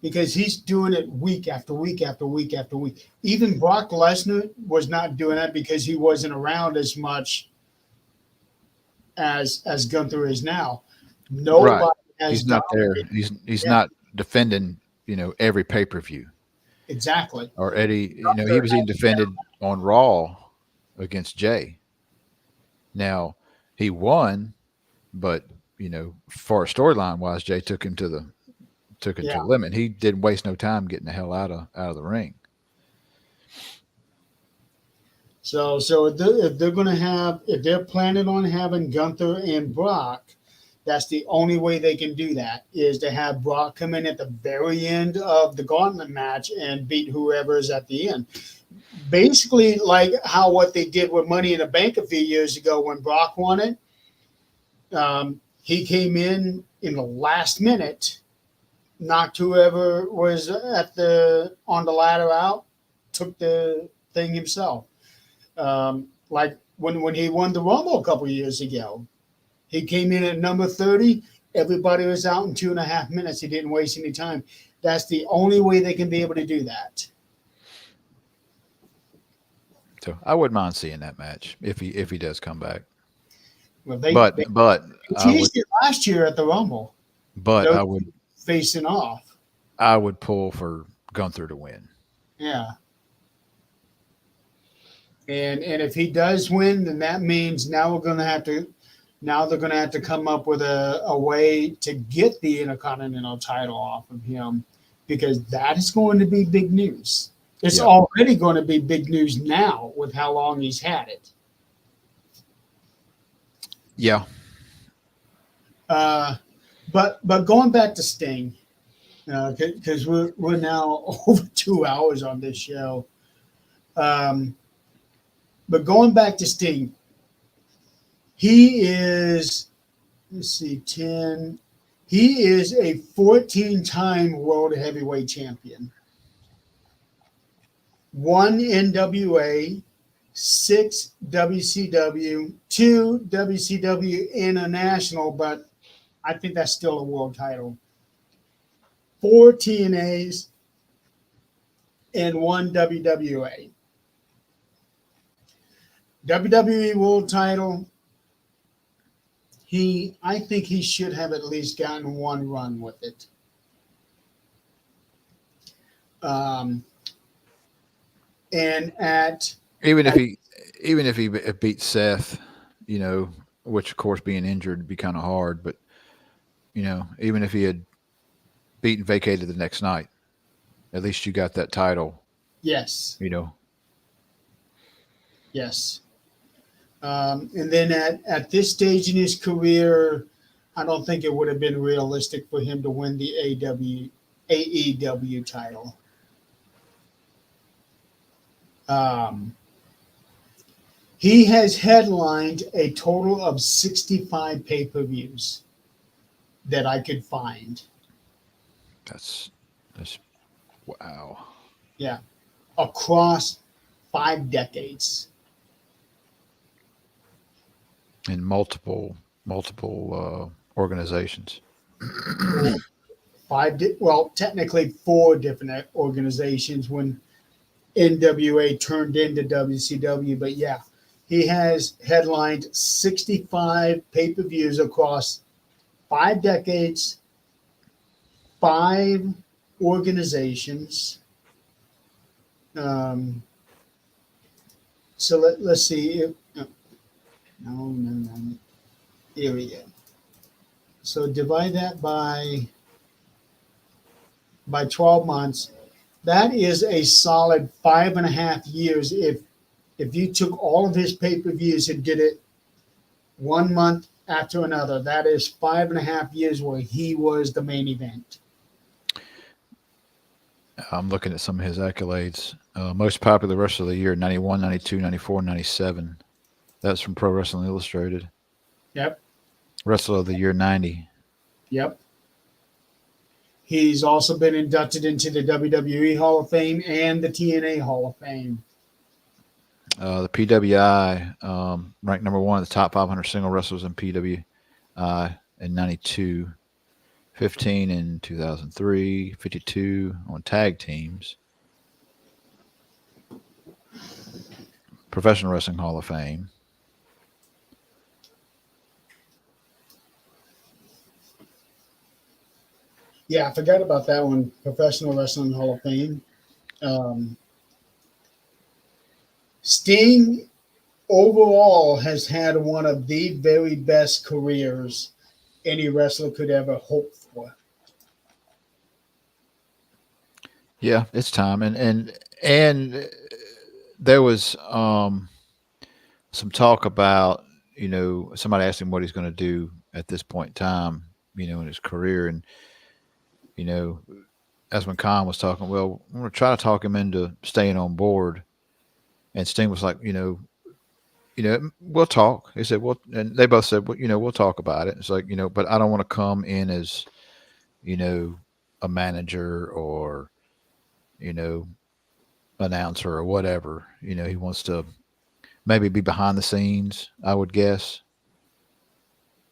Because he's doing it week after week after week after week. Even Brock Lesnar was not doing that because he wasn't around as much as Gunther is now. Nobody has. He's not there. He's not defending, every pay-per-view. Exactly. Or Eddie, he was even defended on Raw against Jay. Now he won, but far storyline wise, Jay took him to the limit. He didn't waste no time getting the hell out of the ring. So if they're planning on having Gunther and Brock, that's the only way they can do that is to have Brock come in at the very end of the gauntlet match and beat whoever is at the end. Basically, like what they did with Money in the Bank a few years ago when Brock won it. He came in the last minute, knocked whoever was on the ladder out, took the thing himself. Like when he won the Rumble a couple years ago, he came in at number 30. Everybody was out in 2.5 minutes. He didn't waste any time. That's the only way they can be able to do that. So I wouldn't mind seeing that match if he does come back. Well, They teased it last year at the Rumble. But I would facing off. I would pull for Gunther to win. Yeah. And if he does win, then that means now they're going to have to come up with a way to get the Intercontinental title off of him, because that is going to be big news. It's already going to be big news now with how long he's had it. Yeah. But going back to Sting, because we're now over 2 hours on this show. But going back to Sting, he is, let's see, 10. He is a 14-time world heavyweight champion. 1 NWA, 6 WCW, 2 WCW International, but I think that's still a world title. 4 TNAs and 1 WWA. WWE world title. I think he should have at least gotten one run with it. And even if he beat Seth, which of course being injured would be kind of hard, but even if he had beaten vacated the next night, at least you got that title. Yes. Yes. And then at this stage in his career, I don't think it would have been realistic for him to win the AEW title. He has headlined a total of 65 pay-per-views that I could find. That's wow. Yeah. Across 5 decades. In multiple organizations. well, technically 4 different organizations when NWA turned into WCW. But yeah, he has headlined 65 pay-per-views across 5 decades, 5 organizations. So let's see. No. Here we go. So divide that by 12 months. That is a solid 5.5 years. If you took all of his pay-per-views and did it 1 month after another, that is 5.5 years where he was the main event. I'm looking at some of his accolades. Most popular wrestler of the year, 91, 92, 94, 97. That's from Pro Wrestling Illustrated. Yep. Wrestler of the year, 90. Yep. He's also been inducted into the WWE Hall of Fame and the TNA Hall of Fame. The PWI ranked number 1 of the top 500 single wrestlers in PWI in 92, 15 in 2003, 52 on tag teams. Professional Wrestling Hall of Fame. Yeah, I forgot about that one. Professional Wrestling Hall of Fame. Sting overall has had one of the very best careers any wrestler could ever hope for. Yeah, it's time, and there was some talk about, somebody asked him what he's going to do at this point in time, in his career, and that's when Khan was talking. Well, I'm going to try to talk him into staying on board, and Sting was like, we'll talk. He said, well, and they both said, well, we'll talk about it. It's like, but I don't want to come in as, a manager or, announcer or whatever. He wants to maybe be behind the scenes, I would guess.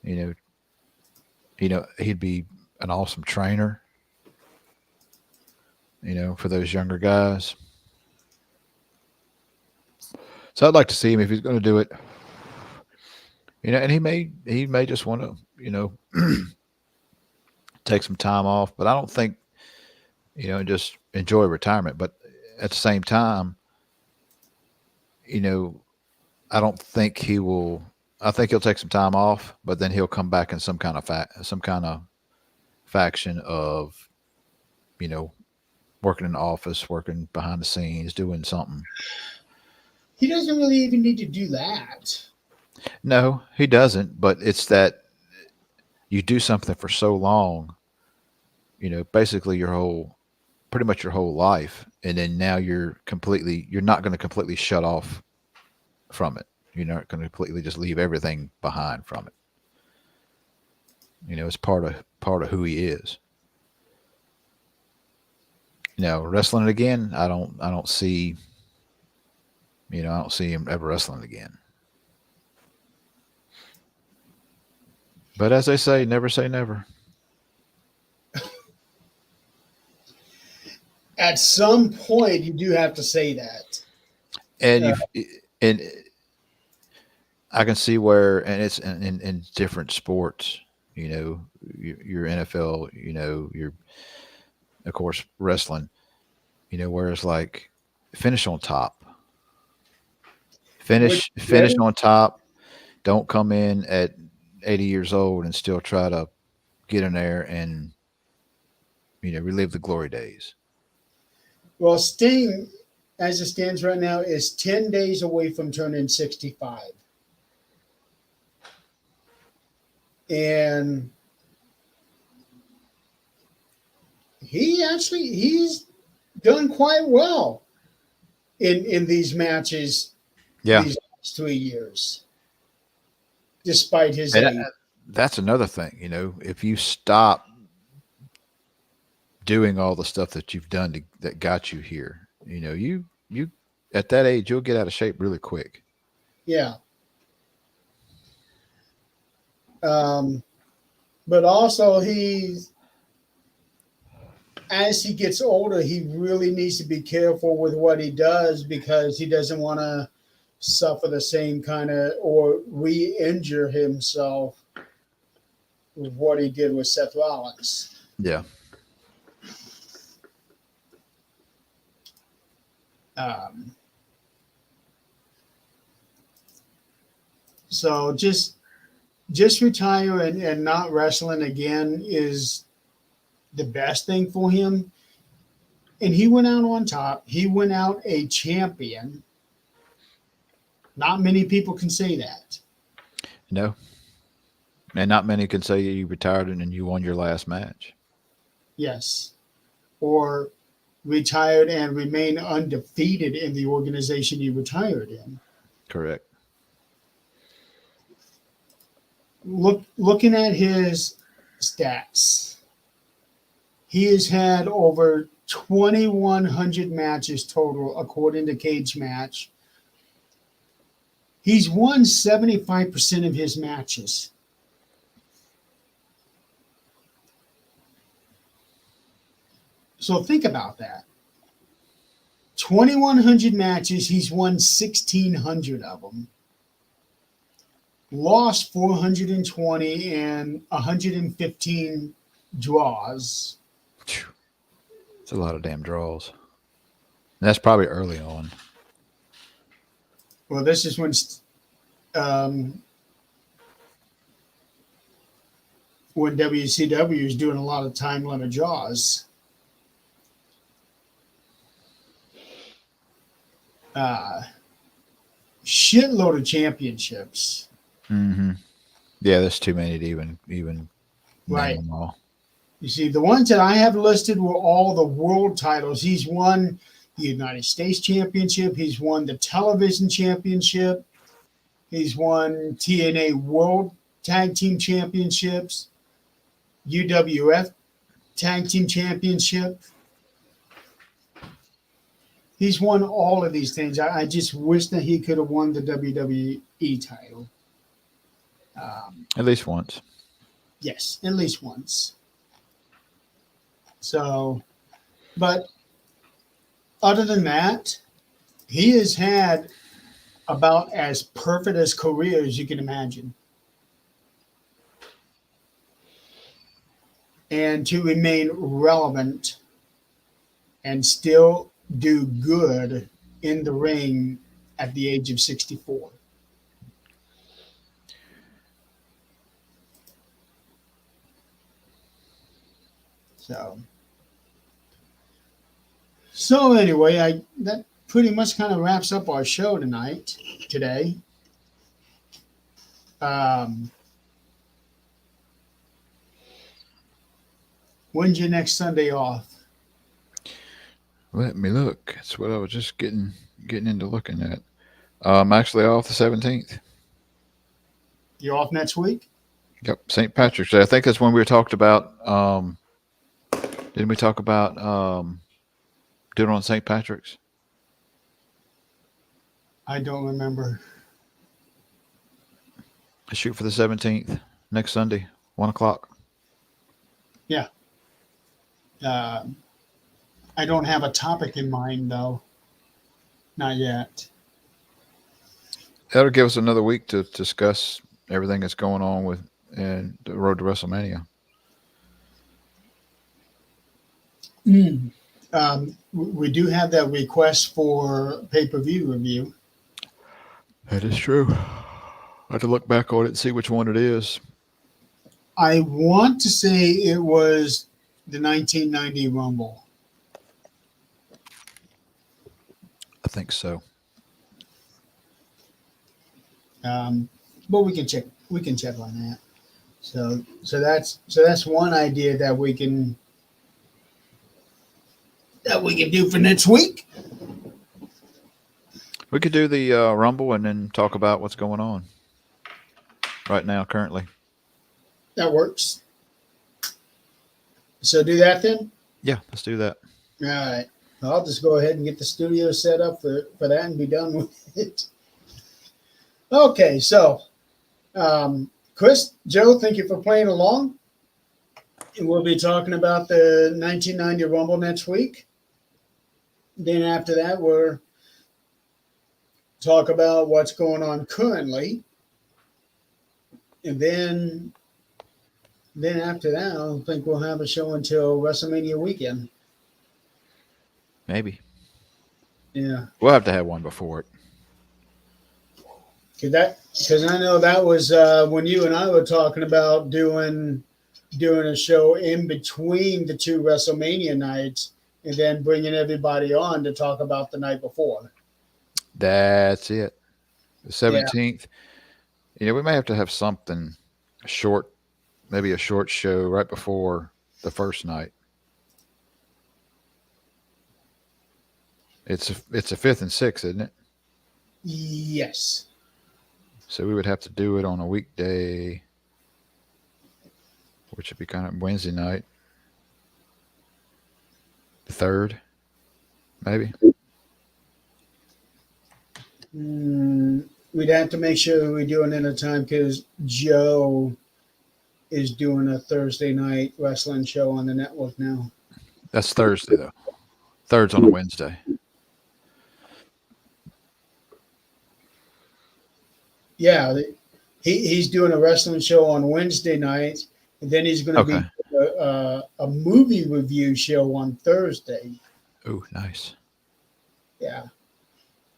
He'd be an awesome trainer, for those younger guys. So I'd like to see him if he's going to do it. And he may just want to, take some time off, but I don't think, just enjoy retirement. But at the same time, I don't think he will. I think he'll take some time off, but then he'll come back in some kind of faction of, working in the office, working behind the scenes, doing something. He doesn't really even need to do that. No, he doesn't. But it's that you do something for so long, basically pretty much your whole life, and then now you're not going to completely shut off from it. You're not going to completely just leave everything behind from it. It's part of who he is. Wrestling again, I don't see. I don't see him ever wrestling again. But as they say, never say never. At some point, you do have to say that. And and I can see where, and it's in different sports. Your NFL. Your, of course, wrestling. Whereas like finish on top. Finish on top. Don't come in at 80 years old and still try to get in there and relive the glory days. Well, Sting, as it stands right now, is 10 days away from turning 65. And he's done quite well in these matches. Yeah. These last 3 years, despite his And age. that's another thing, if you stop doing all the stuff that you've done that got you here, you at that age, you'll get out of shape really quick. Yeah. But also he's as he gets older, he really needs to be careful with what he does because he doesn't want to suffer the same kind of or re-injure himself with what he did with Seth Rollins. Yeah. So just retire and not wrestling again is the best thing for him. And he went out on top. He went out a champion. Not many people can say that. No. And not many can say you retired and you won your last match. Yes. Or retired and remain undefeated in the organization you retired in. Correct. Looking at his stats, he has had over 2,100 matches total, according to Cage Match. He's won 75% of his matches. So think about that. 2,100 matches, he's won 1,600 of them. Lost 420 and 115 draws. It's a lot of damn draws. And that's probably early on. Well, this is when WCW is doing a lot of time limit draws. Shitload of championships. Mm-hmm. Yeah, there's too many to even Right. name them all. You see, the ones that I have listed were all the world titles. He's won the United States Championship. He's won the Television Championship. He's won TNA World Tag Team Championships, UWF Tag Team Championship. He's won all of these things. I just wish that he could have won the WWE title. At least once. Yes, at least once. So, but other than that, he has had about as perfect a career as you can imagine. And to remain relevant and still do good in the ring at the age of 64. So anyway, that pretty much kind of wraps up our show today. When's your next Sunday off? Let me look. That's what I was just getting into looking at. I'm actually off the 17th. You're off next week? Yep, St. Patrick's Day. I think that's when we talked about. Didn't we talk about doing it on St. Patrick's? I don't remember. I shoot for the 17th next Sunday, 1:00. Yeah. I don't have a topic in mind though. Not yet. That'll give us another week to discuss everything that's going on with and the road to WrestleMania. We do have that request for pay-per-view review. That is true. I have to look back on it and see which one it is. I want to say it was the 1990 Rumble. I think so. But we can check. We can check on that. So that's one idea that we can do for next week. We could do the Rumble and then talk about what's going on right now, currently. That works. So do that then? Yeah, let's do that. All right. I'll just go ahead and get the studio set up for that and be done with it. Okay, so Chris, Joe, thank you for playing along. we'll be talking about the 1990 Rumble next week. Then after that, we'll talk about what's going on currently. And then after that, I don't think we'll have a show until WrestleMania weekend. Maybe. Yeah. We'll have to have one before it. Because I know that was when you and I were talking about doing a show in between the two WrestleMania nights and then bringing everybody on to talk about the night before. That's it. The 17th. Yeah. We may have to have something short, maybe a short show right before the first night. It's a 5th and 6th, isn't it? Yes. So we would have to do it on a weekday, which would be kind of Wednesday night. The 3rd, maybe. We'd have to make sure we do it in a time because Joe is doing a Thursday night wrestling show on the network now. That's Thursday, though. 3rd's on a Wednesday. Yeah, he's doing a wrestling show on Wednesday night, and then he's going to be a movie review show on Thursday. Oh, nice. Yeah.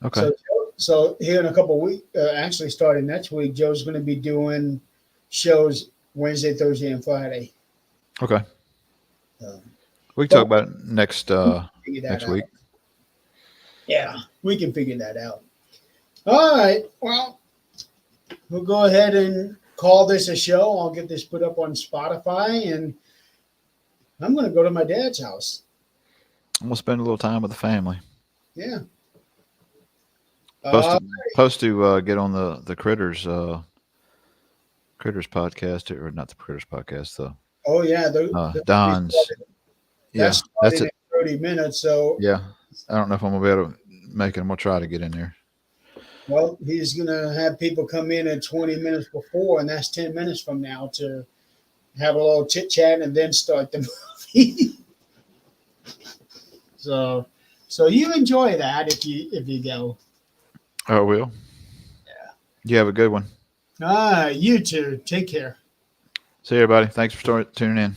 Okay. So here in a couple of weeks, actually starting next week, Joe's going to be doing shows Wednesday, Thursday, and Friday. Okay. We can talk about it next week. Yeah, we can figure that out. All right. Well, we'll go ahead and call this a show. I'll get this put up on Spotify, and I'm going to go to my dad's house. I'm going to spend a little time with the family. Yeah. Supposed to get on the Critters podcast, or not the Critters podcast, oh yeah, Don's. That's it. 30 minutes. So yeah, I don't know if I'm gonna be able to make it. I'm gonna try to get in there. Well, he's gonna have people come in at 20 minutes before, and that's 10 minutes from now to have a little chit chat and then start the movie. So you enjoy that if you go. Oh, I will. Yeah. You have a good one. You too. Take care. See you, everybody. Thanks for tuning in.